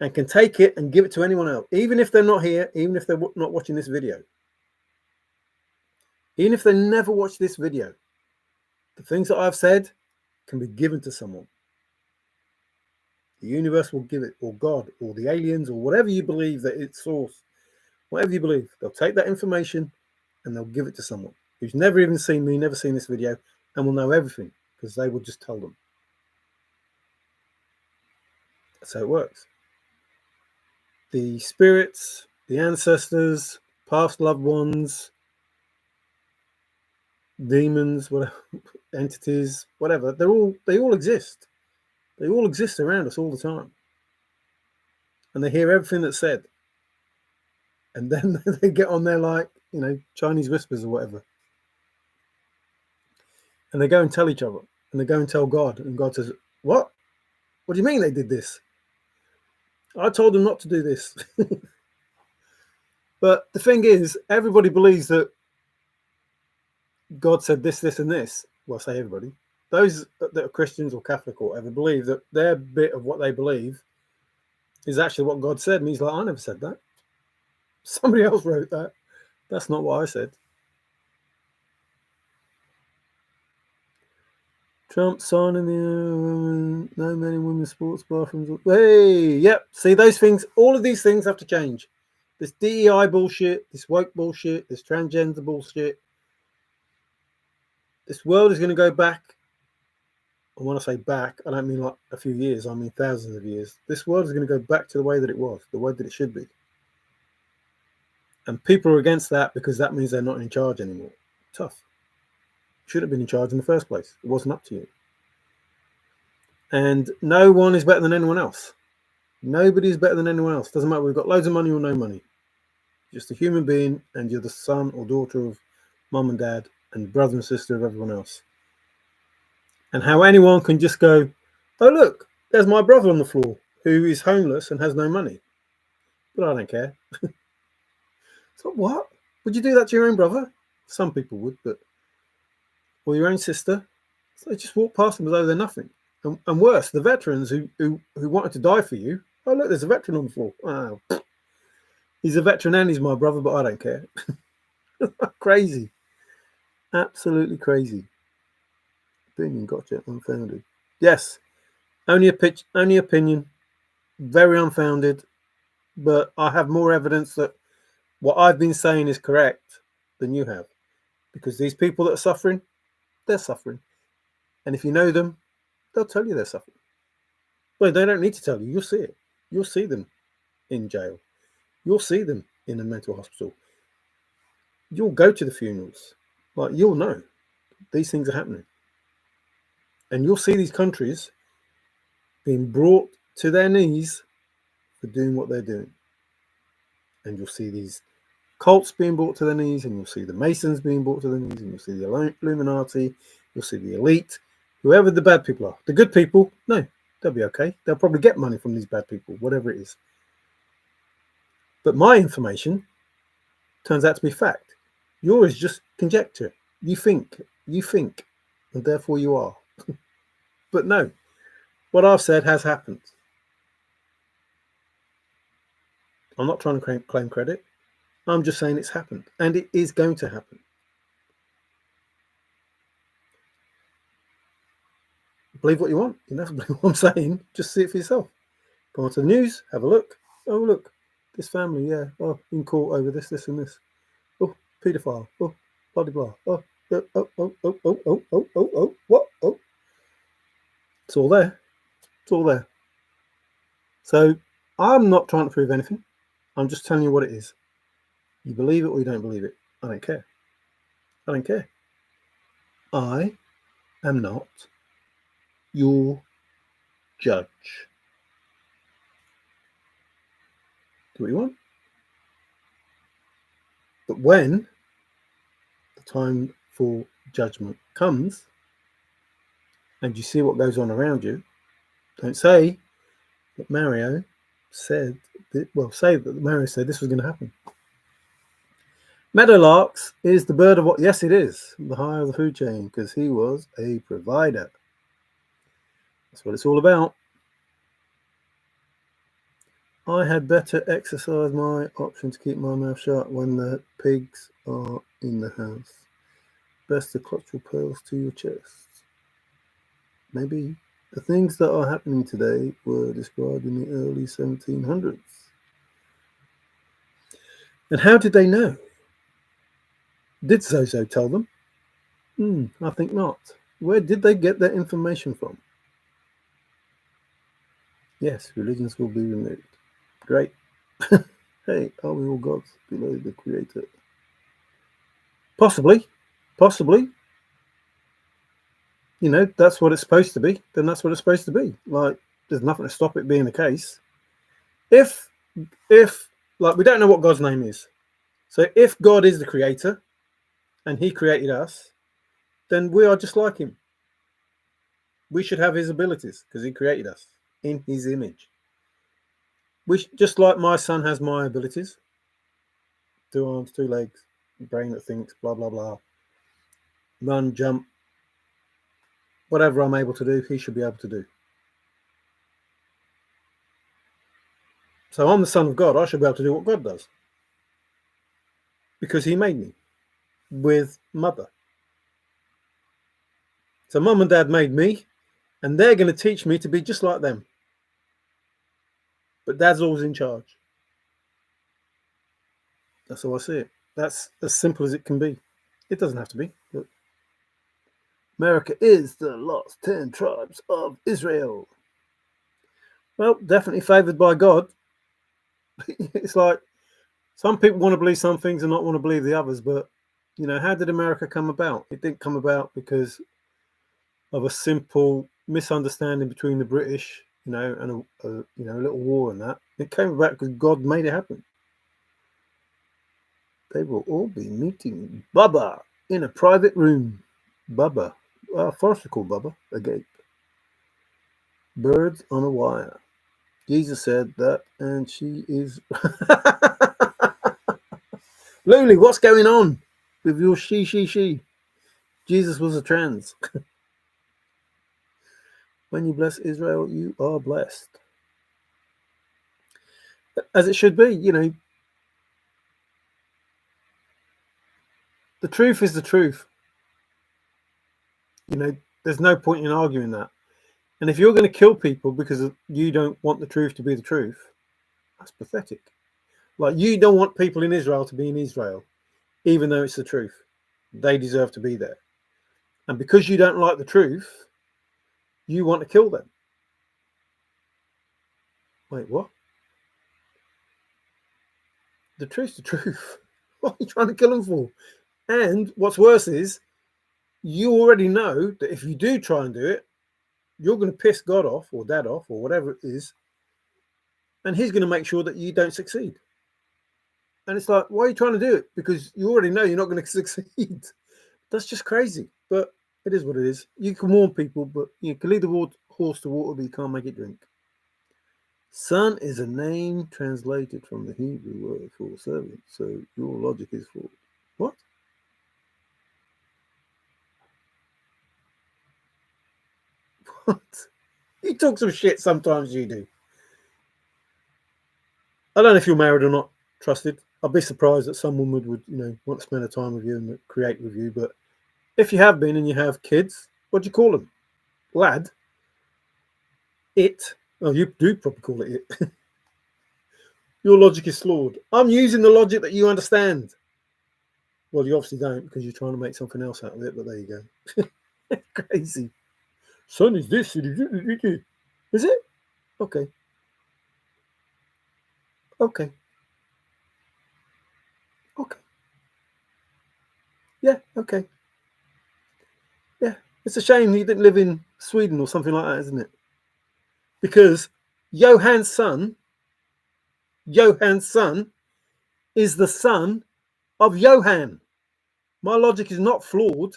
and can take it and give it to anyone else, even if they're not here, even if they're not watching this video. Even if they never watch this video, the things that I've said can be given to someone. The universe will give it, or God, or the aliens, or whatever you believe that it's source, whatever you believe, they'll take that information and they'll give it to someone who's never even seen me, never seen this video, and will know everything because they will just tell them. That's how it works. The spirits, the ancestors, past loved ones, demons, whatever, entities, whatever, they all exist. They all exist around us all the time. And they hear everything that's said. And then they get on there like, Chinese whispers or whatever. And they go and tell each other. And they go and tell God. And God says, what? What do you mean they did this? I told them not to do this. But the thing is, everybody believes that God said this, this, and this. Well, I say everybody. Those that are Christians or Catholic or whatever believe that their bit of what they believe is actually what God said. And he's like, I never said that. Somebody else wrote that. That's not what I said. Trump signing the no men in women's sports bathrooms. Hey, yep. See, those things, all of these things have to change. This DEI bullshit, this woke bullshit, this transgender bullshit. This world is going to go back. And when I say back, I don't mean like a few years. I mean thousands of years. This world is going to go back to the way that it was, the way that it should be. And people are against that because that means they're not in charge anymore. Tough. Should have been in charge in the first place. It wasn't up to you. And no one is better than anyone else. Nobody is better than anyone else. Doesn't matter, we've got loads of money or no money. Just a human being, and you're the son or daughter of mum and dad and brother and sister of everyone else. And how anyone can just go, oh look, there's my brother on the floor who is homeless and has no money. But I don't care. So what? Would you do that to your own brother? Some people would, but or your own sister. So just walk past them as though they're nothing. And worse, the veterans who wanted to die for you. Oh look, there's a veteran on the floor. Oh, he's a veteran and he's my brother, but I don't care. Crazy. Absolutely crazy. Opinion, gotcha, unfounded. Yes, only opinion, very unfounded, but I have more evidence that what I've been saying is correct than you have, because these people that are suffering, they're suffering, and if you know them, they'll tell you they're suffering. Well, they don't need to tell you. You'll see it. You'll see them in jail. You'll see them in a mental hospital. You'll go to the funerals. Like, you'll know these things are happening. And you'll see these countries being brought to their knees for doing what they're doing. And you'll see these cults being brought to their knees, and you'll see the Masons being brought to their knees, and you'll see the Illuminati, you'll see the elite, whoever the bad people are. The good people, no, they'll be okay. They'll probably get money from these bad people, whatever it is. But my information turns out to be fact. Yours is just conjecture. You think, and therefore you are. But no, what I've said has happened. I'm not trying to claim credit. I'm just saying it's happened, and it is going to happen. Believe what you want. You don't have to believe what I'm saying. Just see it for yourself. Go on to the news, have a look. Oh, look, this family, yeah. Oh, in court over this, and this. Oh, paedophile. Oh, blah, blah, blah. Oh, what? Oh. It's all there. It's all there. So I'm not trying to prove anything. I'm just telling you what it is. You believe it or you don't believe it. I don't care. I don't care. I am not your judge. Do what you want. But when the time for judgment comes and you see what goes on around you, don't say that Mario said, say that Mario said this was going to happen. Meadowlarks is the bird of what? Yes, it is. The higher of the food chain, because he was a provider. That's what it's all about. I had better exercise my option to keep my mouth shut when the pigs are in the house. Best to clutch your pearls to your chest. Maybe the things that are happening today were described in the early 1700s. And how did they know? Did Zozo tell them? I think not. Where did they get their information from? Yes, religions will be removed. Great. Hey, are we all gods below the Creator? Possibly. You know, that's what it's supposed to be. Then that's what it's supposed to be. Like, there's nothing to stop it being the case. If like, we don't know what God's name is. So if God is the Creator and he created us, then we are just like him. We should have his abilities because he created us in his image. Just like my son has my abilities. 2 arms, 2 legs, brain that thinks, blah, blah, blah. Run, jump. Whatever I'm able to do, he should be able to do. So I'm the son of God. I should be able to do what God does. Because he made me with mother. So mum and dad made me, and they're going to teach me to be just like them. But dad's always in charge. That's how I see it. That's as simple as it can be. It doesn't have to be. But America is the lost 10 tribes of Israel. Well, definitely favoured by God. It's like some people want to believe some things and not want to believe the others. But, you know, how did America come about? It didn't come about because of a simple misunderstanding between the British, you know, and a little war and that. It came about because God made it happen. They will all be meeting Bubba in a private room. Bubba. Forrester called Bubba agape. Birds on a wire. Jesus said that, and she is. Luli, what's going on with your she? Jesus was a trans. When you bless Israel, you are blessed. As it should be, you know. The truth is the truth. You know, there's no point in arguing that. And if you're going to kill people because you don't want the truth to be the truth, that's pathetic. Like, you don't want people in Israel to be in Israel, even though it's the truth. They deserve to be there. And because you don't like the truth, you want to kill them. Wait, what? The truth's the truth. What are you trying to kill them for? And what's worse is, you already know that if you do try and do it, you're going to piss God off or dad off or whatever it is, and he's going to make sure that you don't succeed. And it's like, why are you trying to do it? Because you already know you're not going to succeed. That's just crazy. But it is what it is. You can warn people, but you can lead the horse to water, but you can't make it drink. Son is a name translated from the Hebrew word for servant. So your logic is for what? What? You talk some shit sometimes, you do. I don't know if you're married or not, Trusted. I'd be surprised that some woman would, you know, want to spend a time with you and create with you. But if you have been and you have kids, what do you call them? Lad? It? Oh, you do probably call it it. Your logic is flawed. I'm using the logic that you understand. Well, you obviously don't because you're trying to make something else out of it, but there you go. Crazy. Son is this. Is it? Okay. Okay. Okay. Yeah, okay. Yeah. It's a shame he didn't live in Sweden or something like that, isn't it? Because Johan's son is the son of Johan. My logic is not flawed.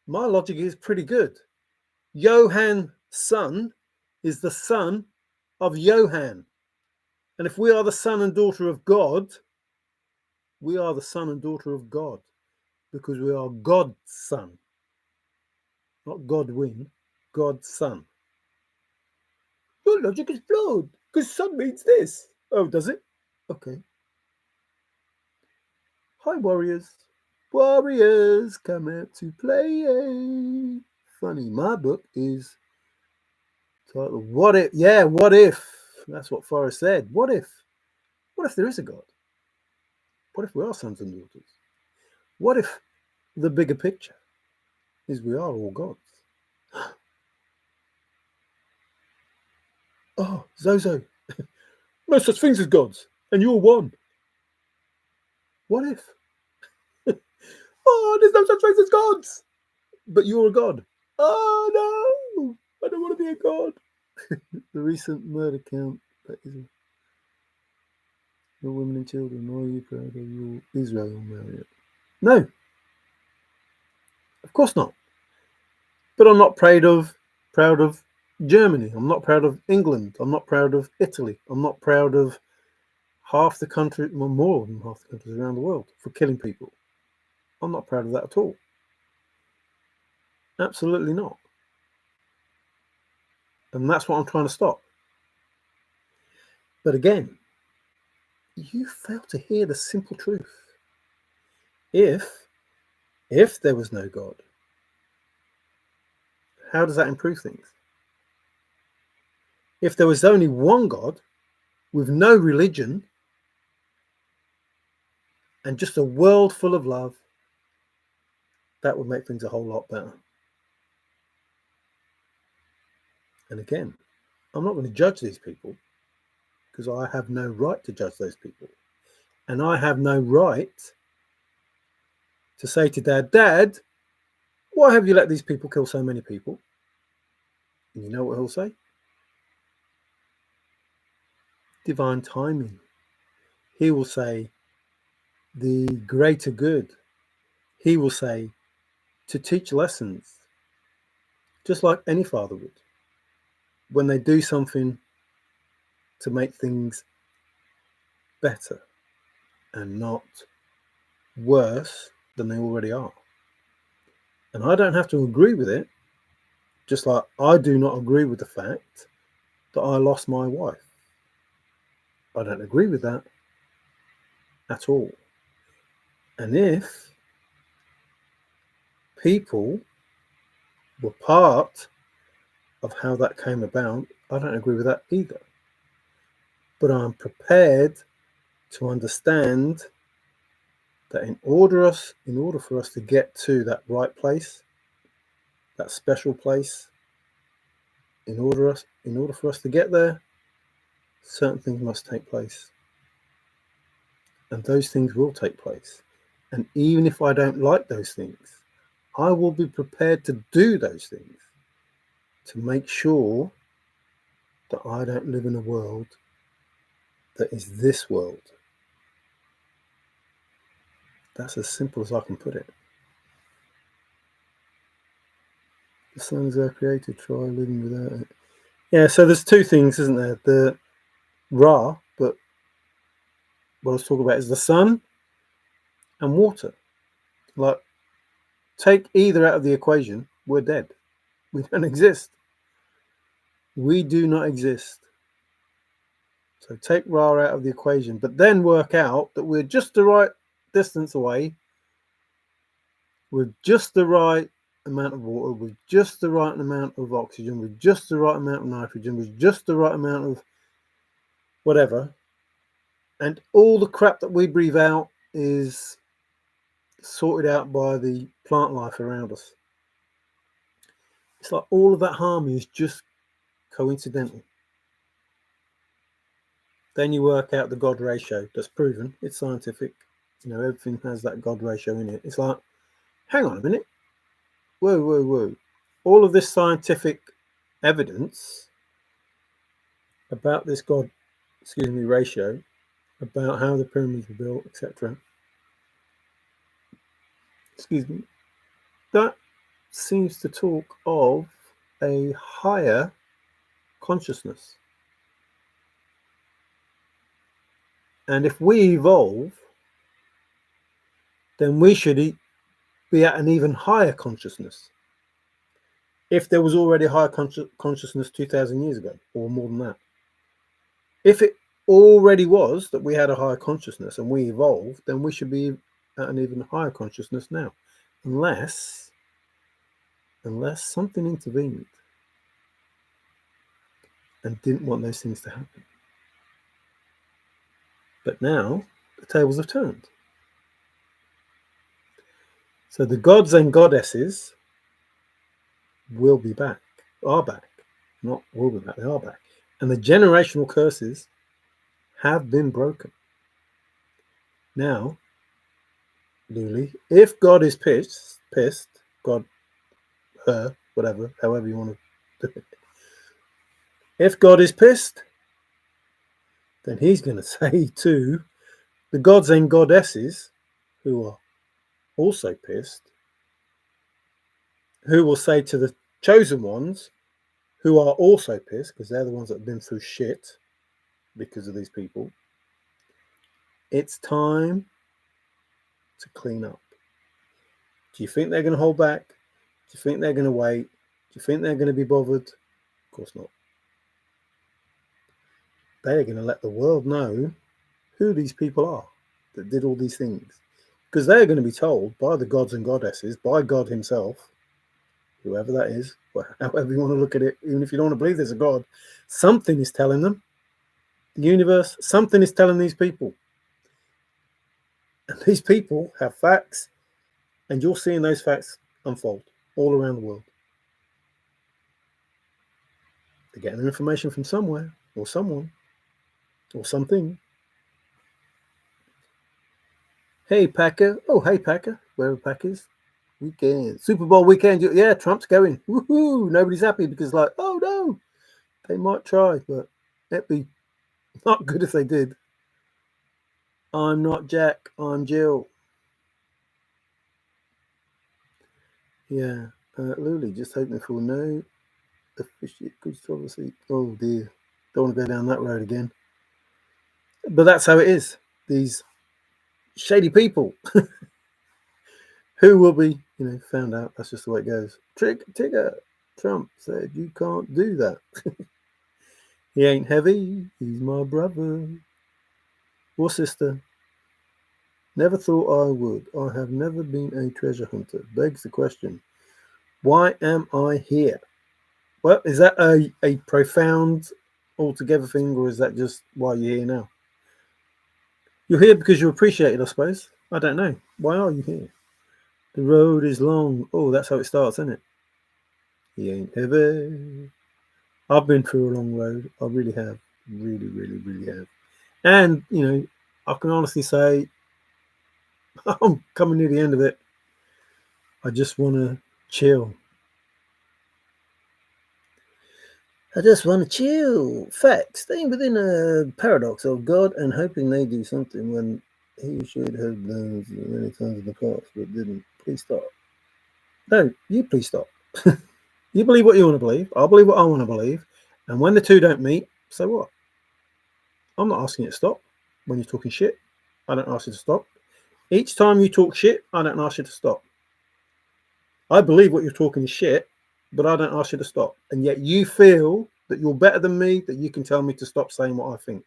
My logic is pretty good. Johan's son is the son of Johan. And if we are the son and daughter of God, we are the son and daughter of God because we are God's son. Not Godwin, God's son. Your logic is flawed because son means this. Oh, does it? Okay. Hi, warriors. Warriors come out to play. Funny, my book is titled What If? Yeah, what if? That's what Forrest said. What if? What if there is a God? What if we are sons and daughters? What if the bigger picture is we are all gods? Oh, Zozo. No such things as gods, and you're one. What if? Oh, there's no such things as gods. But you're a god. Oh no, I don't want to be a god. The recent murder count that is your women and children. Are you proud of your Israel, Marriott? No, of course not. But I'm not proud of Germany. I'm not proud of England. I'm not proud of Italy. I'm not proud of half the country, well, more than half the countries around the world for killing people. I'm not proud of that at all. Absolutely not. And that's what I'm trying to stop. But again, you fail to hear the simple truth. If there was no God, how does that improve things? If there was only one God with no religion and just a world full of love, that would make things a whole lot better. And again, I'm not going to judge these people because I have no right to judge those people. And I have no right to say to Dad, why have you let these people kill so many people? And you know what he'll say? Divine timing. He will say the greater good. He will say to teach lessons, just like any father would. When they do something to make things better and not worse than they already are. And I don't have to agree with it, just like I do not agree with the fact that I lost my wife. I don't agree with that at all. And if people were part of how that came about, I don't agree with that either. But I'm prepared to understand that in order for us to get to that right place, that special place, in order for us to get there, certain things must take place. And those things will take place. And even if I don't like those things, I will be prepared to do those things to make sure that I don't live in a world that is this world. That's as simple as I can put it. The songs are created, try living without it. Yeah, so there's two things, isn't there? The Ra, but what I was talking about is the sun and water. Like, take either out of the equation, we're dead. We don't exist. We do not exist. So take Ra out of the equation, but then work out that we're just the right distance away with just the right amount of water, with just the right amount of oxygen, with just the right amount of nitrogen, with just the right amount of whatever. And all the crap that we breathe out is sorted out by the plant life around us. It's like all of that harmony is just coincidental. Then you work out the God ratio. That's proven. It's scientific. You know, everything has that God ratio in it. It's like, hang on a minute. Whoa. All of this scientific evidence about this God, ratio, about how the pyramids were built, etc. That seems to talk of a higher consciousness. And if we evolve, then we should be at an even higher consciousness. If there was already a higher consciousness 2,000 years ago, or more than that. If it already was that we had a higher consciousness and we evolved, then we should be at an even higher consciousness now. Unless something intervened and didn't want those things to happen. But now the tables have turned. So the gods and goddesses will be back, are back, not will be back, they are back. And the generational curses have been broken. Now, Luli, if God is pissed, God, her, whatever, however you want to do it. If God is pissed, then he's going to say to the gods and goddesses who are also pissed, who will say to the chosen ones who are also pissed, because they're the ones that have been through shit because of these people, it's time to clean up. Do you think they're going to hold back? Do you think they're going to wait? Do you think they're going to be bothered? Of course not. They're going to let the world know who these people are that did all these things. Because they're going to be told by the gods and goddesses, by God himself, whoever that is, however you want to look at it, even if you don't want to believe there's a God, something is telling them. The universe, something is telling these people. And these people have facts, and you're seeing those facts unfold all around the world. They're getting their information from somewhere, or someone, or something. Hey, Packer. Oh, hey, Packer. Wherever Packers. Weekend. Super Bowl weekend. Yeah, Trump's going. Woohoo. Nobody's happy because, like, oh, no. They might try, but it'd be not good if they did. I'm not Jack. I'm Jill. Yeah. Luli, just hoping for no official good obviously. Oh, dear. Don't want to go down that road again. But that's how it is. These shady people who will be, found out. That's just the way it goes. Tigger. Trump said you can't do that. He ain't heavy. He's my brother or sister. Never thought I would. I have never been a treasure hunter. Begs the question, why am I here? Well, is that a profound altogether thing, or is that just why you're here now? You're here because you appreciate it, I suppose. I don't know. Why are you here? The road is long. Oh, that's how it starts, isn't it? He ain't heavy. I've been through a long road. I really have. Really, really, really have. And, I can honestly say I'm coming near the end of it. I just want to chill. I just want to chill. Facts. Staying within a paradox of God and hoping they do something when he should have done many times in the past but didn't. Please stop. No, you please stop. You believe what you want to believe. I'll believe what I want to believe. And when the two don't meet, so what? I'm not asking you to stop when you're talking shit. I don't ask you to stop. Each time you talk shit, I don't ask you to stop. I believe what you're talking is shit, but I don't ask you to stop. And yet you feel that you're better than me, that you can tell me to stop saying what I think,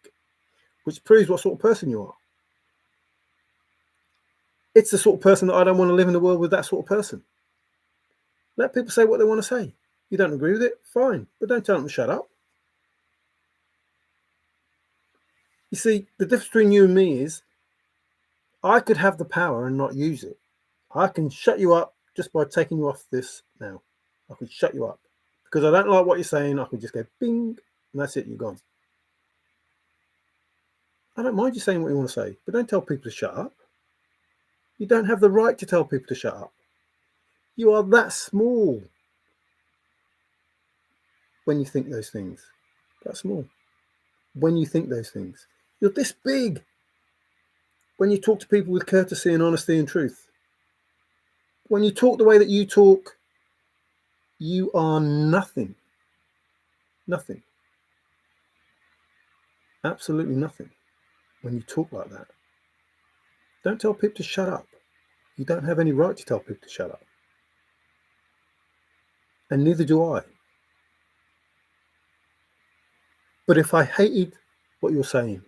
which proves what sort of person you are. It's the sort of person that I don't want to live in the world with, that sort of person. Let people say what they want to say. You don't agree with it? Fine. But don't tell them to shut up. You see, the difference between you and me is I could have the power and not use it. I can shut you up just by taking you off this now. I could shut you up. Because I don't like what you're saying, I could just go bing, and that's it, you're gone. I don't mind you saying what you want to say, but don't tell people to shut up. You don't have the right to tell people to shut up. You are that small when you think those things. That small. When you think those things. You're this big when you talk to people with courtesy and honesty and truth. When you talk the way that you talk, you are nothing. Nothing. Absolutely nothing when you talk like that. Don't tell people to shut up. You don't have any right to tell people to shut up. And neither do I. But if I hated what you're saying,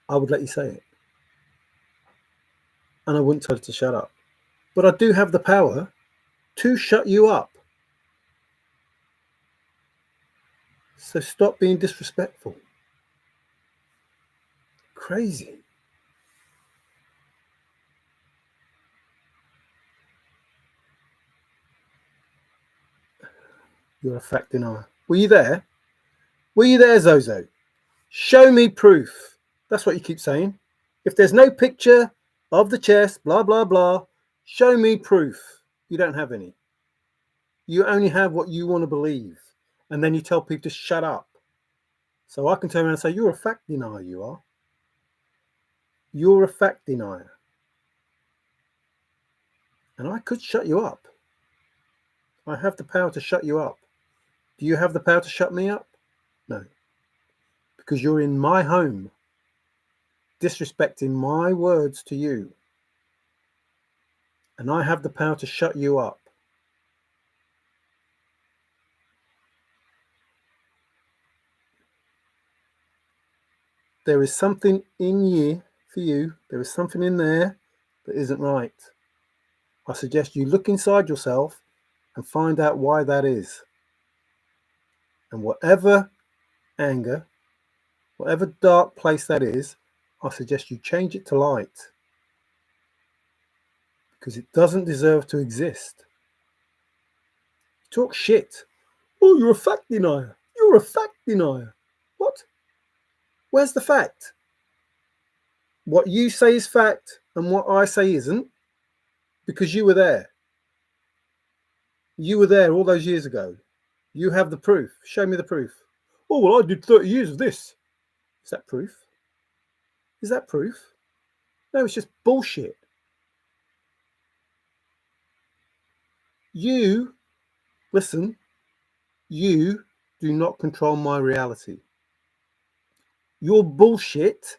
I would let you say it. And I wouldn't tell you to shut up. But I do have the power to shut you up. So stop being disrespectful. Crazy. You're a fact denier. Were you there? Were you there, Zozo? Show me proof. That's what you keep saying. If there's no picture of the chest, blah, blah, blah, show me proof. You don't have any. You only have what you want to believe. And then you tell people to shut up. So I can turn around and say, you're a fact denier, you are. You're a fact denier. And I could shut you up. I have the power to shut you up. Do you have the power to shut me up? No. Because you're in my home, disrespecting my words to you. And I have the power to shut you up. There is something in you, for you, there is something in there that isn't right. I suggest you look inside yourself and find out why that is. And whatever anger, whatever dark place that is, I suggest you change it to light, because it doesn't deserve to exist. You talk shit. Oh, you're a fact denier. You're a fact denier. What? Where's the fact? What you say is fact and what I say isn't, because you were there. You were there all those years ago. You have the proof. Show me the proof. Oh, well, I did 30 years of this. Is that proof? Is that proof? No, it's just bullshit. You, listen, you do not control my reality. Your bullshit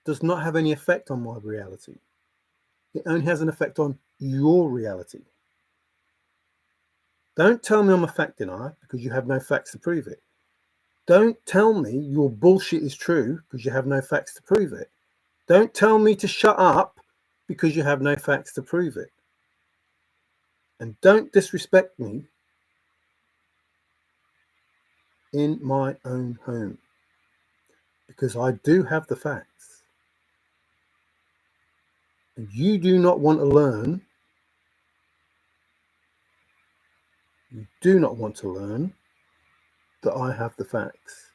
does not have any effect on my reality. It only has an effect on your reality. Don't tell me I'm a fact denier because you have no facts to prove it. Don't tell me your bullshit is true because you have no facts to prove it. Don't tell me to shut up because you have no facts to prove it. And don't disrespect me in my own home, because I do have the facts. And you do not want to learn. You do not want to learn that I have the facts.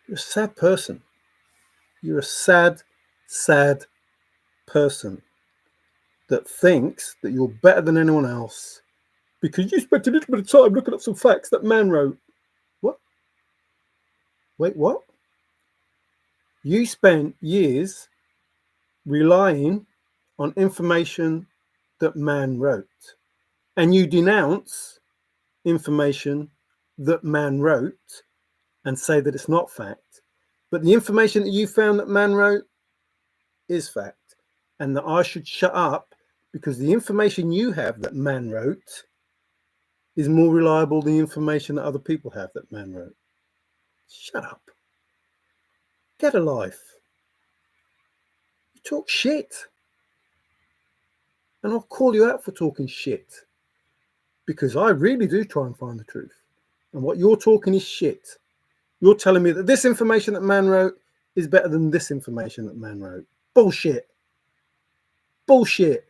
You're a sad person. You're a sad, sad person that thinks that you're better than anyone else because you spent a little bit of time looking up some facts that man wrote. What? Wait, what? You spent years relying on information that man wrote, and you denounce information that man wrote and say that it's not fact. But the information that you found that man wrote is fact, and that I should shut up because the information you have that man wrote is more reliable than the information that other people have that man wrote. Shut up. Get a life. You talk shit. And I'll call you out for talking shit, because I really do try and find the truth. And what you're talking is shit. You're telling me that this information that man wrote is better than this information that man wrote. Bullshit. Bullshit.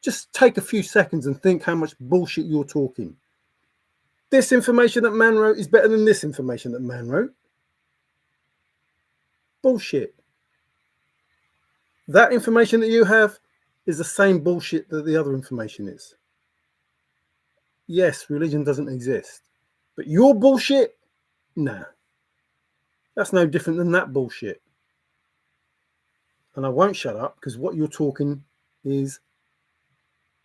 Just take a few seconds and think how much bullshit you're talking. This information that man wrote is better than this information that man wrote. Bullshit. That information that you have is the same bullshit that the other information is. Yes, religion doesn't exist. But your bullshit? Nah. That's no different than that bullshit. And I won't shut up because what you're talking is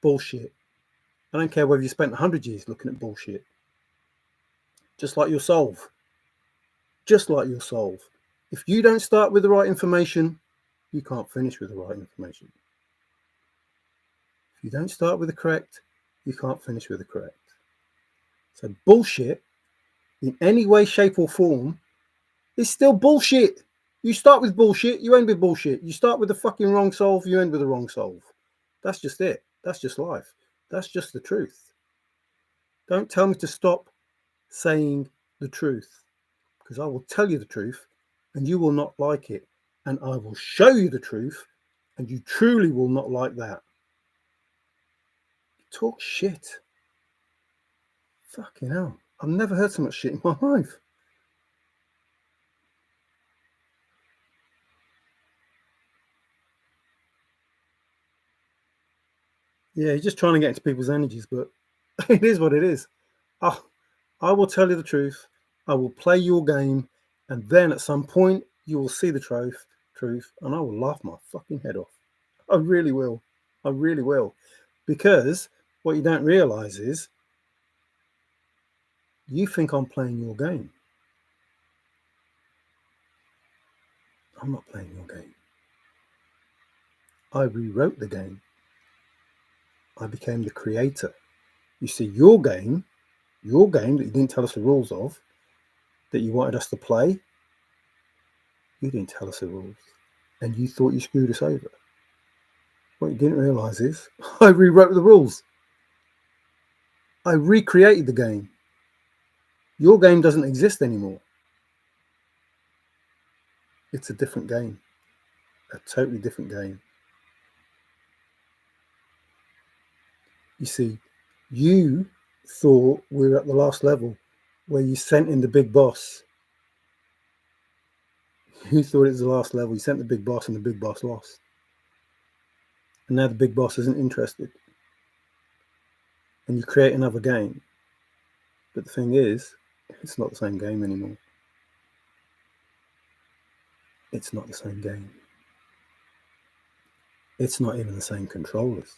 bullshit. I don't care whether you spent 100 years looking at bullshit. Just like your solve. Just like your solve. If you don't start with the right information, you can't finish with the right information. If you don't start with the correct, you can't finish with the correct. So bullshit, in any way, shape or form, is still bullshit. You start with bullshit, you end with bullshit. You start with the fucking wrong solve, you end with the wrong solve. That's just it. That's just life. That's just the truth. Don't tell me to stop saying the truth, because I will tell you the truth and you will not like it. And I will show you the truth and you truly will not like that. Talk shit. Fucking hell. I've never heard so much shit in my life. Yeah, you're just trying to get into people's energies, but it is what it is. I will tell you the truth. I will play your game, and then at some point you will see the truth, and I will laugh my fucking head off. I really will. I really will. Because what you don't realize is you think I'm playing your game. I'm not playing your game. I rewrote the game. I became the creator. You see, your game that you didn't tell us the rules of, that you wanted us to play, you didn't tell us the rules. And you thought you screwed us over. What you didn't realise is I rewrote the rules. I recreated the game. Your game doesn't exist anymore. It's a different game. A totally different game. You see, you thought we were at the last level where you sent in the big boss. You thought it was the last level. You sent the big boss and the big boss lost. And now the big boss isn't interested. And you create another game. But the thing is, it's not the same game anymore. It's not the same game. It's not even the same controllers.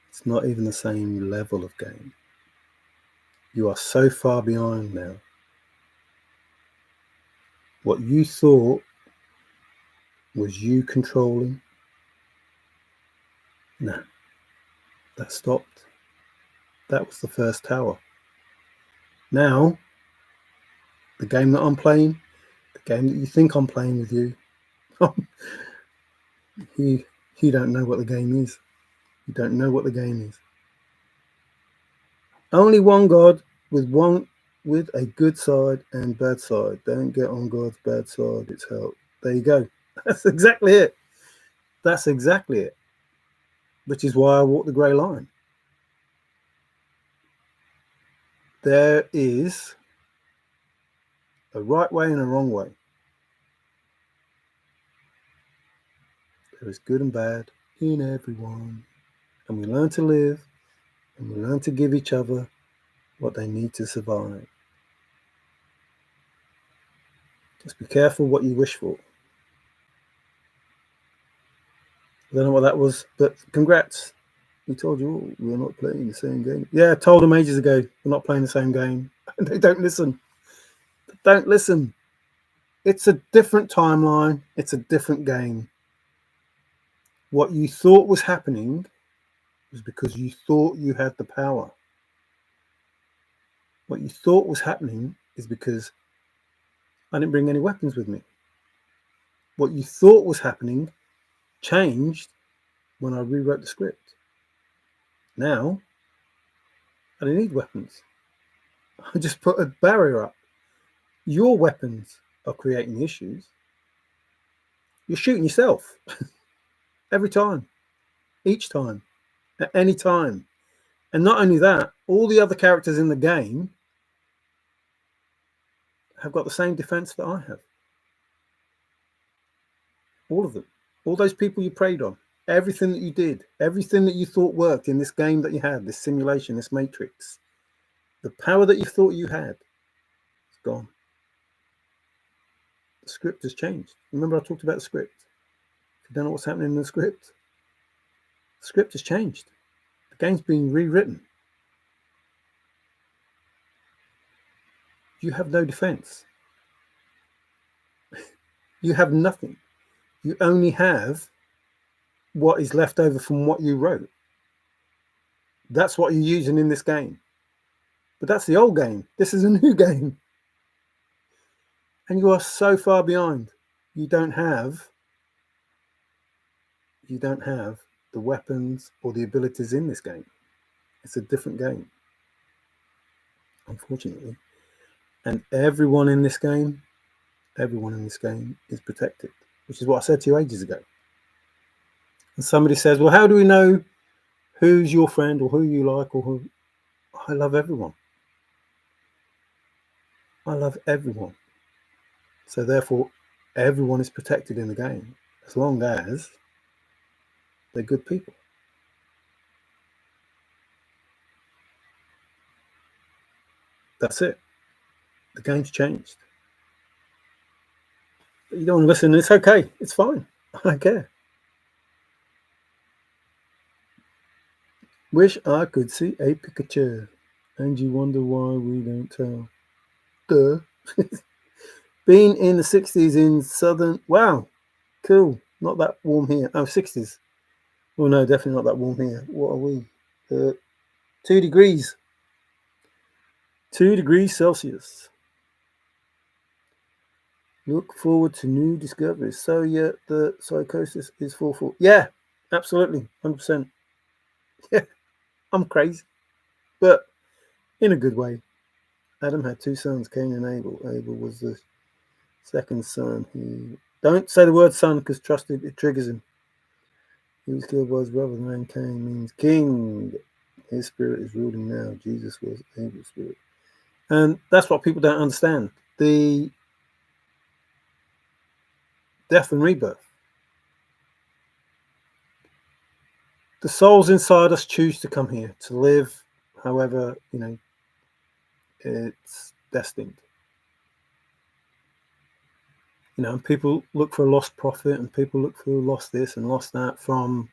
It's not even the same level of game. You are so far behind now. What you thought was you controlling, no, that stopped. That was the first tower. Now, the game that I'm playing, the game that you think I'm playing with you, you don't know what the game is. You don't know what the game is. Only one God with a good side and bad side. Don't get on God's bad side. It's hell. There you go. That's exactly it. That's exactly it. Which is why I walk the grey line. There is a right way and a wrong way. There is good and bad in everyone. And we learn to live and we learn to give each other what they need to survive. Just be careful what you wish for. I don't know what that was, but congrats. We told you all we're not playing the same game. Yeah, I told them ages ago we're not playing the same game. They don't listen. They don't listen. It's a different timeline. It's a different game. What you thought was happening was because you thought you had the power. What you thought was happening is because I didn't bring any weapons with me. What you thought was happening changed when I rewrote the script. Now, I don't need weapons. I just put a barrier up. Your weapons are creating issues. You're shooting yourself every time, each time, at any time. And not only that, all the other characters in the game have got the same defense that I have. All of them. All those people you preyed on. Everything that you did. Everything that you thought worked in this game that you had. This simulation, this matrix. The power that you thought you had is gone. The script has changed. Remember I talked about the script? If you don't know what's happening in the script has changed. The game's being rewritten. You have no defense. You have nothing. You only have what is left over from what you wrote. That's what you're using in this game. But that's the old game. This is a new game. And you are so far behind. You don't have the weapons or the abilities in this game. It's a different game, unfortunately. And everyone in this game is protected, which is what I said to you ages ago. And somebody says, well, how do we know who's your friend or who you like or who? I love everyone. I love everyone. So therefore, everyone is protected in the game as long as they're good people. That's it. The game's changed. But you don't want to listen. It's okay. It's fine. I don't care. Wish I could see a picture. And you wonder why we don't tell. Duh. Been in the 60s in southern. Wow. Cool. Not that warm here. Oh, 60s. Well, no, definitely not that warm here. What are we? 2 degrees. 2 degrees Celsius. Look forward to new discoveries. So yeah, the psychosis is fourfold. Yeah, absolutely, 100%. Yeah, I'm crazy, but in a good way. Adam had two sons, Cain and Abel. Abel was the second son. He don't say the word son because trust it triggers him. He was killed by his brother. The name Cain means king. His spirit is ruling now. Jesus was Abel's spirit. And that's what people don't understand. The death and rebirth. The souls inside us choose to come here, to live however, it's destined. And people look for a lost prophet and people look for lost this and lost that from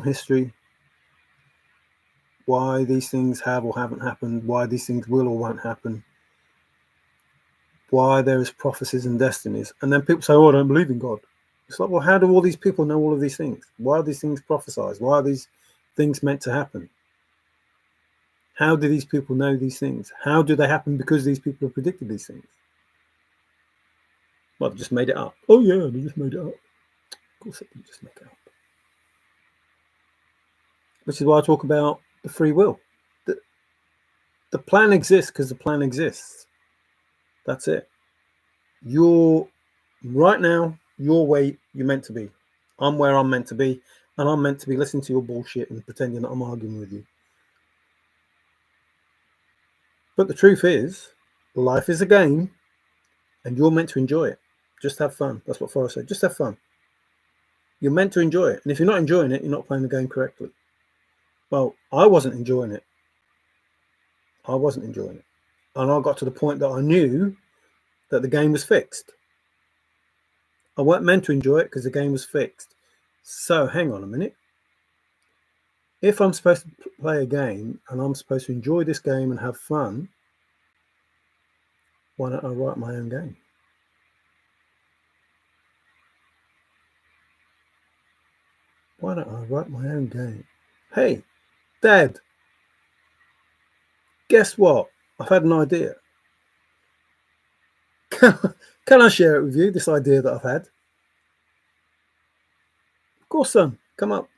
history. Why these things have or haven't happened, why these things will or won't happen, why there is prophecies and destinies. And then people say, oh, I don't believe in God. It's like, well, how do all these people know all of these things? Why are these things prophesied? Why are these things meant to happen? How do these people know these things? How do they happen because these people have predicted these things? Well, they just made it up. Oh, yeah, they just made it up. Of course they didn't just make it up. Which is why I talk about the free will. The plan exists because the plan exists. That's it. You're right now, you're where you're meant to be. I'm where I'm meant to be. And I'm meant to be listening to your bullshit and pretending that I'm arguing with you. But the truth is, life is a game and you're meant to enjoy it. Just have fun. That's what Forrest said. Just have fun. You're meant to enjoy it. And if you're not enjoying it, you're not playing the game correctly. Well, I wasn't enjoying it. And I got to the point that I knew that the game was fixed. I weren't meant to enjoy it because the game was fixed. So hang on a minute. If I'm supposed to play a game and I'm supposed to enjoy this game and have fun, why don't I write my own game? Why don't I write my own game? Hey, Dad, guess what? I've had an idea. Can I share it with you, this idea that I've had? Of course, son. Come up.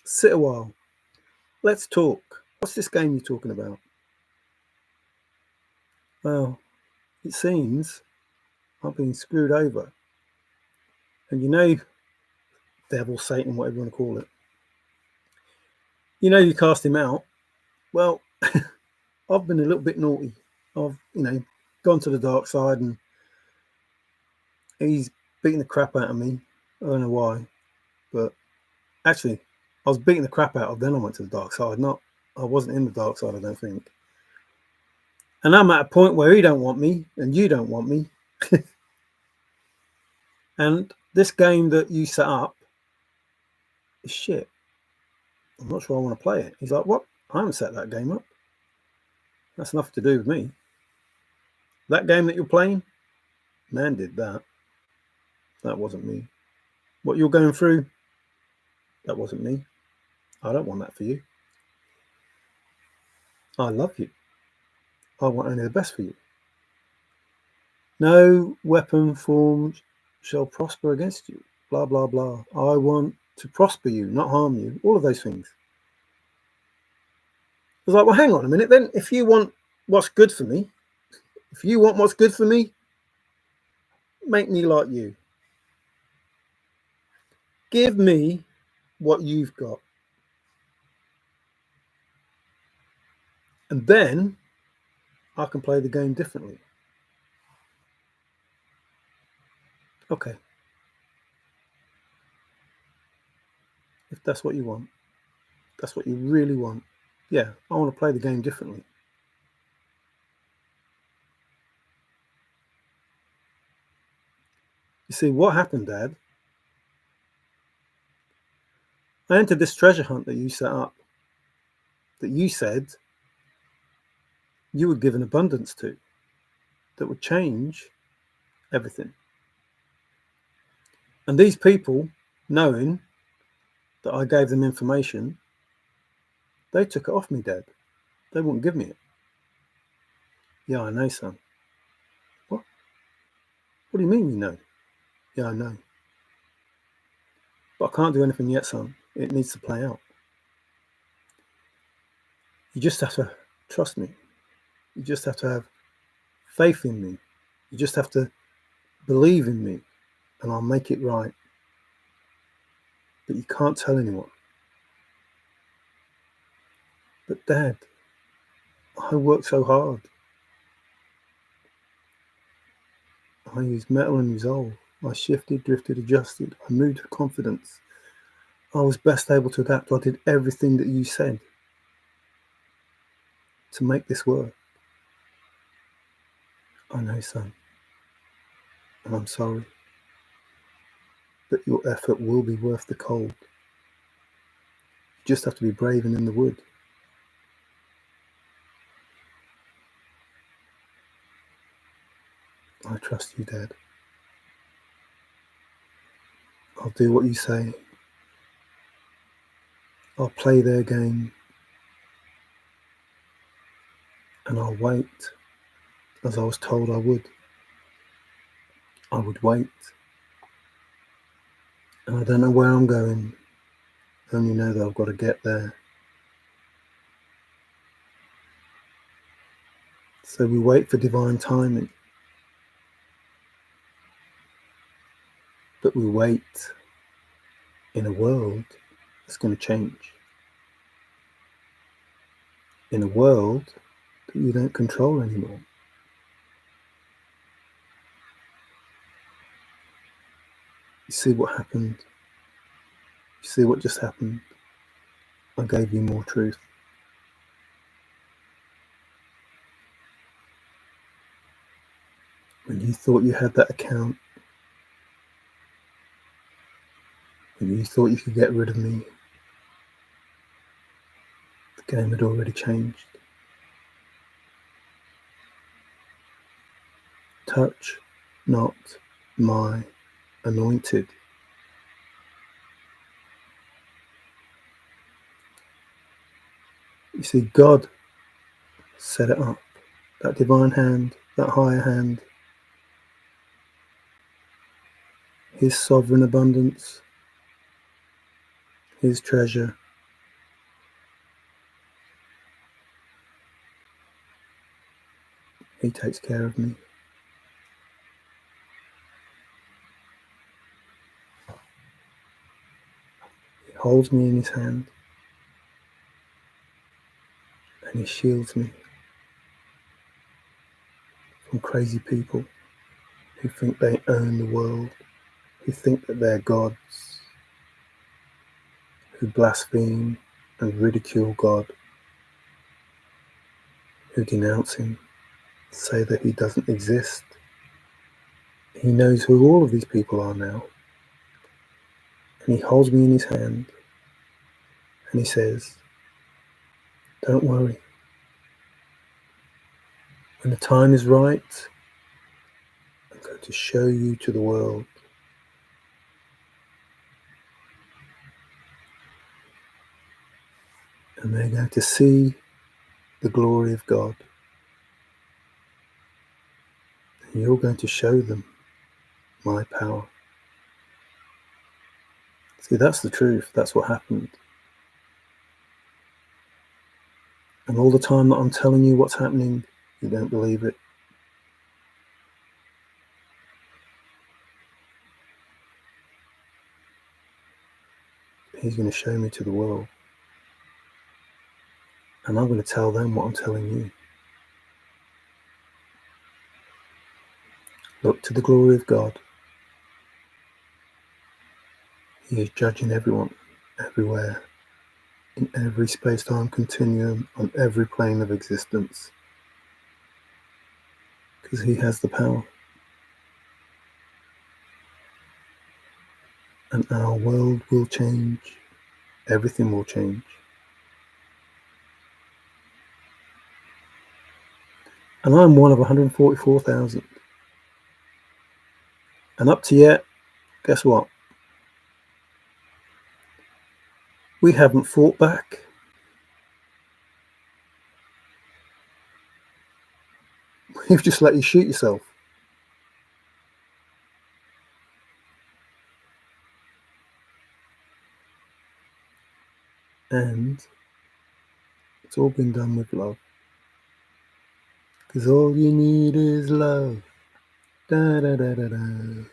Sit a while. Let's talk. What's this game you're talking about? Well, it seems I've been screwed over. And devil, Satan, whatever you want to call it. You cast him out. Well, I've been a little bit naughty. I've, gone to the dark side and he's beating the crap out of me. I don't know why, but actually, I was beating the crap out of. Then I went to the dark side. I wasn't in the dark side, I don't think. And I'm at a point where he don't want me, and you don't want me. And this game that you set up is shit. I'm not sure I want to play it. He's like, what? I haven't set that game up. That's nothing to do with me. That game that you're playing, man did that. That wasn't me. What you're going through, that wasn't me. I don't want that for you. I love you. I want only the best for you. No weapon formed shall prosper against you. Blah, blah, blah. I want to prosper you, not harm you. All of those things. I was like, well, hang on a minute then. If you want what's good for me, make me like you. Give me what you've got. And then I can play the game differently. Okay. If that's what you want, that's what you really want. Yeah, I want to play the game differently. You see, what happened, Dad? I entered this treasure hunt that you set up, that you said you would give an abundance to, that would change everything. And these people, knowing that I gave them information, they took it off me, Dad. They wouldn't give me it. Yeah, I know, son. What? What do you mean you know? Yeah, I know. But I can't do anything yet, son. It needs to play out. You just have to trust me. You just have to have faith in me. You just have to believe in me, and I'll make it right. But you can't tell anyone. But Dad, I worked so hard. I used metal and resolve. I shifted, drifted, adjusted. I moved with confidence. I was best able to adapt. I did everything that you said to make this work. I know, son, and I'm sorry. But your effort will be worth the cold. You just have to be brave and in the wood. I trust you, Dad. I'll do what you say. I'll play their game. And I'll wait, as I was told I would. I would wait. And I don't know where I'm going. I only know that I've got to get there. So we wait for divine timing. But we wait in a world that's going to change. In a world that you don't control anymore. You see what happened? You see what just happened? I gave you more truth. When you thought you had that account, when you thought you could get rid of me, the game had already changed. Touch not my anointed. You see, God set it up. That divine hand, that higher hand, His sovereign abundance, His treasure. He takes care of me. He holds me in His hand, and He shields me from crazy people who think they own the world, who think that they're gods, who blaspheme and ridicule God, who denounce Him, say that He doesn't exist. He knows who all of these people are now, and He holds me in His hand, and He says, don't worry. When the time is right, I'm going to show you to the world. And they're going to see the glory of God. And you're going to show them my power. See, that's the truth. That's what happened. And all the time that I'm telling you what's happening, you don't believe it. He's going to show me to the world. And I'm going to tell them what I'm telling you. Look to the glory of God. He is judging everyone, everywhere, in every space-time continuum, on every plane of existence. Because He has the power. And our world will change. Everything will change. And I'm one of 144,000. And up to yet, guess what? We haven't fought back. You've just let you shoot yourself. And it's all been done with love. Because all you need is love. Da da da da da.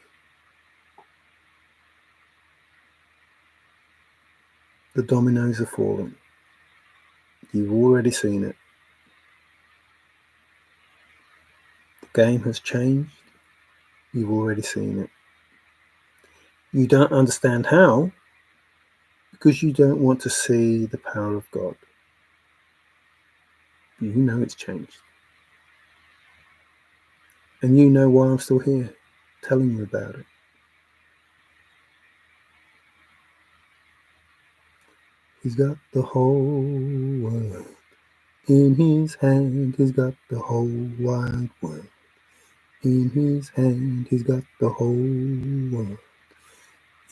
The dominoes are falling. You've already seen it. The game has changed. You've already seen it. You don't understand how, because you don't want to see the power of God. You know it's changed. And you know why I'm still here, telling you about it. He's got the whole world in his hand. He's got the whole wide world in his hand. He's got the whole world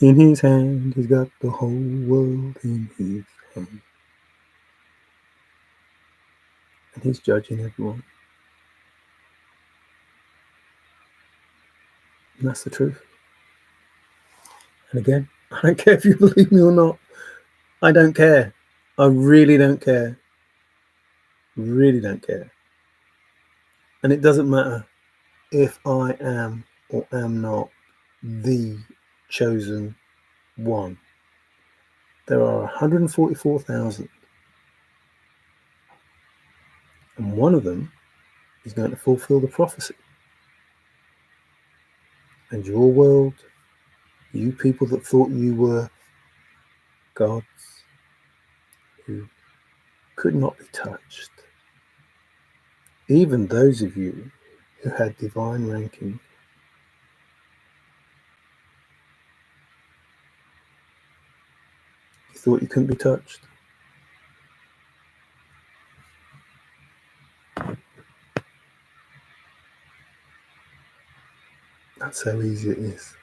in his hand. He's got the whole world in his hand. And he's judging everyone. And that's the truth. And again, I don't care if you believe me or not. I don't care. I really don't care. Really don't care. And it doesn't matter if I am or am not the chosen one. There are 144,000. And one of them is going to fulfill the prophecy. And your world, you people that thought you were gods who could not be touched, even those of you who had divine ranking, you thought you couldn't be touched. That's how easy it is.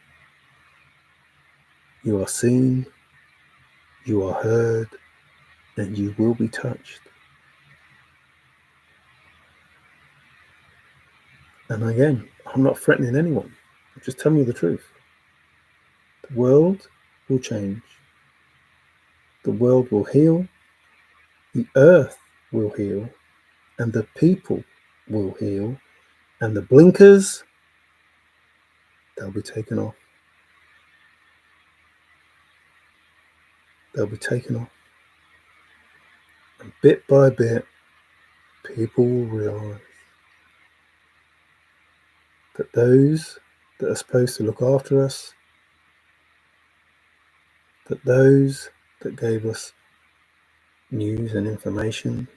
You are seen, you are heard, and you will be touched. And again, I'm not threatening anyone. I'm just telling you the truth. The world will change. The world will heal. The earth will heal. And the people will heal. And the blinkers, they'll be taken off. They'll be taken off. And bit by bit, people will realize that those that are supposed to look after us, that those that gave us news and information,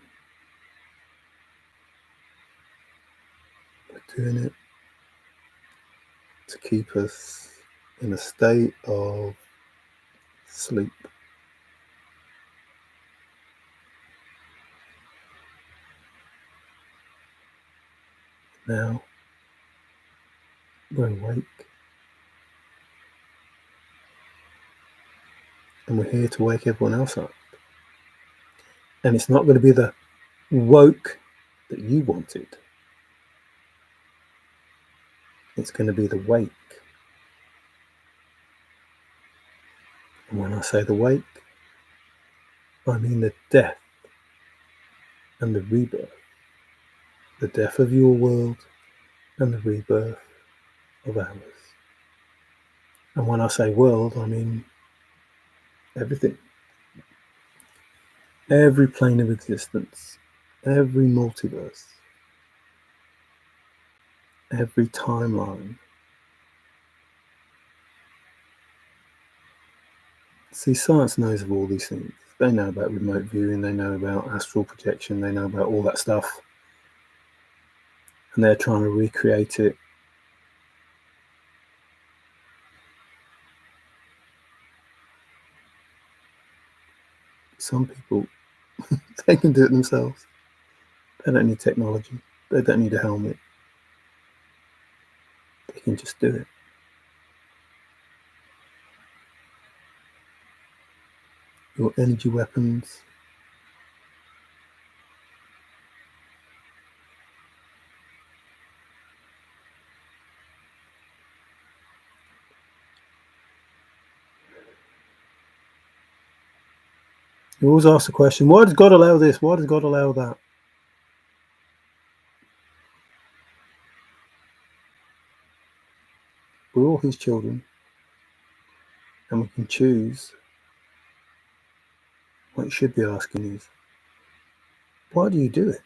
are doing it to keep us in a state of sleep. Now we're awake, and we're here to wake everyone else up. And it's not going to be the woke that you wanted. It's going to be the wake. And when I say the wake, I mean the death and the rebirth. The death of your world and the rebirth of ours. And when I say world, I mean everything. Every plane of existence, every multiverse, every timeline. See, science knows of all these things. They know about remote viewing, they know about astral projection, they know about all that stuff. And they're trying to recreate it. Some people, they can do it themselves. They don't need technology. They don't need a helmet. They can just do it. Your energy weapons, You always ask the question, why does God allow this? Why does God allow that? We're all his children, and we can choose. What you should be asking is, why do you do it?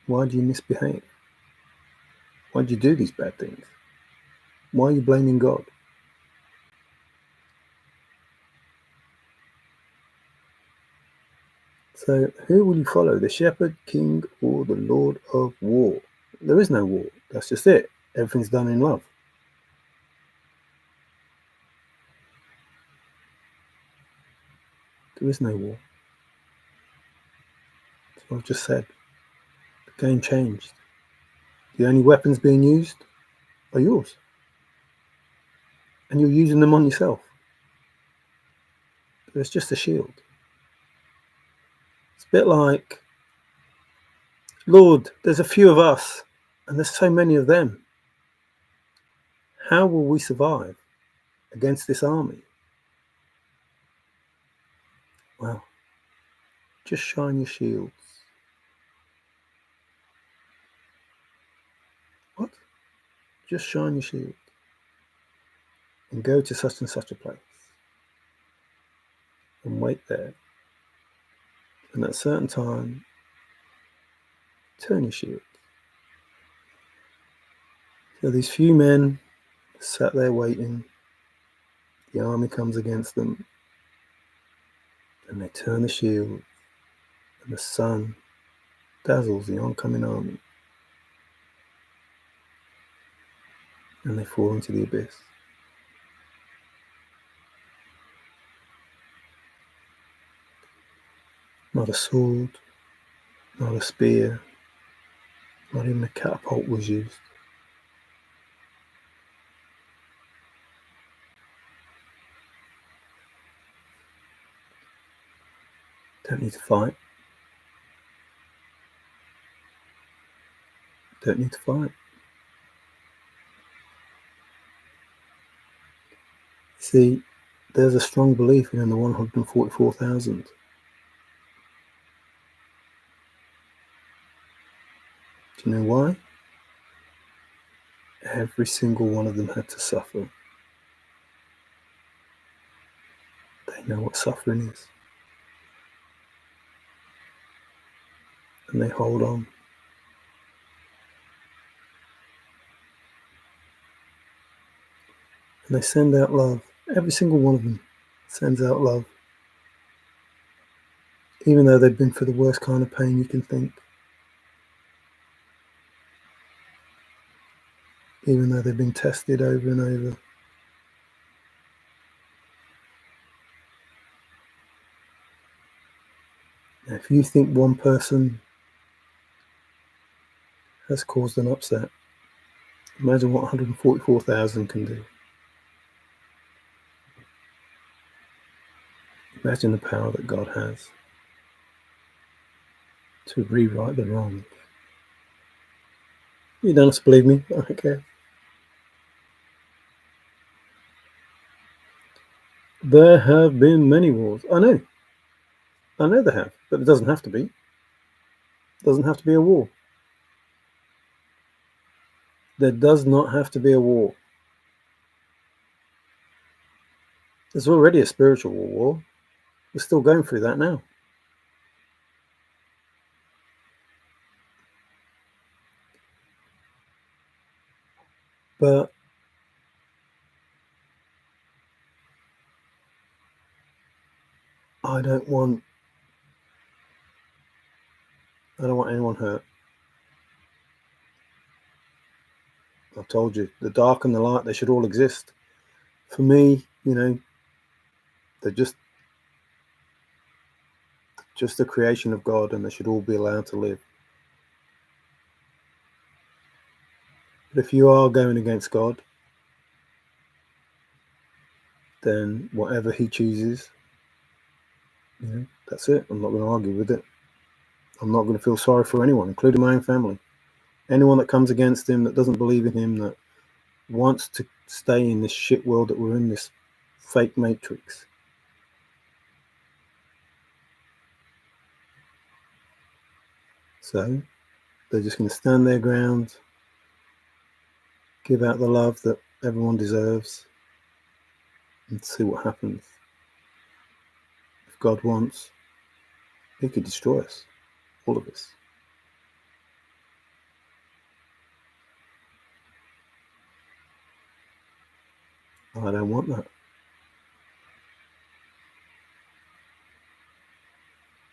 Why do you misbehave? Why do you do these bad things? Why are you blaming God? So who will you follow, the shepherd, king, or the Lord of war? There is no war. That's just it. Everything's done in love. There is no war. That's what I've just said. The game changed. The only weapons being used are yours. And you're using them on yourself. It's just a shield. It's a bit like, Lord, there's a few of us, and there's so many of them. How will we survive against this army? Well, just shine your shields. What? Just shine your shield and go to such and such a place and wait there. And at a certain time, turn your shield. So these few men sat there waiting. The army comes against them, and they turn the shield, and the sun dazzles the oncoming army, and they fall into the abyss. Not a sword, not a spear, not even a catapult was used. Don't need to fight. Don't need to fight. See, there's a strong belief in the 144,000. Do you know why? Every single one of them had to suffer. They know what suffering is. And they hold on. And they send out love. Every single one of them sends out love. Even though they've been through the worst kind of pain you can think. Even though they've been tested over and over. Now, if you think one person has caused an upset, imagine what 144,000 can do. Imagine the power that God has to rewrite the wrong. You don't have to believe me, I don't care. There have been many wars. I know there have, but it doesn't have to be. It doesn't have to be a war. There does not have to be a war. There's already a spiritual war. We're still going through that now. But I don't want anyone hurt. I've told you, the dark and the light, they should all exist. For me, they're just a creation of God, and they should all be allowed to live. But if you are going against God, then whatever he chooses, that's it. I'm not going to argue with it. I'm not going to feel sorry for anyone, including my own family. Anyone that comes against him, that doesn't believe in him, that wants to stay in this shit world that we're in, this fake matrix. So they're just going to stand their ground, give out the love that everyone deserves, and see what happens. If God wants, he could destroy us, all of us. I don't want that.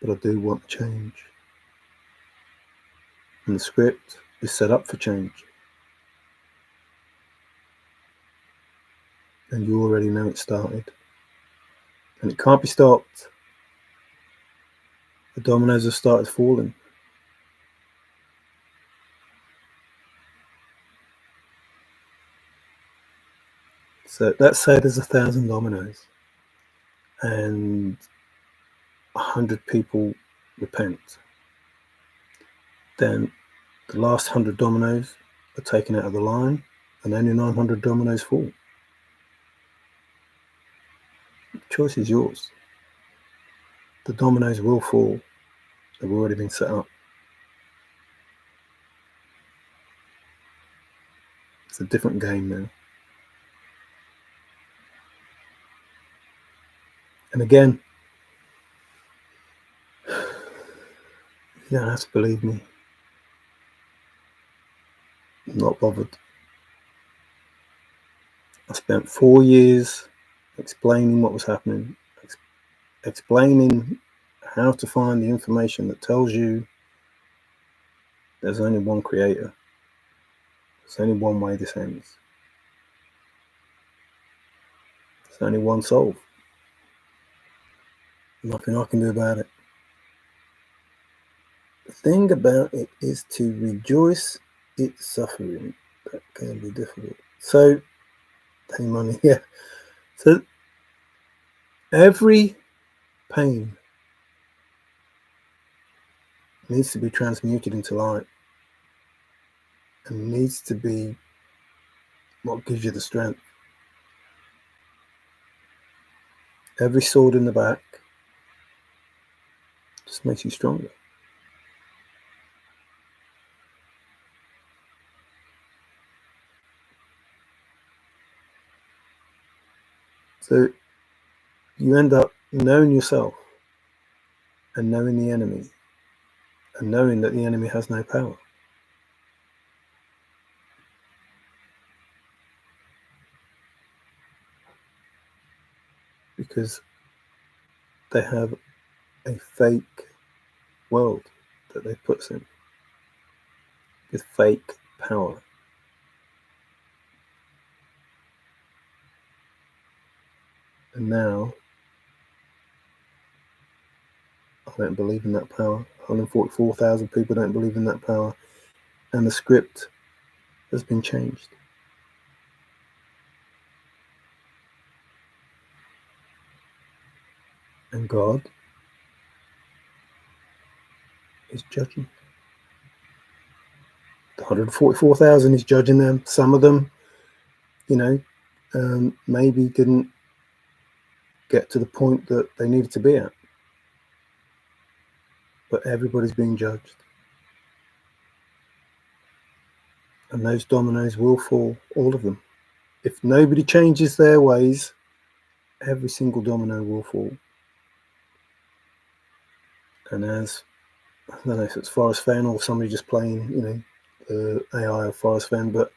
But I do want change. And the script is set up for change. And you already know it started. And it can't be stopped. The dominoes have started falling. So let's say there's 1,000 dominoes and 100 people repent. Then the last 100 dominoes are taken out of the line and only 900 dominoes fall. The choice is yours. The dominoes will fall. They've already been set up. It's a different game now. And again, you don't have to believe me. I'm not bothered. I spent 4 years explaining what was happening, explaining how to find the information that tells you there's only one creator. There's only one way this ends. There's only one soul. Nothing I can do about it. The thing about it is to rejoice its suffering. That can be difficult. So, pay money, yeah. So, every pain needs to be transmuted into light and needs to be what gives you the strength. Every sword in the back just makes you stronger. So you end up knowing yourself and knowing the enemy and knowing that the enemy has no power. Because they have a fake world that they put us in with fake power. And now I don't believe in that power. 144,000 people don't believe in that power. And the script has been changed. And God is judging. The 144,000 is judging them. Some of them, maybe didn't get to the point that they needed to be at. But everybody's being judged. And those dominoes will fall, all of them. If nobody changes their ways, every single domino will fall. And as, I don't know if it's Forrest Fenn or somebody just playing, the AI of Forrest Fenn, but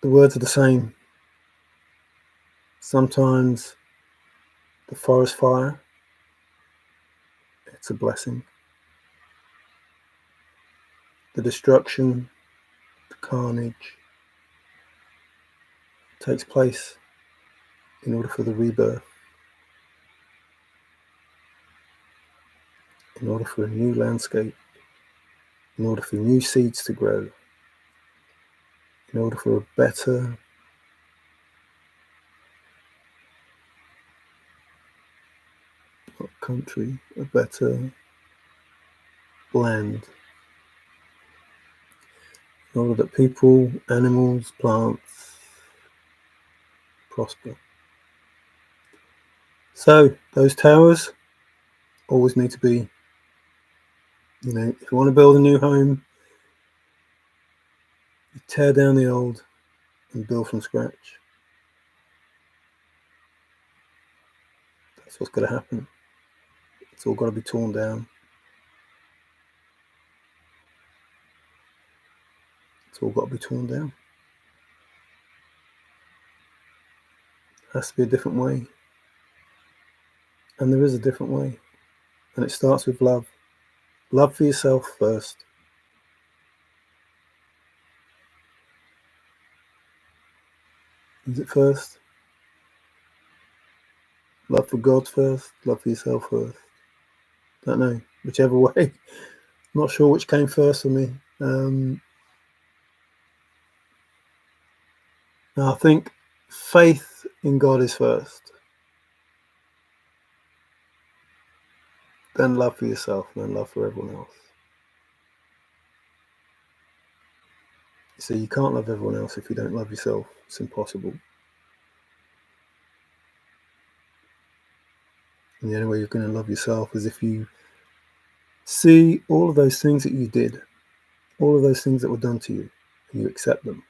the words are the same. Sometimes the forest fire, it's a blessing. The destruction, the carnage takes place in order for the rebirth, in order for a new landscape, in order for new seeds to grow, in order for a better country, a better land, in order that people, animals, plants prosper. So those towers always need to be, if you want to build a new home, you tear down the old and build from scratch. That's what's going to happen. It's all got to be torn down. It's all got to be torn down. It has to be a different way. And there is a different way. And it starts with love. Love for yourself first. Is it first? Love for God first? Love for yourself first? Don't know. Whichever way. Not sure which came first for me. I think faith in God is first. Then love for yourself, and then love for everyone else. So you can't love everyone else if you don't love yourself. It's impossible. And the only way you're going to love yourself is if you see all of those things that you did, all of those things that were done to you, and you accept them.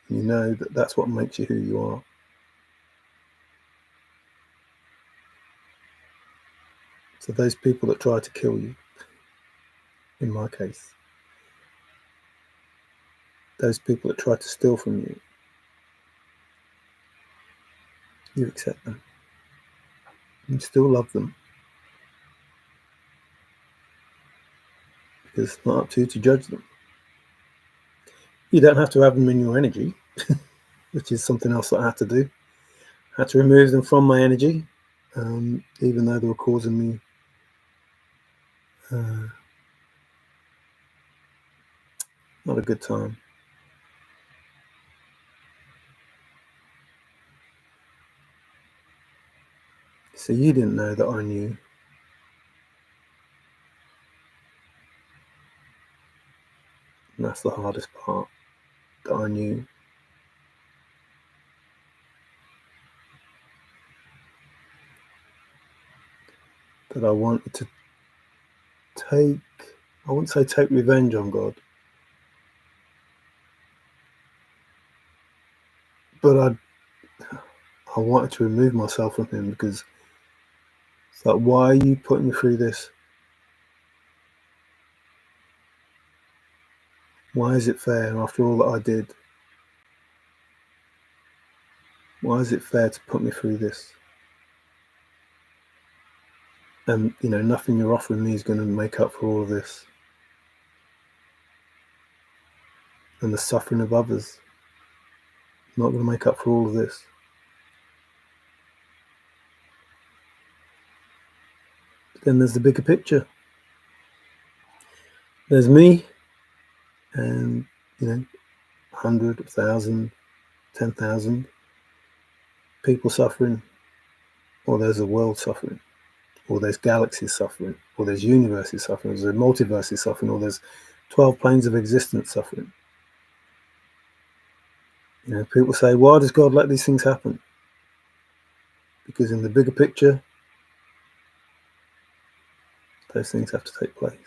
And you know that that's what makes you who you are. So those people that try to kill you, in my case, those people that try to steal from you, you accept them. You still love them. Because it's not up to you to judge them. You don't have to have them in your energy, which is something else that I had to do. I had to remove them from my energy, even though they were causing me not a good time. So you didn't know that I knew. And that's the hardest part, that I knew. That I wanted to I wouldn't say take revenge on God, but I wanted to remove myself from him, because it's like, why are you putting me through this? Why is it fair after all that I did? Why is it fair to put me through this? And, nothing you're offering me is going to make up for all of this. And the suffering of others not going to make up for all of this. But then there's the bigger picture. There's me and, 100, 1,000, 10,000 people suffering, or there's a world suffering, or there's galaxies suffering, or there's universes suffering, or there's multiverses suffering, or there's 12 planes of existence suffering. People say, why does God let these things happen? Because in the bigger picture, those things have to take place.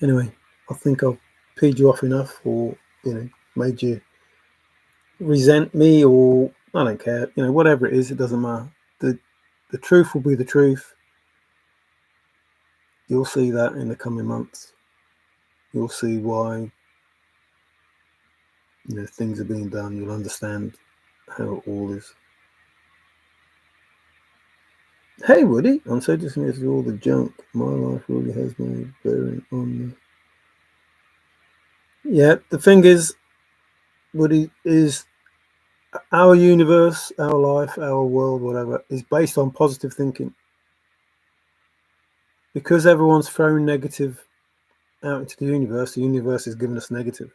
Anyway, I think I've peed you off enough, or, made you resent me, or I don't care, whatever it is, it doesn't matter. The truth will be the truth. You'll see that in the coming months. You'll see why, things are being done. You'll understand how it all is. Hey, Woody, I'm so dismissed with all the junk. My life really has no bearing on the... Yeah, the thing is, Woody, is our universe, our life, our world, whatever, is based on positive thinking. Because everyone's thrown negative out into the universe is giving us negative,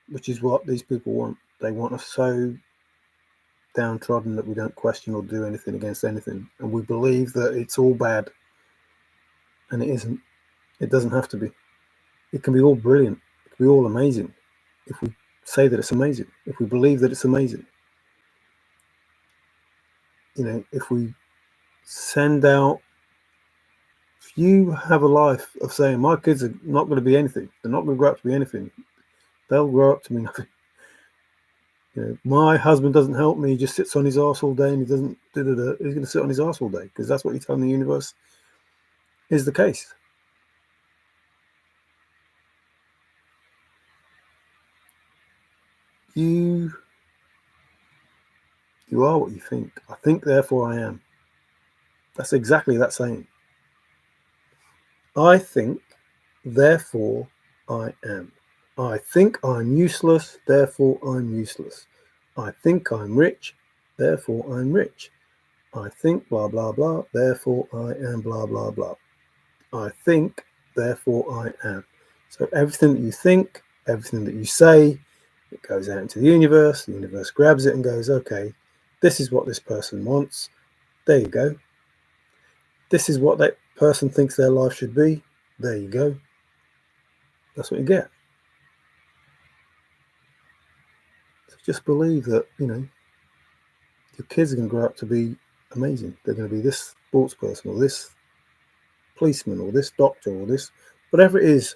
which is what these people want. They want us so downtrodden that we don't question or do anything against anything, and we believe that it's all bad, and it isn't. It doesn't have to be. It can be all brilliant. It can be all amazing if we say that it's amazing, if we believe that it's amazing. You know, if we send out, if you have a life of saying, my kids are not going to be anything, they're not going to grow up to be anything, they'll grow up to be nothing. You know, my husband doesn't help me, he just sits on his arse all day and he doesn't, he's going to sit on his arse all day, because that's what you're telling the universe is the case. You are what you think. I think, therefore I am. That's exactly that saying. I think, therefore I am. I think I'm useless, therefore I'm useless. I think I'm rich, therefore I'm rich. I think blah, blah, blah, therefore I am blah, blah, blah. I think, therefore I am. So everything that you think, everything that you say, it goes out into the universe grabs it and goes, okay, this is what this person wants. There you go. This is what that person thinks their life should be. There you go. That's what you get. So just believe that, you know, your kids are going to grow up to be amazing. They're going to be this sports person or this policeman or this doctor or this, whatever it is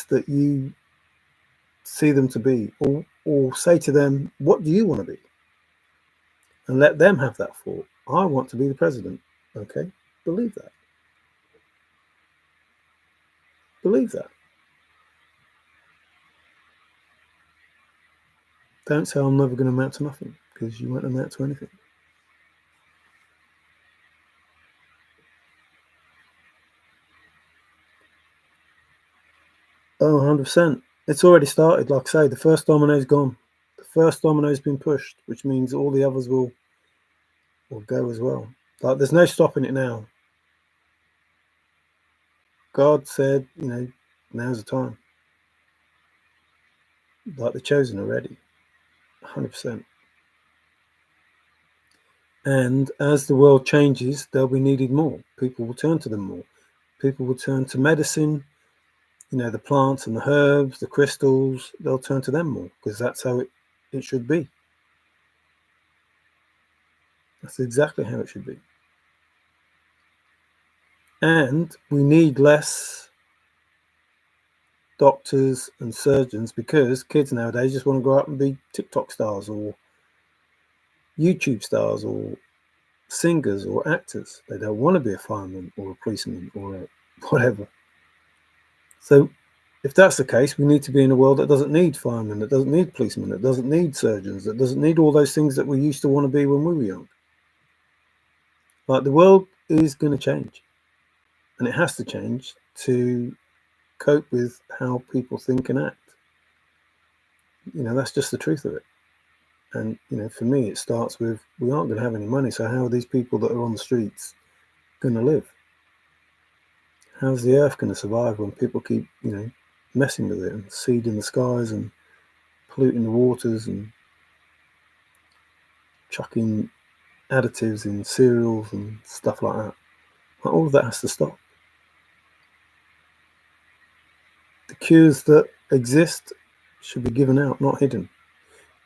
that you see them to be, or say to them, what do you want to be? And let them have that thought. I want to be the president. Okay, believe that. Believe that. Don't say I'm never going to amount to nothing, because you won't amount to anything. Oh, 100%. It's already started. Like I say, the first domino's gone. The first domino's been pushed, which means all the others will go as well. Like, there's no stopping it now. God said, you know, now's the time. Like, the chosen are ready. 100%. And as the world changes, they'll be needed more. People will turn to them more. People will turn to medicine, you know, the plants and the herbs, the crystals. They'll turn to them more, because that's how it should be. That's exactly how it should be. And we need less doctors and surgeons, because kids nowadays just want to grow up and be TikTok stars or YouTube stars or singers or actors. They don't want to be a fireman or a policeman or whatever. So if that's the case, we need to be in a world that doesn't need firemen, that doesn't need policemen, that doesn't need surgeons, that doesn't need all those things that we used to want to be when we were young. Like, the world is going to change, and it has to change to cope with how people think and act. You know, that's just the truth of it. And, you know, for me, it starts with, we aren't going to have any money, so how are these people that are on the streets going to live? How's the earth going to survive when people keep, you know, messing with it and seeding the skies and polluting the waters and chucking additives in cereals and stuff like that? Like, all of that has to stop. The cures that exist should be given out, not hidden.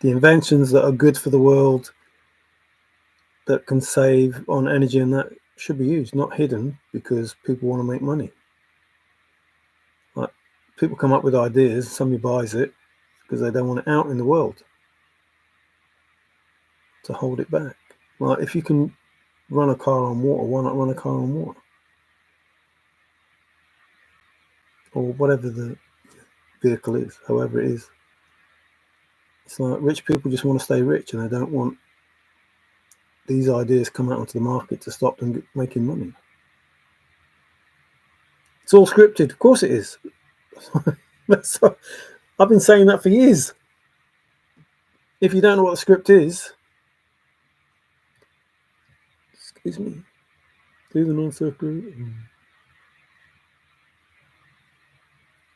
The inventions that are good for the world, that can save on energy and that, should be used, not hidden because people want to make money. Like, people come up with ideas, somebody buys it because they don't want it out in the world to hold it back. Like, if you can run a car on water, why not run a car on water? Or whatever the vehicle is, however it is. It's like, rich people just want to stay rich, and they don't want these ideas come out onto the market to stop them making money. It's all scripted. Of course it is. I've been saying that for years. If you don't know what the script is, excuse me, do the non-circular.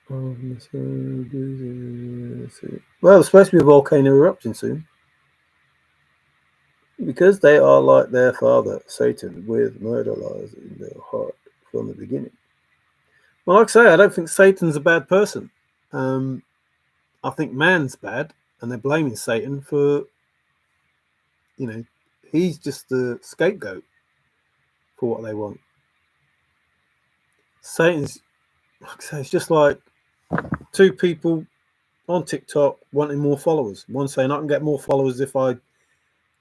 Well, there's supposed to be a volcano erupting soon, because they are like their father, Satan, with murder lies in their heart from the beginning. Well, like I say, I don't think Satan's a bad person. I think man's bad, and they're blaming Satan for, he's just the scapegoat for what they want. Satan's, like I say, it's just like two people on TikTok wanting more followers. One saying, I can get more followers if I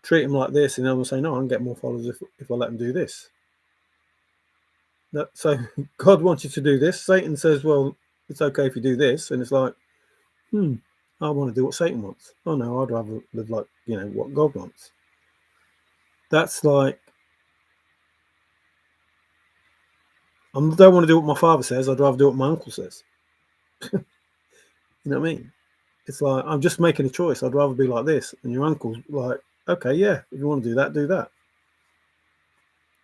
treat them like this, and the other one saying, no, I can get more followers if I let them do this. So God wants you to do this. Satan says, well, it's okay if you do this. And it's like, I want to do what Satan wants. Oh no, I'd rather live like, what God wants. That's like, I don't want to do what my father says. I'd rather do what my uncle says. You know what I mean? It's like, I'm just making a choice. I'd rather be like this. And your uncle's like, okay, yeah, if you want to do that, do that.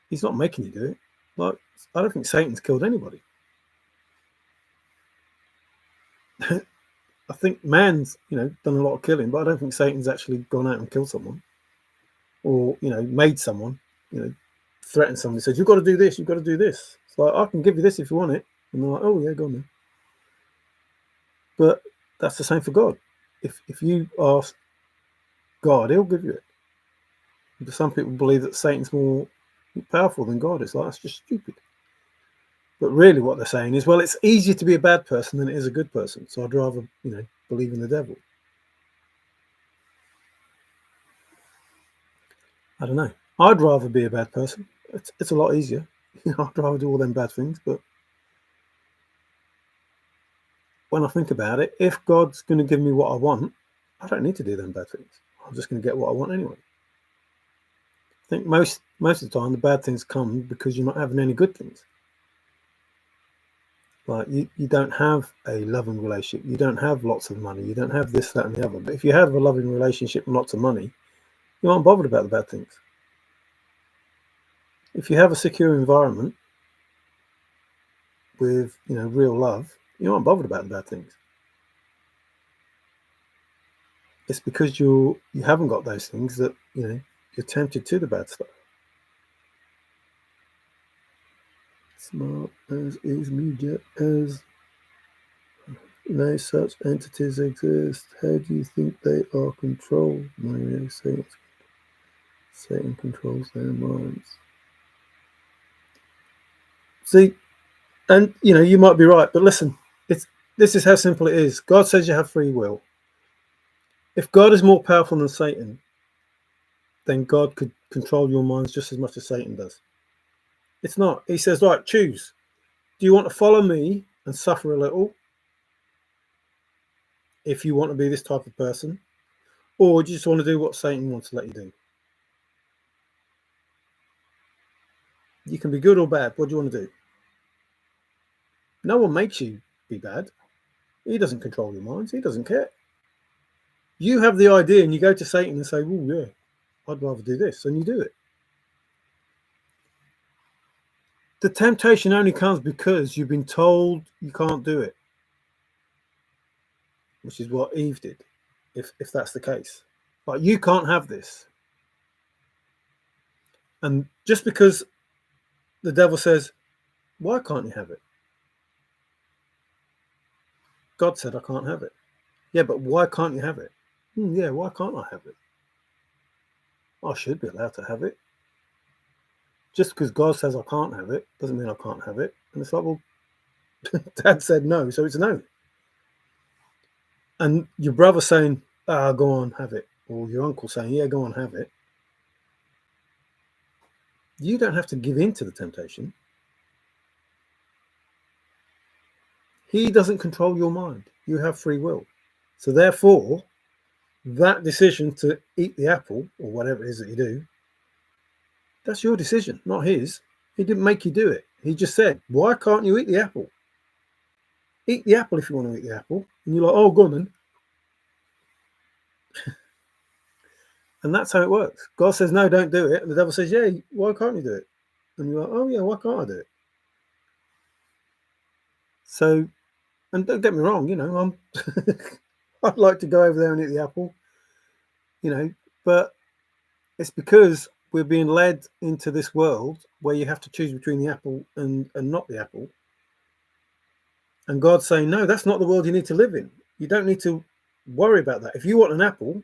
He's not making you do it. Like, I don't think Satan's killed anybody. I think man's, done a lot of killing, but I don't think Satan's actually gone out and killed someone, or made someone, threatened somebody, said you've got to do this, you've got to do this. It's like, I can give you this if you want it, and they're like, oh yeah, go on then. But that's the same for God. If you ask God, He'll give you it. But some people believe that Satan's more powerful than God. It's like, that's just stupid. But really what they're saying is, well, it's easier to be a bad person than it is a good person. So I'd rather, believe in the devil. I don't know. I'd rather be a bad person. It's a lot easier. I'd rather do all them bad things. But when I think about it, if God's going to give me what I want, I don't need to do them bad things. I'm just going to get what I want anyway. I think most of the time the bad things come because you're not having any good things. Like you don't have a loving relationship. You don't have lots of money. You don't have this, that, and the other. But if you have a loving relationship and lots of money, you aren't bothered about the bad things. If you have a secure environment with, real love, you aren't bothered about the bad things. It's because you haven't got those things that, you're tempted to the bad stuff. Smart as is media as no such entities exist. How do you think they are controlled? Mario, Satan controls their minds. See, and you might be right, but listen, this is how simple it is. God says you have free will. If God is more powerful than Satan, then God could control your minds just as much as Satan does. It's not. He says, right, choose. Do you want to follow me and suffer a little if you want to be this type of person? Or do you just want to do what Satan wants to let you do? You can be good or bad. What do you want to do? No one makes you be bad. He doesn't control your minds. He doesn't care. You have the idea and you go to Satan and say, oh, yeah, I'd rather do this. And you do it. The temptation only comes because you've been told you can't do it, which is what Eve did, if that's the case. Like, you can't have this. And just because the devil says, why can't you have it? God said, I can't have it. Yeah, but why can't you have it? Yeah, why can't I have it? I should be allowed to have it. Just because God says I can't have it doesn't mean I can't have it. And it's like, well, Dad said no, so it's no. And your brother saying, go on, have it. Or your uncle saying, yeah, go on, have it. You don't have to give in to the temptation. He doesn't control your mind. You have free will. So therefore, that decision to eat the apple, or whatever it is that you do, that's your decision, not his. He didn't make you do it. He just said, why can't you eat the apple? Eat the apple if you want to eat the apple. And you're like, oh, go on then. And that's how it works. God says, no, don't do it. And the devil says, yeah, why can't you do it? And you're like, oh, yeah, why can't I do it? So, and don't get me wrong, I'd like to go over there and eat the apple, but it's because we're being led into this world where you have to choose between the apple and not the apple. And God's saying, no, that's not the world you need to live in. You don't need to worry about that. If you want an apple,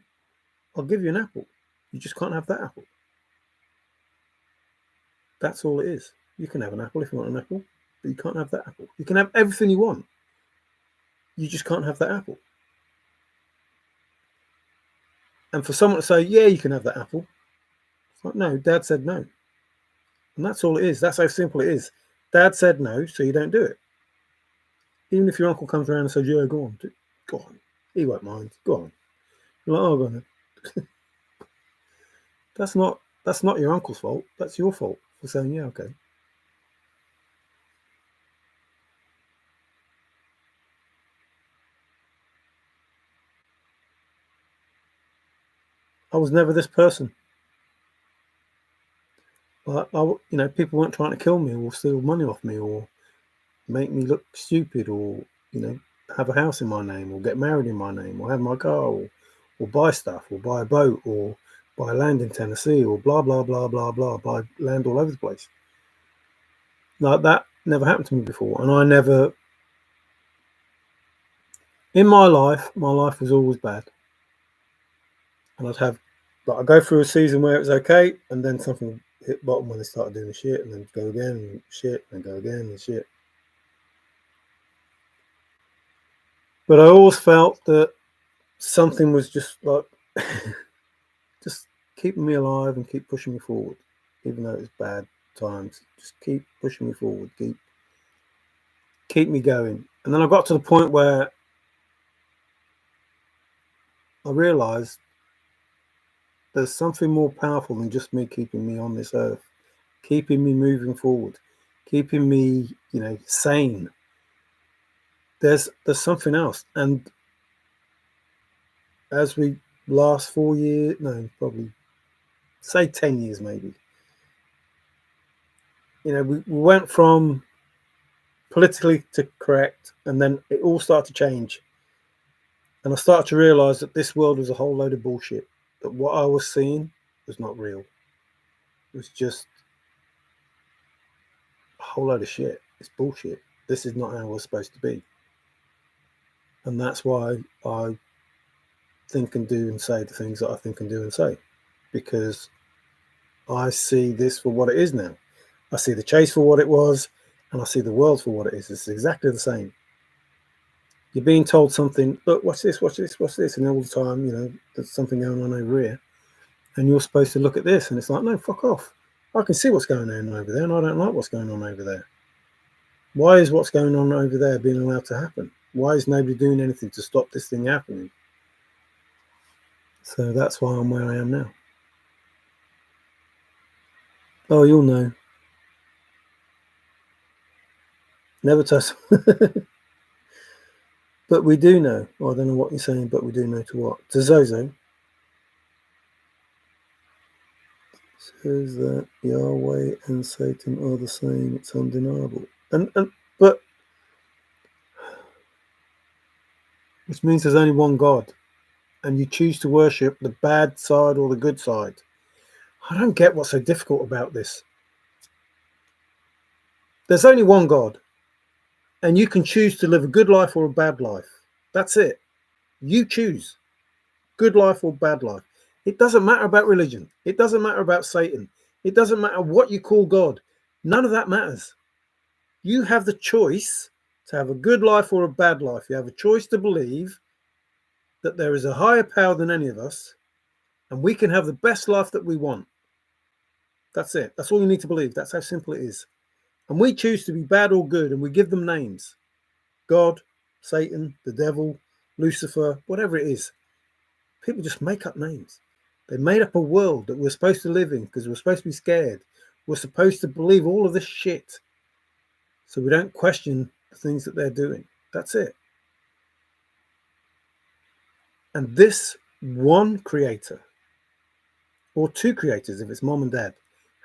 I'll give you an apple. You just can't have that apple. That's all it is. You can have an apple if you want an apple, but you can't have that apple. You can have everything you want. You just can't have that apple. And for someone to say, yeah, you can have that apple, it's like, no, Dad said no. And that's all it is. That's how simple it is. Dad said no, so you don't do it. Even if your uncle comes around and says, yeah, go on. Go on. He won't mind. Go on. You're like, oh, go on then. That's not your uncle's fault. That's your fault for saying, yeah, okay. I was never this person. People weren't trying to kill me or steal money off me or make me look stupid or, have a house in my name or get married in my name or have my car or buy stuff or buy a boat or buy land in Tennessee or blah, blah, blah, blah, blah, buy land all over the place. Like that never happened to me before. And I never, in my life was always bad. And I'd go through a season where it was okay, and then something hit bottom when they started doing the shit, and then go again and shit, and go again and shit. But I always felt that something was just like, just keeping me alive and keep pushing me forward, even though it was bad times. Just keep pushing me forward, keep me going. And then I got to the point where I realised there's something more powerful than just me keeping me on this earth, keeping me moving forward, keeping me, sane. There's something else. And as we last 4 years, no, probably say 10 years maybe, we went from politically to correct, and then it all started to change. And I started to realise that this world was a whole load of bullshit, that what I was seeing was not real. It was just a whole load of shit. It's bullshit. This is not how we're supposed to be. And that's why I think and do and say the things that I think and do and say, because I see this for what it is now. I see the chase for what it was, and I see the world for what it is. It's exactly the same. You're being told something, look, watch this, watch this, watch this, and all the time, there's something going on over here, and you're supposed to look at this, and it's like, no, fuck off. I can see what's going on over there, and I don't like what's going on over there. Why is what's going on over there being allowed to happen? Why is nobody doing anything to stop this thing happening? So that's why I'm where I am now. Oh, you'll know. Never touch. But we do know. Well, I don't know what you're saying, but we do know to what? To Zozo. Says that Yahweh and Satan are the same. It's undeniable. But which means there's only one God, and you choose to worship the bad side or the good side. I don't get what's so difficult about this. There's only one God, and you can choose to live a good life or a bad life. That's it. You choose good life or bad life. It doesn't matter about religion. It doesn't matter about Satan. It doesn't matter what you call God. None of that matters. You have the choice to have a good life or a bad life. You have a choice to believe that there is a higher power than any of us, and we can have the best life that we want. That's it. That's all you need to believe. That's how simple it is. And we choose to be bad or good, and we give them names. God, Satan, the devil, Lucifer, whatever it is. People just make up names. They made up a world that we're supposed to live in because we're supposed to be scared. We're supposed to believe all of this shit so we don't question the things that they're doing. That's it. And this one creator, or two creators if it's mom and dad,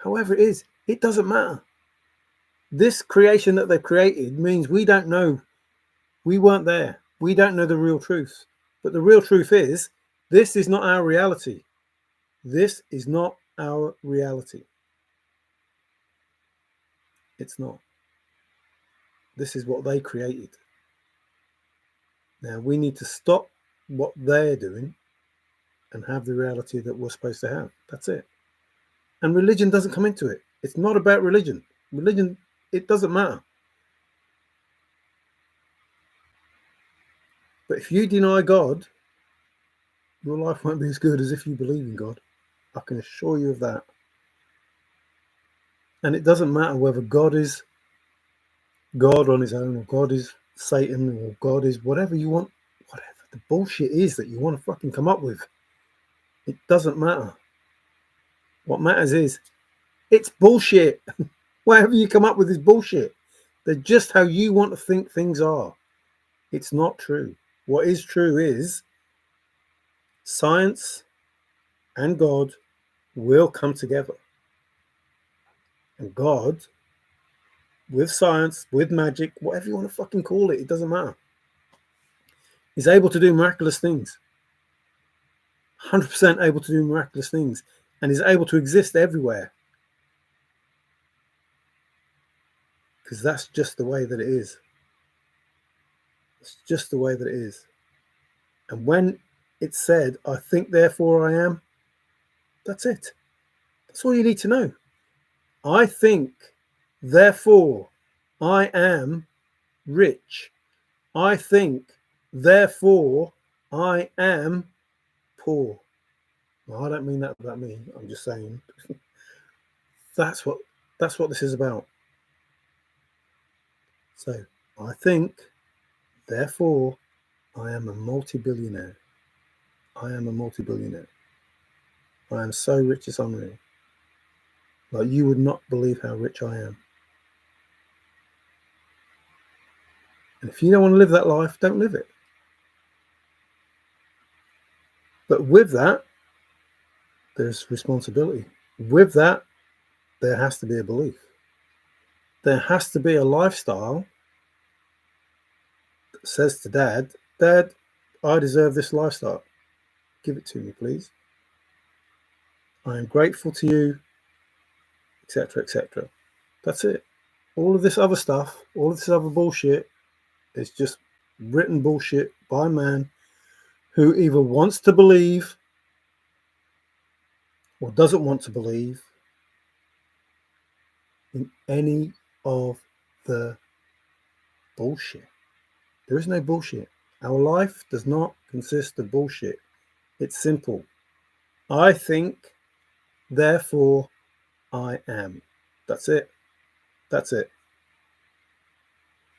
however it is, it doesn't matter. This creation that they've created means we don't know. We weren't there. We don't know the real truth. But the real truth is, this is not our reality. This is not our reality. It's not. This is what they created. Now we need to stop what they're doing and have the reality that we're supposed to have. That's it. And religion doesn't come into it. It's not about religion. Religion, it doesn't matter. But if you deny God, your life won't be as good as if you believe in God. I can assure you of that. And it doesn't matter whether God is God on his own, or God is Satan, or God is whatever you want, whatever the bullshit is that you want to fucking come up with. It doesn't matter. What matters is it's bullshit. Whatever you come up with is bullshit. They're just how you want to think things are. It's not true. What is true is science and God will come together. And God, with science, with magic, whatever you want to fucking call it, it doesn't matter, is able to do miraculous things. 100% able to do miraculous things. And is able to exist everywhere. Because that's just the way that it is. It's just the way that it is. And when it's said, I think, therefore I am, that's it. That's all you need to know. I think, therefore I am rich. I think, therefore I am poor. Well, I don't mean that about me. I'm just saying that's what this is about. So I think, therefore I am a multi-billionaire. I am a multi-billionaire. I am so rich it's unreal. Like, you would not believe how rich I am. And if you don't want to live that life, don't live it. But with that, there's responsibility. With that, there has to be a belief. There has to be a lifestyle that says to Dad, Dad, I deserve this lifestyle. Give it to me, please. I am grateful to you, etc., etc. That's it. All of this other stuff, all of this other bullshit is just written bullshit by man who either wants to believe or doesn't want to believe in any of the bullshit. There is no bullshit. Our life does not consist of bullshit. It's simple. I think, therefore I am. That's it. That's it.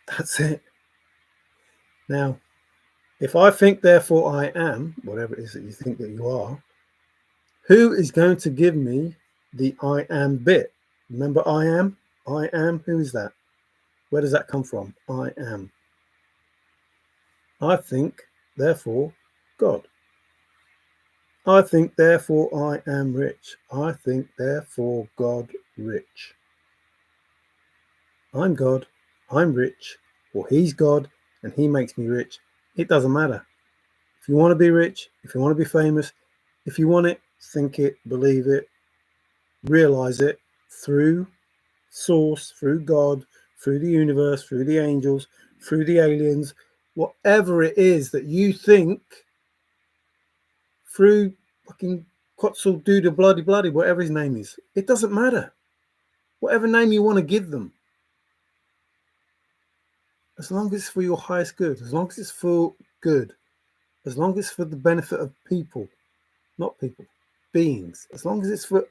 That's it. Now, if I think, therefore I am, whatever it is that you think that you are, who is going to give me the I am bit? Remember I am? I am, who is that? Where does that come from? I am. I think, therefore, God. I think, therefore, I am rich. I think, therefore, God rich. I'm God, I'm rich, or he's God, and he makes me rich. It doesn't matter. If you want to be rich, if you want to be famous, if you want it, think it, believe it, realize it through source, through God, through the universe, through the angels, through the aliens, whatever it is that you think, through fucking Quetzal Duda bloody, whatever his name is. It doesn't matter. Whatever name you want to give them. As long as it's for your highest good, as long as it's for good, as long as it's for the benefit of people, not people, beings, as long as it's for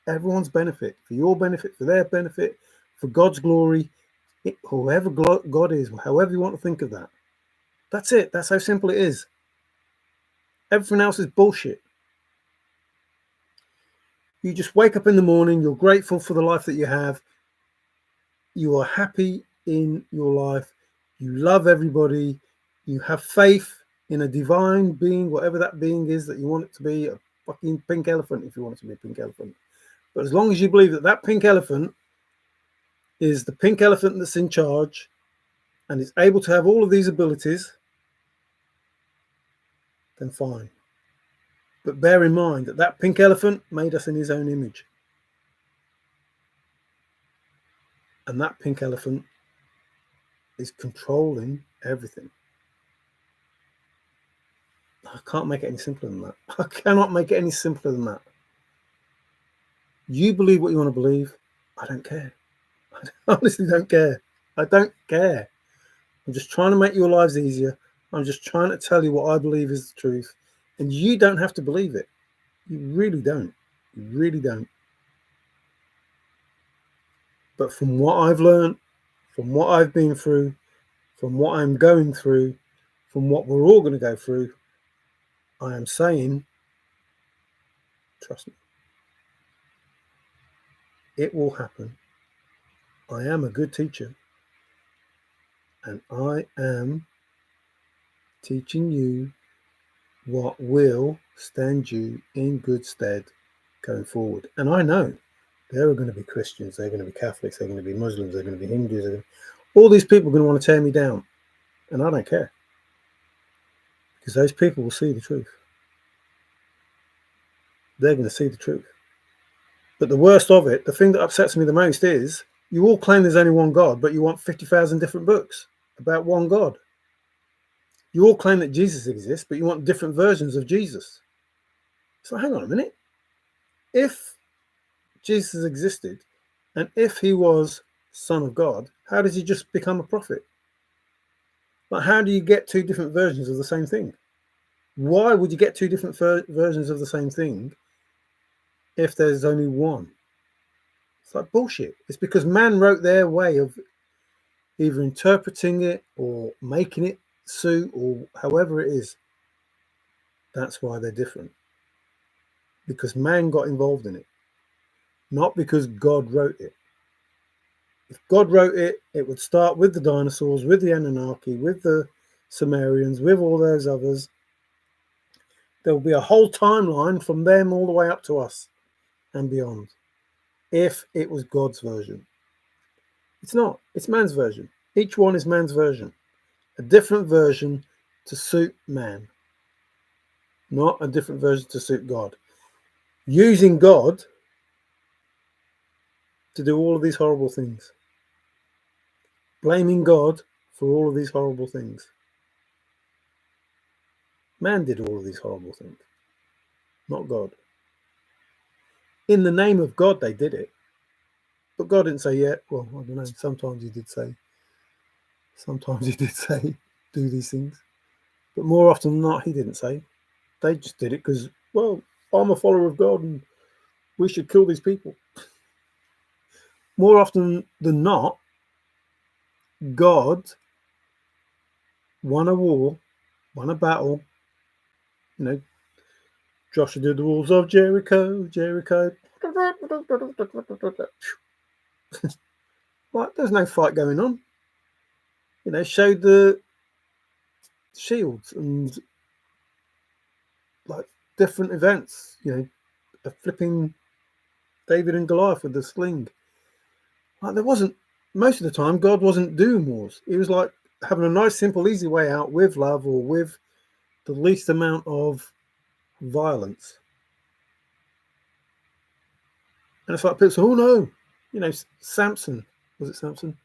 everyone's benefit, for your benefit, for their benefit, for God's glory, whoever God is, however you want to think of that. That's it. That's how simple it is. Everything else is bullshit. You just wake up in the morning, you're grateful for the life that you have, you are happy in your life, you love everybody, you have faith in a divine being, whatever that being is that you want it to be, a fucking pink elephant if you want it to be a pink elephant. But as long as you believe that that pink elephant is the pink elephant that's in charge and is able to have all of these abilities, then fine. But bear in mind that that pink elephant made us in his own image. And that pink elephant is controlling everything. I can't make it any simpler than that. I cannot make it any simpler than that. You believe what you want to believe. I don't care. I honestly don't care. I don't care. I'm just trying to make your lives easier. I'm just trying to tell you what I believe is the truth. And you don't have to believe it. You really don't. You really don't. But from what I've learned, from what I've been through, from what I'm going through, from what we're all going to go through, I am saying, trust me, it will happen. I am a good teacher, and I am teaching you what will stand you in good stead going forward. And I know there are going to be Christians, they're going to be Catholics, they're going to be Muslims, they're going to be Hindus, all these people are going to want to tear me down, and I don't care, because those people will see the truth. They're going to see the truth. But the worst of it, the thing that upsets me the most is you all claim there's only one God, but you want 50,000 different books about one God. You all claim that Jesus exists, but you want different versions of Jesus. So hang on a minute. If Jesus existed, and if he was Son of God, how does he just become a prophet? Like, how do you get two different versions of the same thing? Why would you get two different versions of the same thing if there's only one? It's like bullshit. It's because man wrote their way of either interpreting it or making it suit or however it is. That's why they're different. Because man got involved in it. Not because God wrote it. If God wrote it, it would start with the dinosaurs, with the Anunnaki, with the Sumerians, with all those others. There will be a whole timeline from them all the way up to us and beyond. If it was God's version. It's not. It's man's version. Each one is man's version. A different version to suit man. Not a different version to suit God. Using God to do all of these horrible things. Blaming God for all of these horrible things. Man did all of these horrible things. Not God. In the name of God, they did it. But God didn't say, yeah, well, I don't know. Sometimes he did say, do these things. But more often than not, he didn't say. They just did it because, well, I'm a follower of God and we should kill these people. More often than not, God won a war, won a battle. You know, Joshua did the walls of Jericho. Like, there's no fight going on. You know, showed the shields and like different events. You know, a flipping David and Goliath with the sling. Like, there wasn't, most of the time, God wasn't doing wars. He was like having a nice, simple, easy way out with love or with the least amount of violence. And it's like people say, oh no, you know, Samson, was it Samson?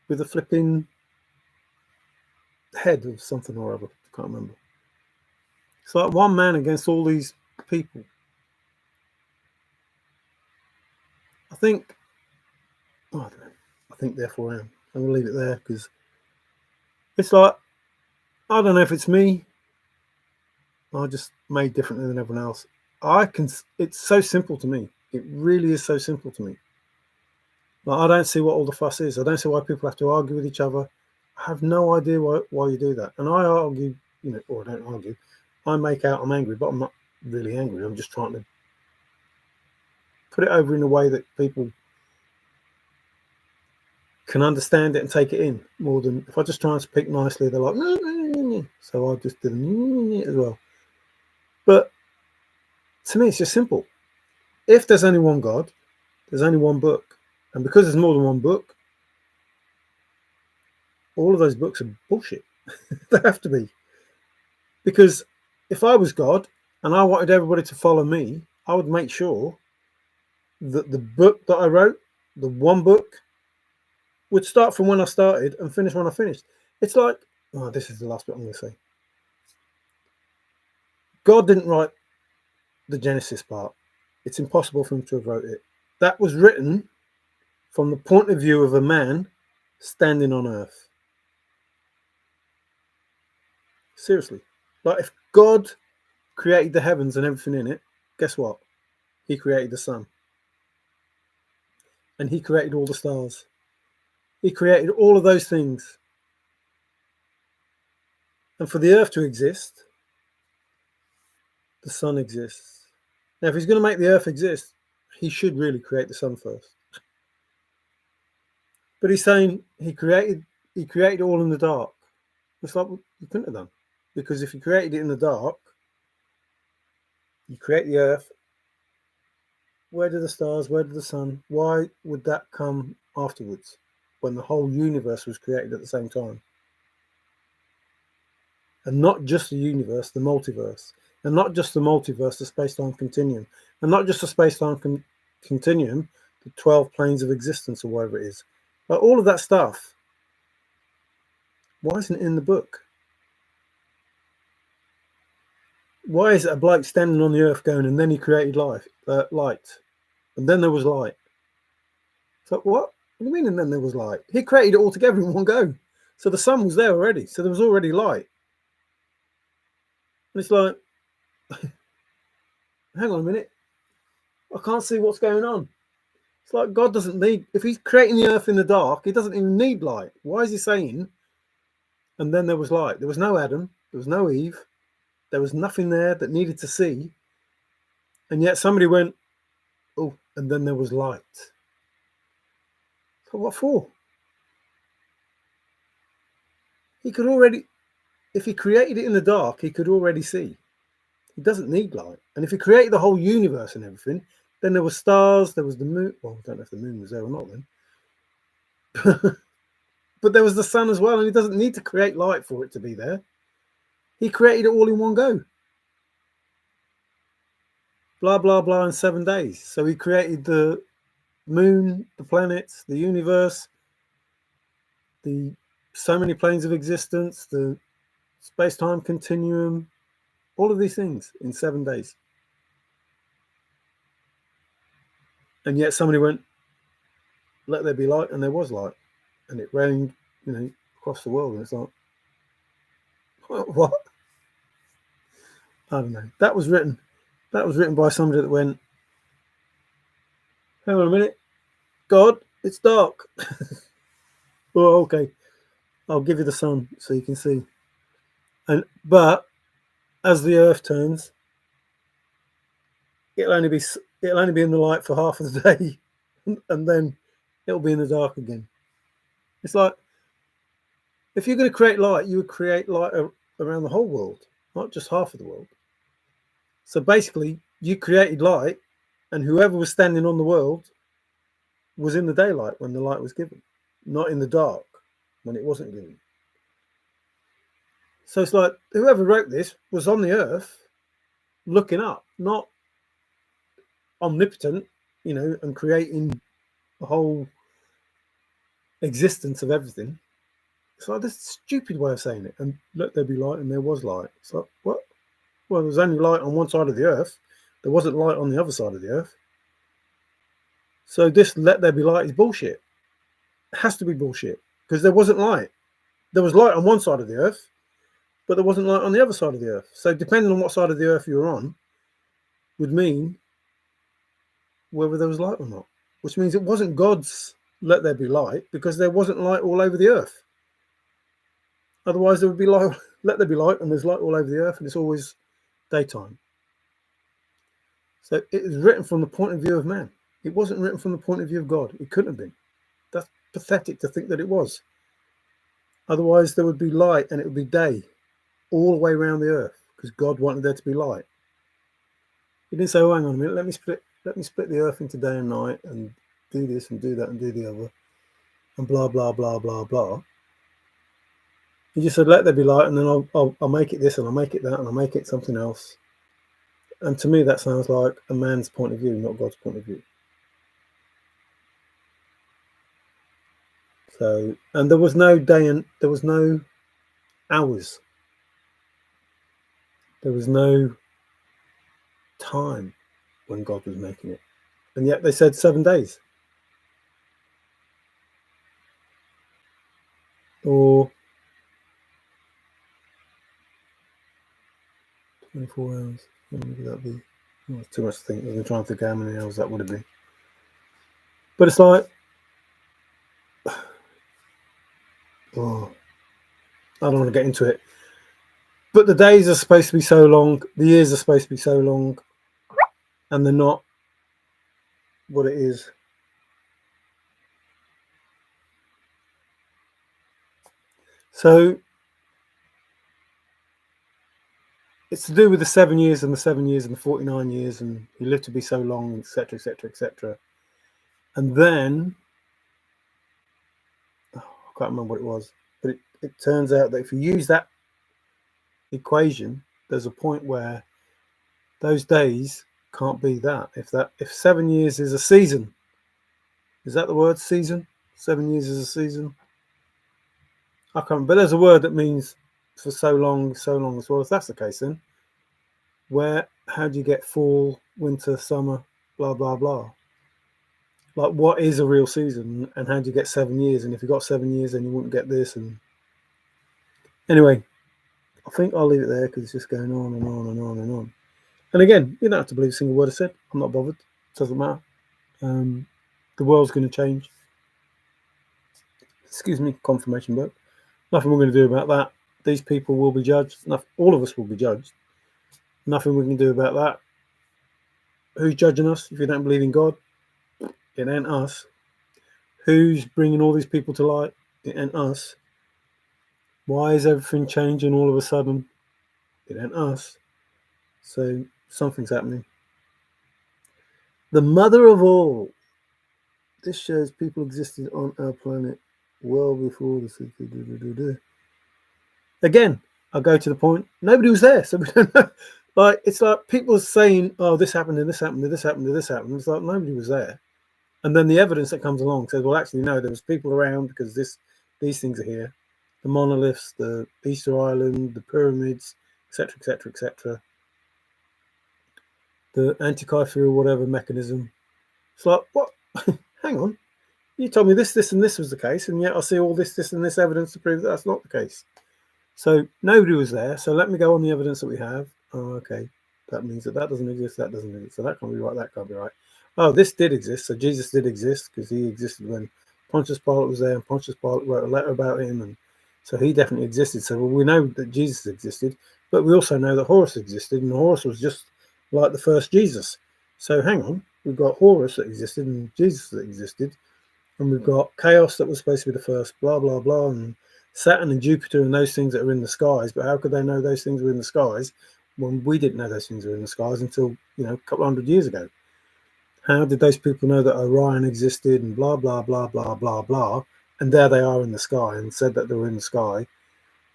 With a flipping head of something or other, I can't remember. It's like one man against all these people. I think, I don't know, I think therefore I am. I'm going to leave it there because it's like, I don't know if it's me, I just made differently than everyone else. It's so simple to me. It really is so simple to me. Like, I don't see what all the fuss is. I don't see why people have to argue with each other. I have no idea why you do that. And I argue, you know, or I don't argue. I make out I'm angry, but I'm not really angry. I'm just trying to put it over in a way that people can understand it and take it in more than if I just try and speak nicely, they're like, no. So I just did as well. But to me, it's just simple. If there's only one God, there's only one book. And because there's more than one book, all of those books are bullshit. They have to be. Because if I was God and I wanted everybody to follow me, I would make sure that the book that I wrote, the one book, would start from when I started and finish when I finished. It's like, oh, this is the last bit I'm going to say. God didn't write the Genesis part. It's impossible for him to have wrote it. That was written from the point of view of a man standing on earth. Seriously. Like, if God created the heavens and everything in it, guess what? He created the sun. And he created all the stars. He created all of those things. And for the earth to exist, the sun exists. Now, if he's going to make the earth exist, he should really create the sun first. But he's saying he created it all in the dark. It's like, well, you couldn't have done. Because if you created it in the dark, you create the earth. Where do the stars, where did the sun? Why would that come afterwards when the whole universe was created at the same time? And not just the universe, the multiverse. And not just the multiverse, the space-time continuum. And not just the space-time continuum, the 12 planes of existence or whatever it is. But all of that stuff, why isn't it in the book? Why is it a bloke standing on the earth going, and then he created light, and then there was light? So what? What do you mean, and then there was light? He created it all together in one go. So the sun was there already. So there was already light. And it's like, hang on a minute. I can't see what's going on. It's like God doesn't need, if he's creating the earth in the dark, he doesn't even need light. Why is he saying, and then there was light? There was no Adam. There was no Eve. There was nothing there that needed to see. And yet somebody went, oh, and then there was light. So what for? He could already, if he created it in the dark, he could already see. He doesn't need light. And if he created the whole universe and everything, then there were stars, there was the moon. Well, I don't know if the moon was there or not then. But there was the sun as well, and he doesn't need to create light for it to be there. He created it all in one go. Blah, blah, blah in 7 days. So he created the moon, the planets, the universe, the so many planes of existence, the space-time continuum, all of these things in 7 days. And yet somebody went, let there be light, and there was light. And it rained, across the world. And it's like, what? I don't know. That was written by somebody that went, hang on a minute, God, it's dark. Well, okay, I'll give you the sun so you can see. But as the earth turns, it'll only be in the light for half of the day, and then it'll be in the dark again. It's like, if you're going to create light, you would create light around the whole world, not just half of the world. So basically, you created light, and whoever was standing on the world was in the daylight when the light was given, not in the dark when it wasn't given. So it's like, whoever wrote this was on the earth looking up, not omnipotent, and creating the whole existence of everything. It's like this stupid way of saying it. And let there be light, and there was light. It's like, what? Well, there was only light on one side of the earth. There wasn't light on the other side of the earth. So this let there be light is bullshit. It has to be bullshit, because there wasn't light. There was light on one side of the earth, but there wasn't light on the other side of the earth. So depending on what side of the earth you were on would mean whether there was light or not, which means it wasn't God's let there be light, because there wasn't light all over the earth. Otherwise there would be light, let there be light, and there's light all over the earth, and it's always daytime. So it is written from the point of view of man. It wasn't written from the point of view of God. It couldn't have been. That's pathetic to think that it was. Otherwise there would be light, and it would be day all the way around the earth, because God wanted there to be light. He didn't say, oh, hang on a minute, let me split the earth into day and night, and do this and do that and do the other, and blah, blah, blah, blah, blah. He just said, let there be light, and then I'll make it this, and I'll make it that, and I'll make it something else. And to me, that sounds like a man's point of view, not God's point of view. So, and there was no day, and there was no hours. There was no time when God was making it. And yet they said 7 days. Or 24 hours. How many would that be? Oh, it's too much to think. I'm trying to think how many hours that would have been. But it's like, oh, I don't want to get into it. But the days are supposed to be so long, the years are supposed to be so long, and they're not what it is. So it's to do with the 7 years and the 7 years and the 49 years, and he lived to be so long, etc., etc., etc. And then, I can't remember what it was, but it turns out that if you use that equation, there's a point where those days can't be that. If 7 years is a season, is that the word, season? 7 years is a season? I can't remember, but there's a word that means for so long as well. If that's the case, then how do you get fall, winter, summer, blah blah blah? Like, what is a real season, and how do you get 7 years? And if you got 7 years, then you wouldn't get this. And anyway, I think I'll leave it there because it's just going on and on and on and on. And again, you don't have to believe a single word I said. I'm not bothered. It doesn't matter. The world's going to change. Excuse me, confirmation book. Nothing we're going to do about that. These people will be judged. All of us will be judged. Nothing we can do about that. Who's judging us? If you don't believe in God, it ain't us. Who's bringing all these people to light? It ain't us. Why is everything changing all of a sudden? It ain't us. So something's happening. The mother of all. This shows people existed on our planet well before the... Again, I'll go to the point. Nobody was there, so we don't know. Like, it's like people saying, oh, this happened and this happened and this happened and this happened. It's like nobody was there. And then the evidence that comes along says, well, actually, no, there was people around because these things are here. The monoliths, the Easter Island, the pyramids, etc., etc., etc. The Antikythera or whatever mechanism. It's like, what? Hang on. You told me this, and this was the case, and yet I see all this, and this evidence to prove that that's not the case. So nobody was there. So let me go on the evidence that we have. Oh, okay. That means that doesn't exist, that doesn't exist. So that can't be right, that can't be right. Oh, this did exist. So Jesus did exist because he existed when Pontius Pilate was there, and Pontius Pilate wrote a letter about him, and so he definitely existed. So we know that Jesus existed, but we also know that Horus existed, and Horus was just like the first Jesus. So hang on, we've got Horus that existed and Jesus that existed, and we've got chaos that was supposed to be the first, blah blah blah, and Saturn and Jupiter and those things that are in the skies. But how could they know those things were in the skies when we didn't know those things were in the skies until, a couple hundred years ago? How did those people know that Orion existed and blah blah blah blah blah blah? And there they are in the sky and said that they were in the sky,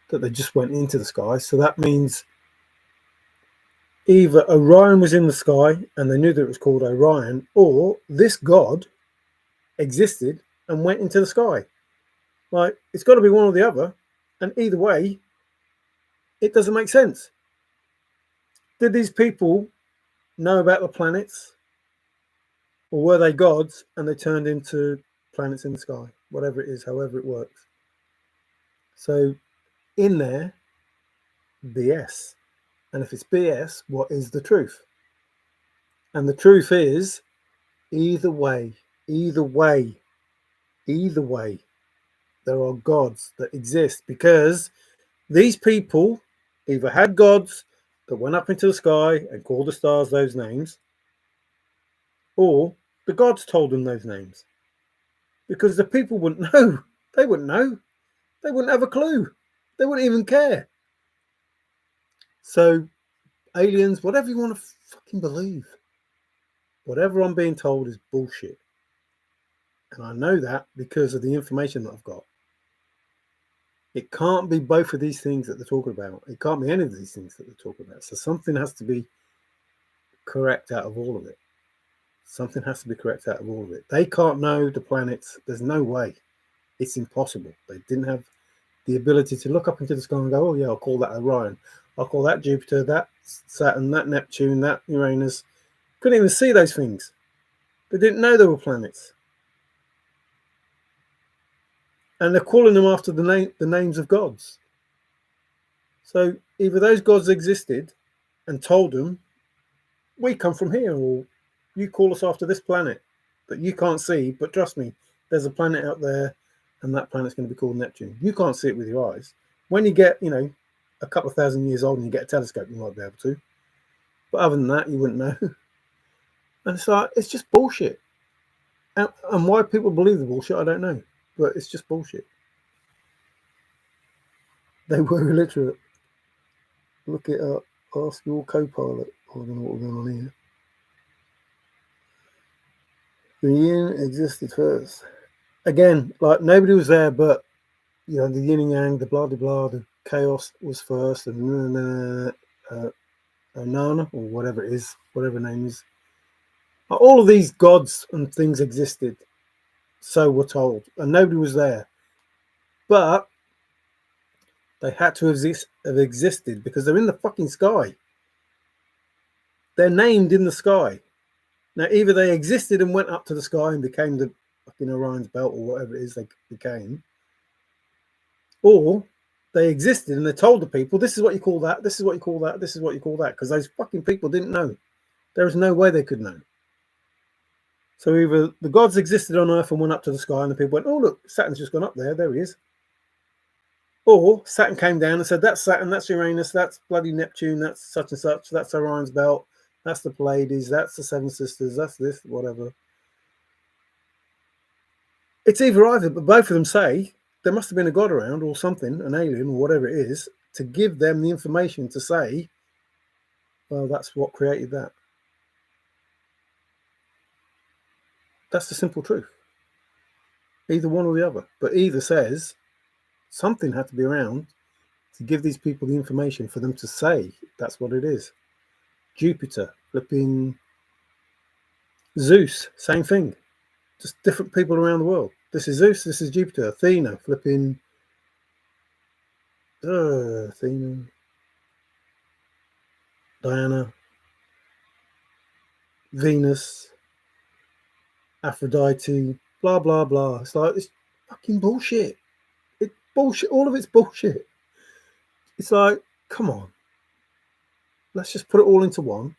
that they just went into the sky. So that means either Orion was in the sky and they knew that it was called Orion, or this god existed and went into the sky. Like, it's got to be one or the other, and either way, it doesn't make sense. Did these people know about the planets, or were they gods and they turned into planets in the sky? Whatever it is, however it works. So in there, BS. And if it's BS, what is the truth? And the truth is, either way, there are gods that exist, because these people either had gods that went up into the sky and called the stars those names, or the gods told them those names. Because the people wouldn't know. They wouldn't know. They wouldn't have a clue. They wouldn't even care. So, aliens, whatever you want to fucking believe, whatever I'm being told is bullshit. And I know that because of the information that I've got. It can't be both of these things that they're talking about. It can't be any of these things that they're talking about. So something has to be correct out of all of it. Something has to be correct out of all of it. They can't know the planets. There's no way. It's impossible. They didn't have the ability to look up into the sky and go, oh yeah, I'll call that Orion, I'll call that Jupiter, that Saturn, that Neptune, that Uranus. Couldn't even see those things. They didn't know they were planets. And they're calling them after the names of gods. So either those gods existed and told them, we come from here, or you call us after this planet that you can't see, but trust me, there's a planet out there, and that planet's going to be called Neptune. You can't see it with your eyes. When you get, a couple of thousand years old and you get a telescope, you might be able to. But other than that, you wouldn't know. And it's like, it's just bullshit. And why people believe the bullshit, I don't know. But it's just bullshit. They were illiterate. Look it up. Ask your co-pilot. I don't know what's going on here. The yin existed first. Again, like nobody was there, but the yin and yang, the blah blah blah, the chaos was first, and Nana or whatever it is, whatever name is. All of these gods and things existed, so we're told, and nobody was there. But they had to have existed because they're in the fucking sky. They're named in the sky. Now, either they existed and went up to the sky and became the fucking Orion's belt or whatever it is they became, or they existed and they told the people, this is what you call that, this is what you call that, this is what you call that, because those fucking people didn't know. There was no way they could know. So either the gods existed on Earth and went up to the sky and the people went, oh, look, Saturn's just gone up there, there he is. Or Saturn came down and said, that's Saturn, that's Uranus, that's bloody Neptune, that's such and such, that's Orion's belt, that's the Pleiades, that's the Seven Sisters, that's this, whatever. It's either, but both of them say there must have been a god around or something, an alien or whatever it is, to give them the information to say, well, that's what created that. That's the simple truth. Either one or the other. But either says something had to be around to give these people the information for them to say that's what it is. Jupiter, flipping Zeus, same thing. Just different people around the world. This is Zeus, this is Jupiter. Athena, flipping Athena, Diana, Venus, Aphrodite, blah blah blah. It's like, it's fucking bullshit. It's bullshit. All of it's bullshit. It's like, come on, let's just put it all into one,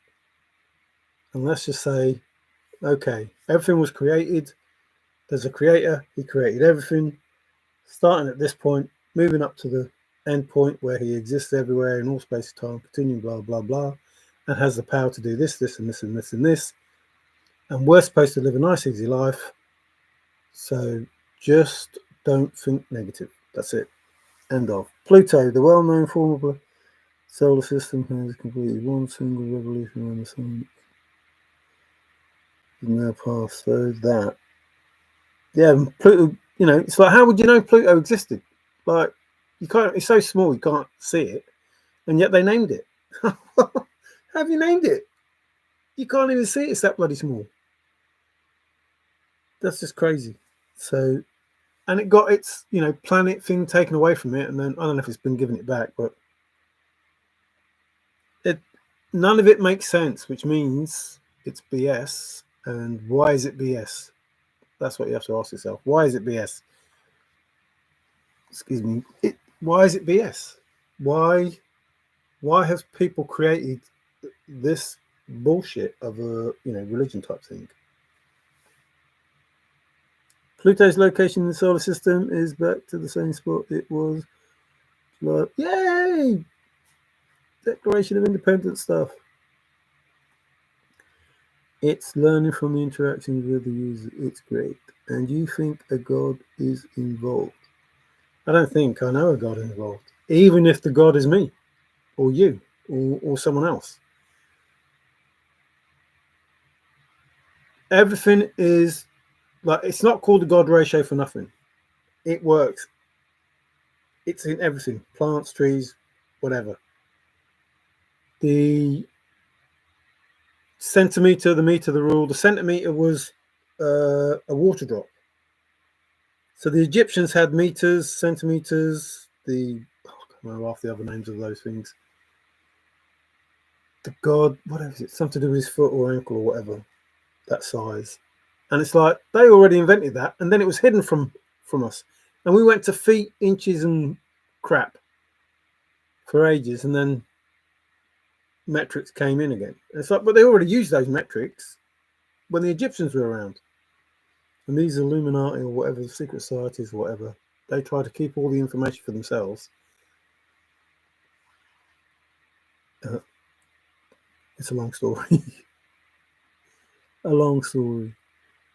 and let's just say, okay, everything was created. There's a creator. He created everything, starting at this point, moving up to the end point where he exists everywhere in all space and time, continuing blah blah blah, and has the power to do this, this, and this, and this, and this. And we're supposed to live a nice, easy life. So just don't think negative. That's it. End of. Pluto, the well-known form of the solar system, has completed one single revolution around the sun. Is now past. So that. Yeah, Pluto, it's like, how would you know Pluto existed? Like, you can't, it's so small you can't see it. And yet they named it. How have you named it? You can't even see it. It's that bloody small. That's just crazy. So, and it got its, planet thing taken away from it. And then, I don't know if it's been given it back, but none of it makes sense, which means it's BS. And why is it BS? That's what you have to ask yourself. Why is it BS? Excuse me. Why is it BS? Why have people created this bullshit of a religion type thing? Pluto's location in the solar system is back to the same spot it was. Like, yay! Declaration of Independence stuff. It's learning from the interactions with the user. It's great. And you think a god is involved? I don't think I know a god involved. Even if the god is me, or you, or someone else. Everything is like, it's not called the God ratio for nothing. It works. It's in everything. Plants, trees, whatever. The centimeter, the meter, the rule. The centimeter was a water drop. So the Egyptians had meters, centimeters. the, I can't remember half the other names of those things. The god, whatever is it, something to do with his foot or ankle or whatever, that size. And it's like they already invented that, and then it was hidden from us, and we went to feet, inches, and crap for ages, and then metrics came in again. And it's like, but they already used those metrics when the Egyptians were around, and these Illuminati or whatever, the secret societies or whatever, they try to keep all the information for themselves. It's a long story. A long story.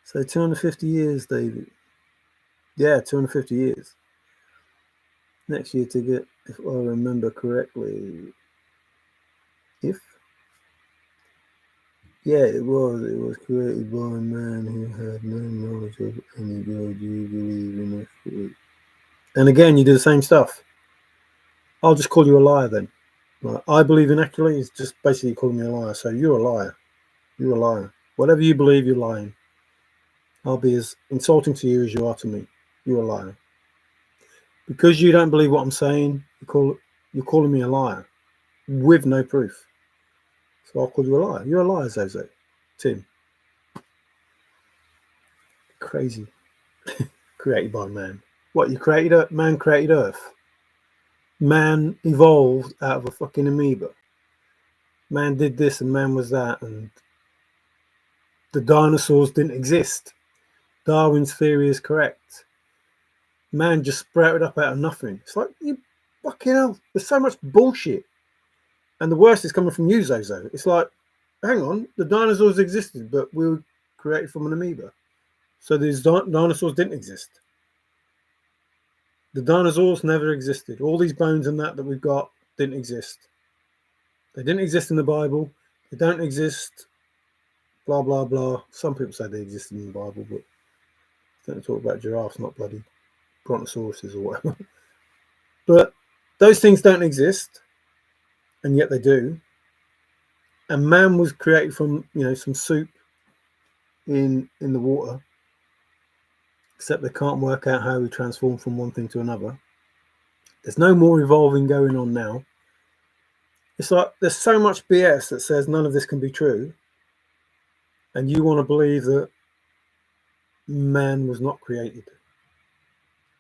So 250 years, David. Yeah, 250 years. Next year to get, if I remember correctly, yeah, it was created by a man who had no knowledge of any God. You believe in it. And again, you do the same stuff. I'll just call you a liar then. Like, I believe in accurately is just basically calling me a liar. So you're a liar. You're a liar. Whatever you believe, you're lying. I'll be as insulting to you as you are to me. You're a liar. Because you don't believe what I'm saying, you're calling me a liar with no proof. So I'll call you a liar. You're a liar, Zozo. Tim. Crazy. Created by man. What, you created man created Earth? Man evolved out of a fucking amoeba. Man did this and man was that, and the dinosaurs didn't exist. Darwin's theory is correct. Man just sprouted up out of nothing. It's like, you fucking hell, there's so much bullshit. And the worst is coming from you, Zozo. It's like, hang on, the dinosaurs existed, but we were created from an amoeba. So these dinosaurs didn't exist. The dinosaurs never existed. All these bones and that we've got didn't exist. They didn't exist in the Bible. They don't exist, blah, blah, blah. Some people say they existed in the Bible, but I don't talk about giraffes, not bloody brontosauruses or whatever. But those things don't exist, and yet they do. And man was created from, some soup in the water, except they can't work out how we transform from one thing to another. There's no more evolving going on now. It's like there's so much BS that says none of this can be true, and you want to believe that man was not created.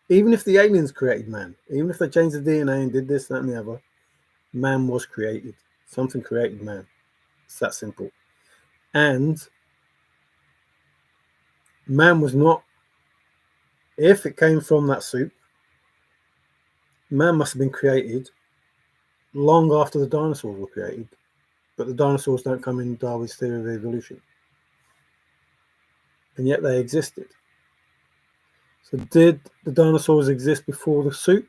Even if the aliens created man, even if they changed the DNA and did this, that, and the other, man was created. Something created man. It's that simple. And man was not, if it came from that soup, man must have been created long after the dinosaurs were created. But the dinosaurs don't come in Darwin's theory of evolution. And yet they existed. So did the dinosaurs exist before the soup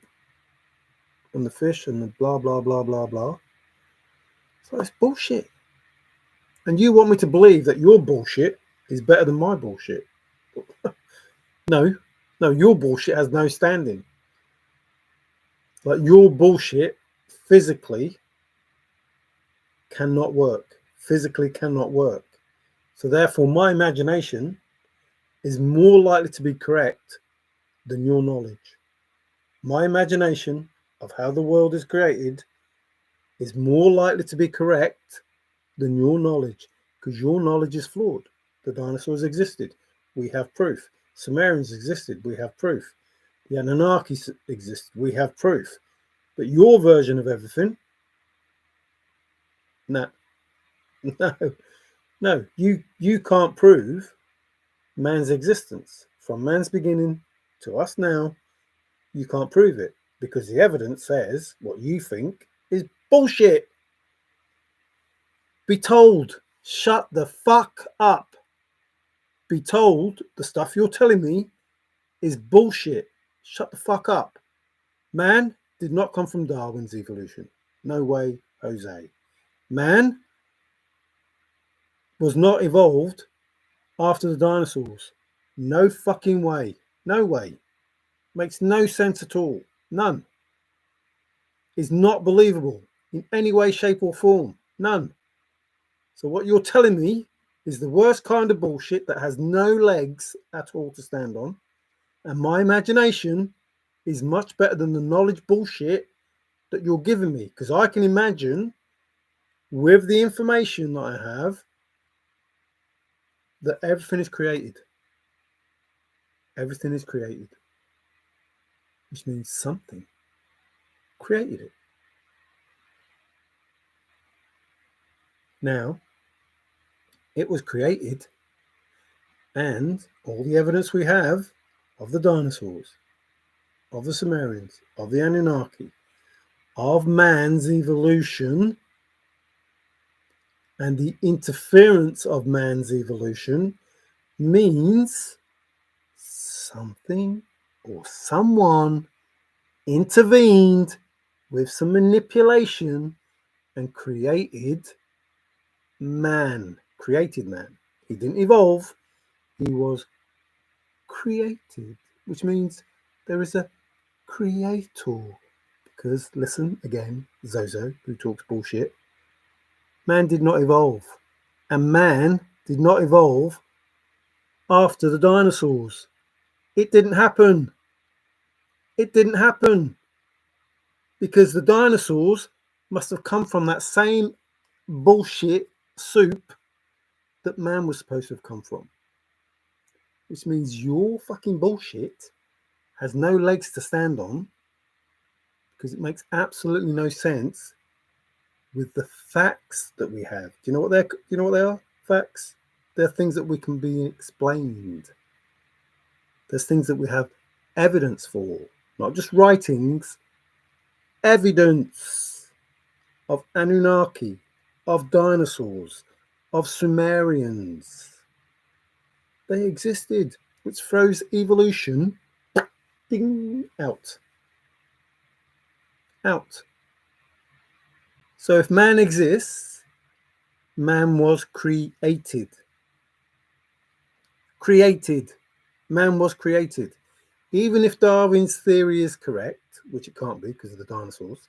and the fish and the blah, blah, blah, blah, blah? So it's bullshit. And you want me to believe that your bullshit is better than my bullshit. No, your bullshit has no standing. Like, your bullshit physically cannot work. Physically cannot work. So therefore, my imagination is more likely to be correct than your knowledge. My imagination of how the world is created is more likely to be correct than your knowledge, because your knowledge is flawed. The dinosaurs existed. We have proof. Sumerians existed. We have proof. The Anunnaki existed. We have proof. But your version of everything, no, you can't prove man's existence. From man's beginning to us now, you can't prove it, because the evidence says what you think is bullshit. Be told, shut the fuck up. Be told the stuff you're telling me is bullshit. Shut the fuck up. Man did not come from Darwin's evolution. No way, Jose. Man was not evolved after the dinosaurs. No fucking way. No way. Makes no sense at all. None. Is not believable in any way, shape, or form. None. So what you're telling me is the worst kind of bullshit that has no legs at all to stand on. And my imagination is much better than the knowledge bullshit that you're giving me. Because I can imagine, with the information that I have, that everything is created. Everything is created. Which means something created it. Now, it was created, and all the evidence we have of the dinosaurs, of the Sumerians, of the Anunnaki, of man's evolution, and the interference of man's evolution means something or someone intervened with some manipulation and created man. Created man. He didn't evolve, he was created, which means there is a creator. Because, listen again, Zozo, who talks bullshit, man did not evolve. And man did not evolve after the dinosaurs. It didn't happen. It didn't happen. Because the dinosaurs must have come from that same bullshit soup that man was supposed to have come from. Which means your fucking bullshit has no legs to stand on, because it makes absolutely no sense with the facts that we have. Do you know what they are? Facts. They're things that we can be explained. There's things that we have evidence for, not just writings. Evidence of Anunnaki, of dinosaurs, of Sumerians. They existed, which throws evolution ding out. Out. So if man exists, man was created. Created. Man was created. Even if Darwin's theory is correct, which it can't be because of the dinosaurs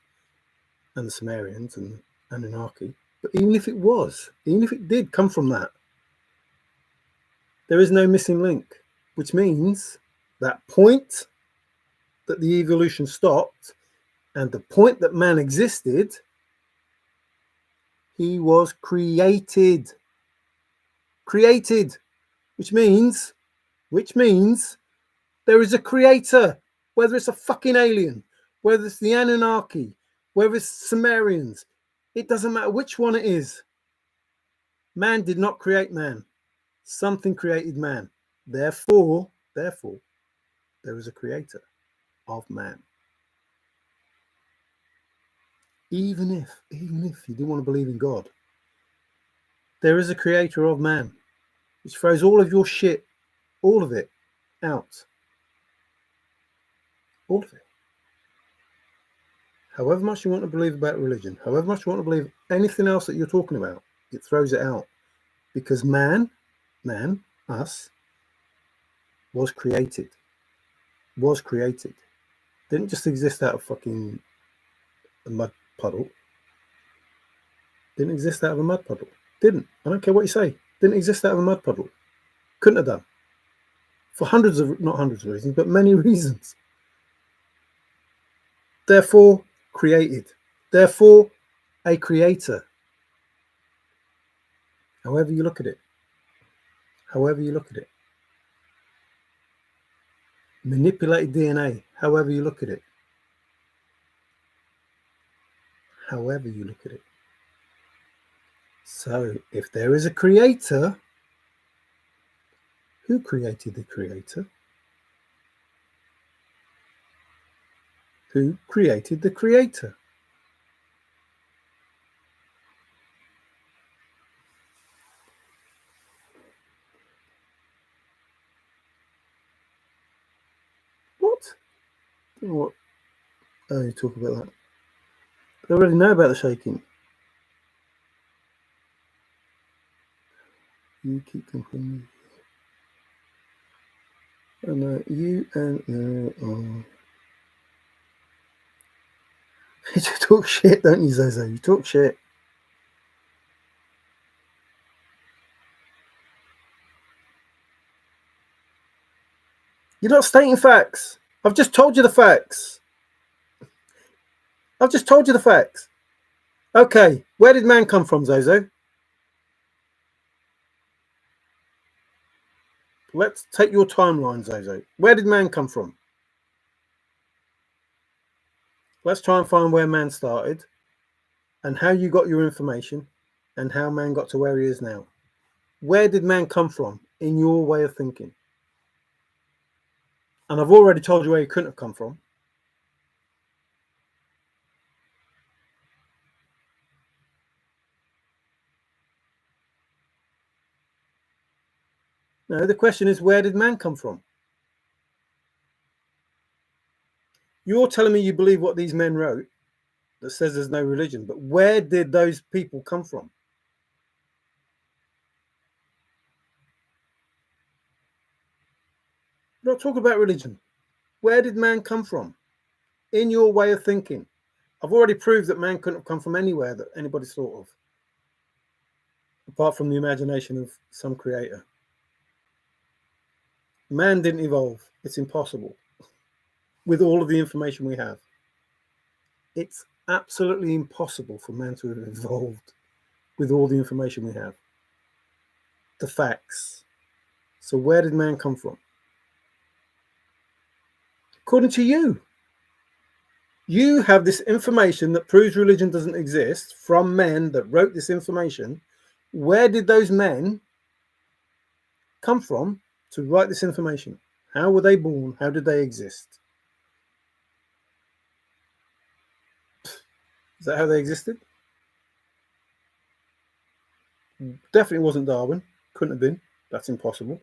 and the Sumerians and the Anunnaki, but even if it was, even if it did come from that, there is no missing link, which means that point that the evolution stopped and the point that man existed, he was created. Created, which means there is a creator, whether it's a fucking alien, whether it's the Anunnaki, whether it's Sumerians, it doesn't matter which one it is. Man did not create man. Something created man. Therefore, there is a creator of man. Even if you didn't want to believe in God, there is a creator of man, which throws all of your shit, all of it, out. All of it. However much you want to believe about religion, however much you want to believe anything else that you're talking about, it throws it out. Because man, us, was created. Was created. Didn't just exist out of fucking a mud puddle. Didn't exist out of a mud puddle. Didn't. I don't care what you say. Didn't exist out of a mud puddle. Couldn't have done. For not hundreds of reasons, but many reasons. Therefore, created. Therefore, a creator. However you look at it. However you look at it. Manipulated DNA. However you look at it. However you look at it. So, if there is a creator, who created the creator? Who created the creator? What? What? Oh, you talk about that. I already know about the shaking. You keep complaining. I know you and you talk shit, don't you, Zozo? You talk shit. You're not stating facts. I've just told you the facts. I've just told you the facts. Okay, where did man come from, Zozo? Let's take your timeline, Zozo. Where did man come from? Let's try and find where man started and how you got your information and how man got to where he is now. Where did man come from in your way of thinking? And I've already told you where he couldn't have come from. No, the question is, where did man come from? You're telling me you believe what these men wrote that says there's no religion, but where did those people come from? We're not talking about religion. Where did man come from in your way of thinking? I've already proved that man couldn't have come from anywhere that anybody's thought of, apart from the imagination of some creator. Man didn't evolve. It's impossible. With all of the information we have, it's absolutely impossible for man to have evolved with all the information we have. The facts. So where did man come from? According to you. You have this information that proves religion doesn't exist from men that wrote this information. Where did those men come from to write this information? How were they born? How did they exist? Is that how they existed? Definitely wasn't Darwin. Couldn't have been. That's impossible.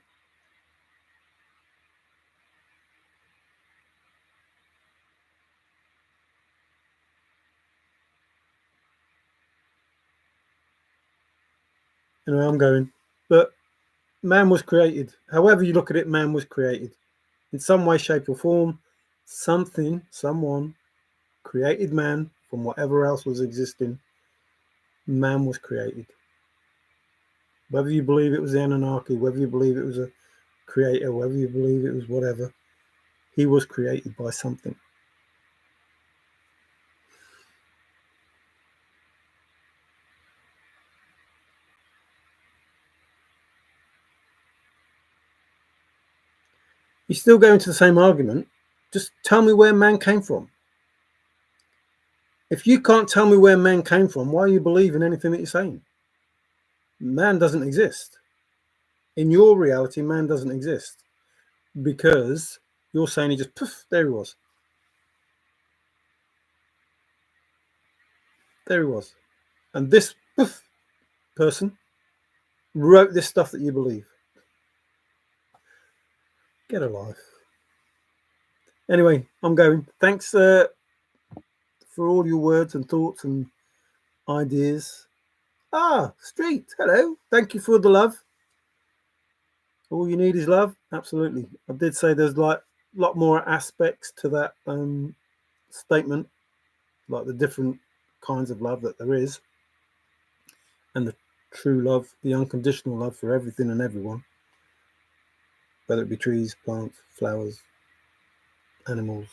Anyway, I'm going. But man was created. However you look at it, man was created. In some way, shape or form, someone created man from whatever else was existing. Man was created. Whether you believe it was the Anunnaki, whether you believe it was a creator, whether you believe it was whatever, he was created by something. You still go into the same argument. Just tell me where man came from. If you can't tell me where man came from, why are you believing anything that you're saying? Man doesn't exist. In your reality, man doesn't exist because you're saying he just, poof, there he was. There he was. And this poof person wrote this stuff that you believe. Get a life. Anyway, I'm going. Thanks for all your words and thoughts and ideas. Street, hello. Thank you for the love. All you need is love. Absolutely. I did say there's like a lot more aspects to that statement, like the different kinds of love that there is, and the true love, the unconditional love for everything and everyone, whether it be trees, plants, flowers, animals,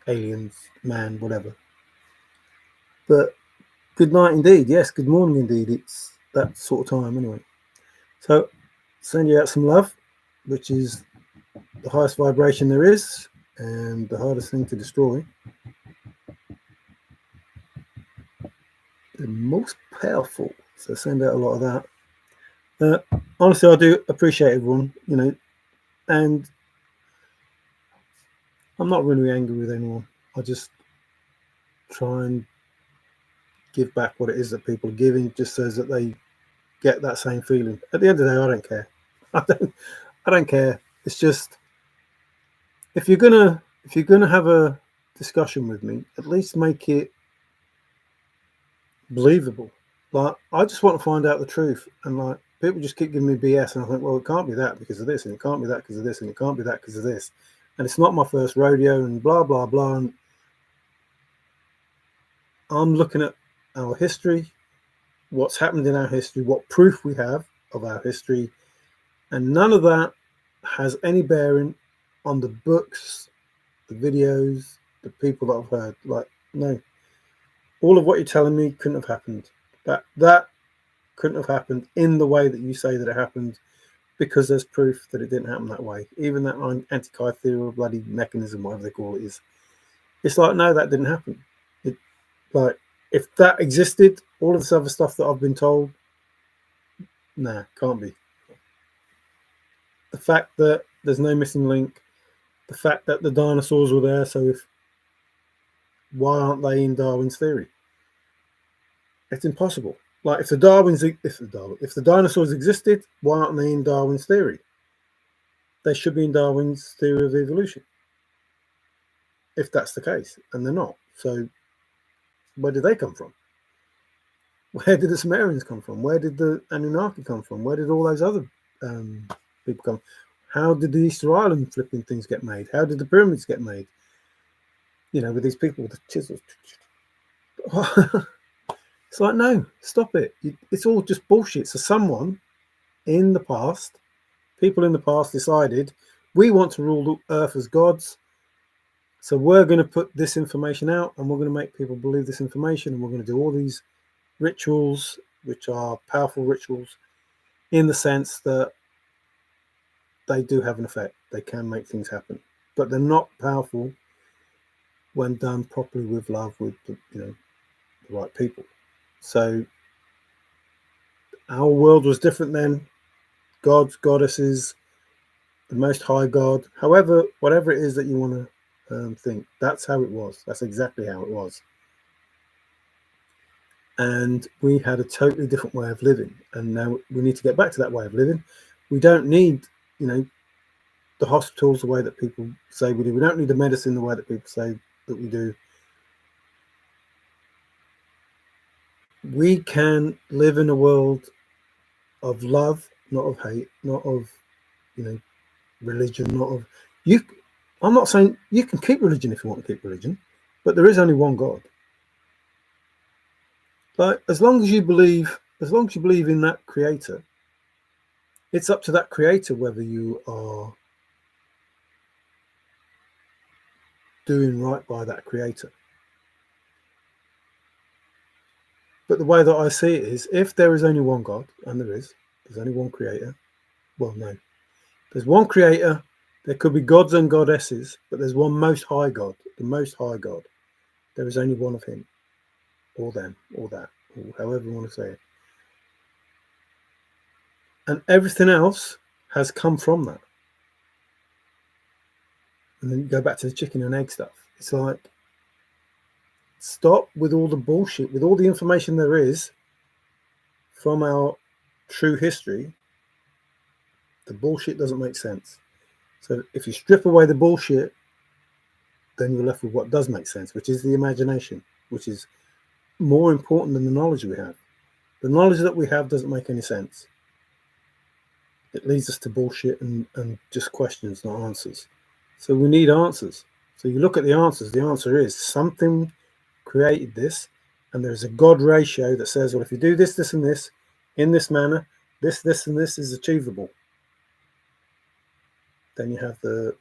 aliens, man, whatever. But good night indeed. Yes, good morning indeed. It's that sort of time anyway. So send you out some love, which is the highest vibration there is and the hardest thing to destroy. The most powerful. So send out a lot of that. Honestly, I do appreciate everyone, and I'm not really angry with anyone. I just try and give back what it is that people are giving, just so that they get that same feeling. At the end of the day, I don't care. I don't care. It's just, if you're gonna have a discussion with me, at least make it believable. Like, I just want to find out the truth, and like, people just keep giving me BS, and I think, well, it can't be that because of this, and it can't be that because of this, and it can't be that because of this, and it's not my first rodeo, and blah blah blah. And I'm looking at our history, what's happened in our history, what proof we have of our history, and none of that has any bearing on the books, the videos, the people that I've heard. Like, no, all of what you're telling me couldn't have happened. That couldn't have happened in the way that you say that it happened, because there's proof that it didn't happen that way. Even that anti-ethereal bloody mechanism, whatever they call it, is. It's like, no, that didn't happen. It, like, if that existed, all of this other stuff that I've been told, nah, can't be. The fact that there's no missing link, the fact that the dinosaurs were there, so why aren't they in Darwin's theory? It's impossible. Like, if the dinosaurs existed, why aren't they in Darwin's theory? They should be in Darwin's theory of evolution, if that's the case, and they're not. So where did they come from? Where did the Sumerians come from? Where did the Anunnaki come from? Where did all those other people come? How did the Easter Island flipping things get made? How did the pyramids get made? You know, with these people with the chisels. It's like, no, stop it. It's all just bullshit. So someone in the past, people in the past decided, we want to rule the earth as gods. So we're going to put this information out, and we're going to make people believe this information, and we're going to do all these rituals, which are powerful rituals, in the sense that they do have an effect. They can make things happen, but they're not powerful when done properly with love, with the right people. So our world was different then. Gods, goddesses, the Most High God, however, whatever it is that you want to think, that's how it was. That's exactly how it was. And we had a totally different way of living, and now we need to get back to that way of living. We don't need, the hospitals the way that people say we do. We don't need the medicine the way that people say that we do. We can live in a world of love, not of hate, not of, religion, not of you. I'm not saying you can keep religion if you want to keep religion, but there is only one God. Like, as long as you believe in that creator, it's up to that creator whether you are doing right by that creator. But the way that I see it is, if there is only one God, and there's only one creator, well, no, there's one creator, there could be gods and goddesses, but there's one Most High God, the Most High God. There is only one of him, or them, or that, or however you want to say it. And everything else has come from that. And then you go back to the chicken and egg stuff. It's like, stop with all the bullshit, with all the information there is from our true history. The bullshit doesn't make sense. So if you strip away the bullshit, then you're left with what does make sense, which is the imagination, which is more important than the knowledge we have. The knowledge that we have doesn't make any sense. It leads us to bullshit and just questions, not answers. So we need answers. So you look at the answers. The answer is something created this, and there's a God ratio that says, well, if you do this, this, and this in this manner, this, and this is achievable. Then you have the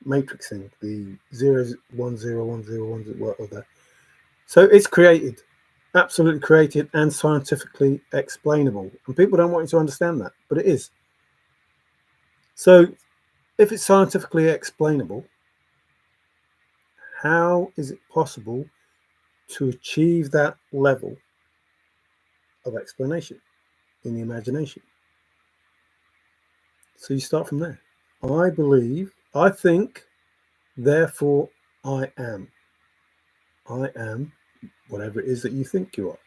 matrixing, the 0, 1, 0, 1, 0, 1, 0, whatever. So it's created, absolutely created, and scientifically explainable. And people don't want you to understand that, but it is. So if it's scientifically explainable, how is it possible to achieve that level of explanation in the imagination? So you start from there. I think, therefore I am. I am whatever it is that you think you are.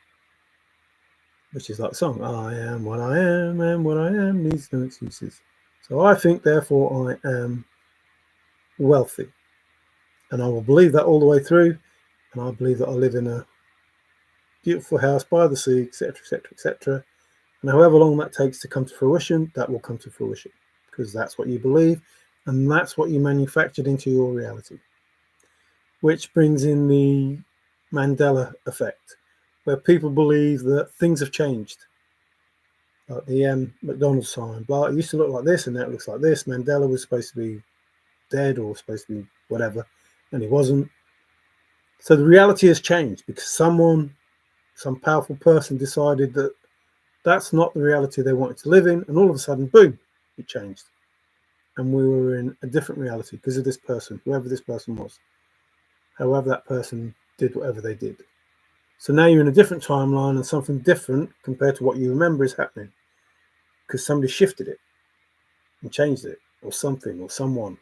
Which is like the song, I am what I am, and what I am needs no excuses. So I think, therefore I am wealthy. And I will believe that all the way through. And I believe that I live in a beautiful house by the sea, etc., etc., etc. And however long that takes to come to fruition, that will come to fruition. Because that's what you believe, and that's what you manufactured into your reality. Which brings in the Mandela effect, where people believe that things have changed. Like the McDonald's sign, blah, it used to look like this, and now it looks like this. Mandela was supposed to be dead or supposed to be whatever, and he wasn't. So the reality has changed because some powerful person decided that that's not the reality they wanted to live in, and all of a sudden, boom, it changed. And we were in a different reality because of this person, whoever this person was, however that person did whatever they did. So now you're in a different timeline and something different compared to what you remember is happening because somebody shifted it and changed it, or something, or someone.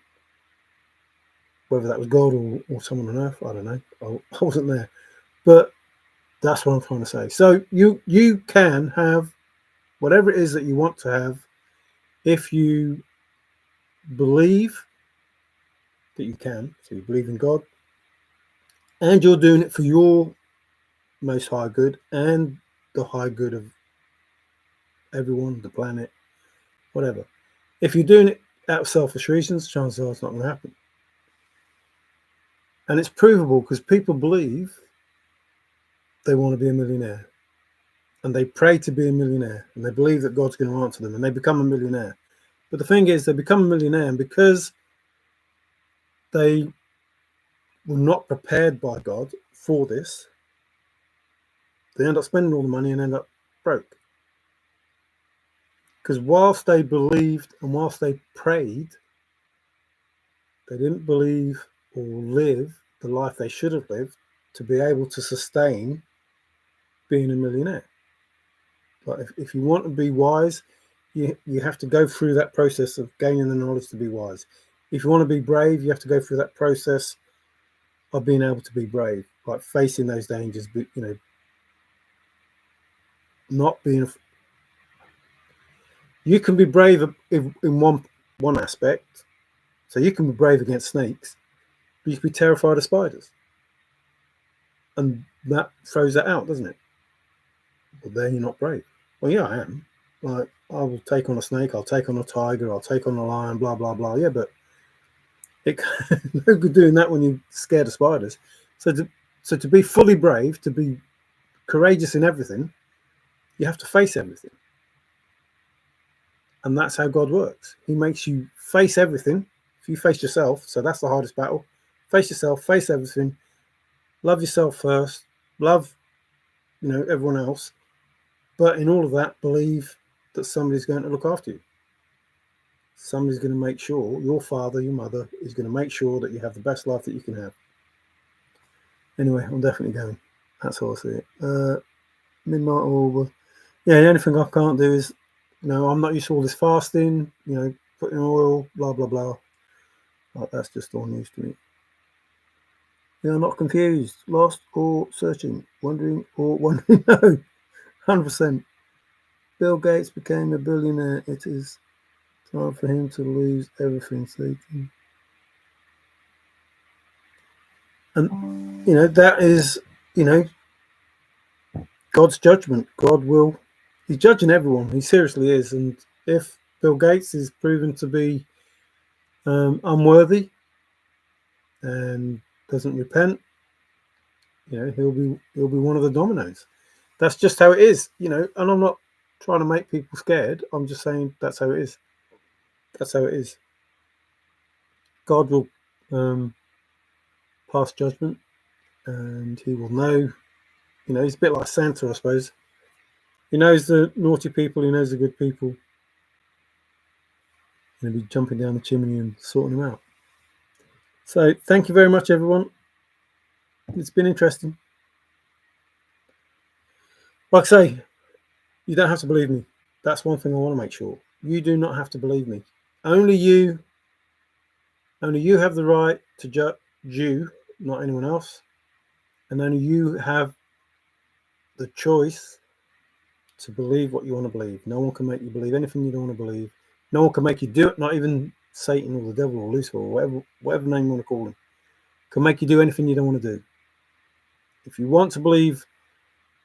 Whether that was God or someone on earth, I don't know. I wasn't there. But that's what I'm trying to say. So you can have whatever it is that you want to have if you believe that you can. So you believe in God and you're doing it for your most high good and the high good of everyone, the planet, whatever. If you're doing it out of selfish reasons, chances are it's not going to happen. And it's provable because people believe they want to be a millionaire and they pray to be a millionaire and they believe that God's going to answer them and they become a millionaire. But the thing is, they become a millionaire, and because they were not prepared by God for this, they end up spending all the money and end up broke. Because whilst they believed and whilst they prayed, they didn't believe or live the life they should have lived to be able to sustain being a millionaire. But if you want to be wise, you have to go through that process of gaining the knowledge to be wise. If you want to be brave, you have to go through that process of being able to be brave, like facing those dangers, but not being. You can be brave in one aspect, so you can be brave against snakes, but you can be terrified of spiders, and that throws that out, doesn't it? Well, then you're not brave. Well, yeah, I am. Like, I will take on a snake, I'll take on a tiger, I'll take on a lion, blah blah blah. Yeah, but it no good doing that when you're scared of spiders. So to be fully brave, to be courageous in everything, you have to face everything. And that's how God works. He makes you face everything. If you face yourself, so that's the hardest battle. Face yourself, face everything. Love yourself first. Love, everyone else. But in all of that, believe that somebody's going to look after you. Somebody's going to make sure, your father, your mother, is going to make sure that you have the best life that you can have. Anyway, I'm definitely going. That's how I see it. Midnight over. Yeah, the only thing I can't do is, I'm not used to all this fasting, putting oil, blah, blah, blah. Like, that's just all news to me. Yeah, I'm not confused, lost or searching, wondering or wondering. No, 100%. Bill Gates became a billionaire. It is time for him to lose everything, Satan. And, that is, God's judgment. God will, he's judging everyone. He seriously is. And if Bill Gates is proven to be unworthy and doesn't repent, he'll be one of the dominoes. That's just how it is, and I'm not trying to make people scared. I'm just saying that's how it is. That's how it is. God will pass judgment, and he will know, he's a bit like Santa, I suppose. He knows the naughty people, he knows the good people. He'll be jumping down the chimney and sorting them out. So thank you very much, everyone. It's been interesting. Like I say, you don't have to believe me. That's one thing I want to make sure. You do not have to believe me. Only you have the right to judge you, not anyone else. And only you have the choice to believe what you want to believe. No one can make you believe anything you don't want to believe. No one can make you do it, not even Satan or the devil or Lucifer or whatever name you want to call him, can make you do anything you don't want to do. If you want to believe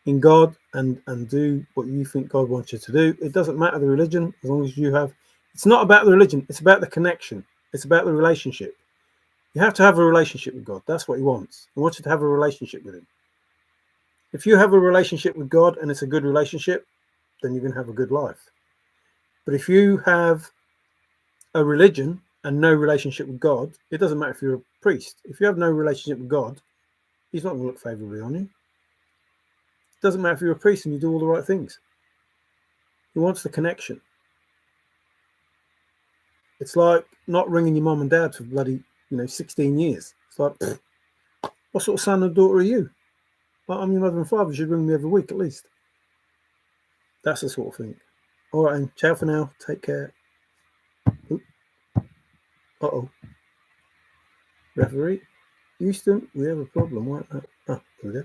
in God and do what you think God wants you to do, it doesn't matter the religion, as long as you have. It's not about the religion, it's about the connection. It's about the relationship. You have to have a relationship with God. That's what he wants. He wants you to have a relationship with him. If you have a relationship with God and it's a good relationship, then you're going to have a good life. But if you have a religion and no relationship with God, it doesn't matter if you're a priest. If you have no relationship with God, he's not going to look favourably on you. It doesn't matter if you're a priest and you do all the right things. He wants the connection. It's like not ringing your mum and dad for bloody, 16 years. It's like, what sort of son and daughter are you? Well, I'm your mother and father. You should ring me every week at least. That's the sort of thing. All right, and ciao for now. Take care. Oop. Uh-oh. Referee. Houston, we have a problem. Why? Oh, here we go.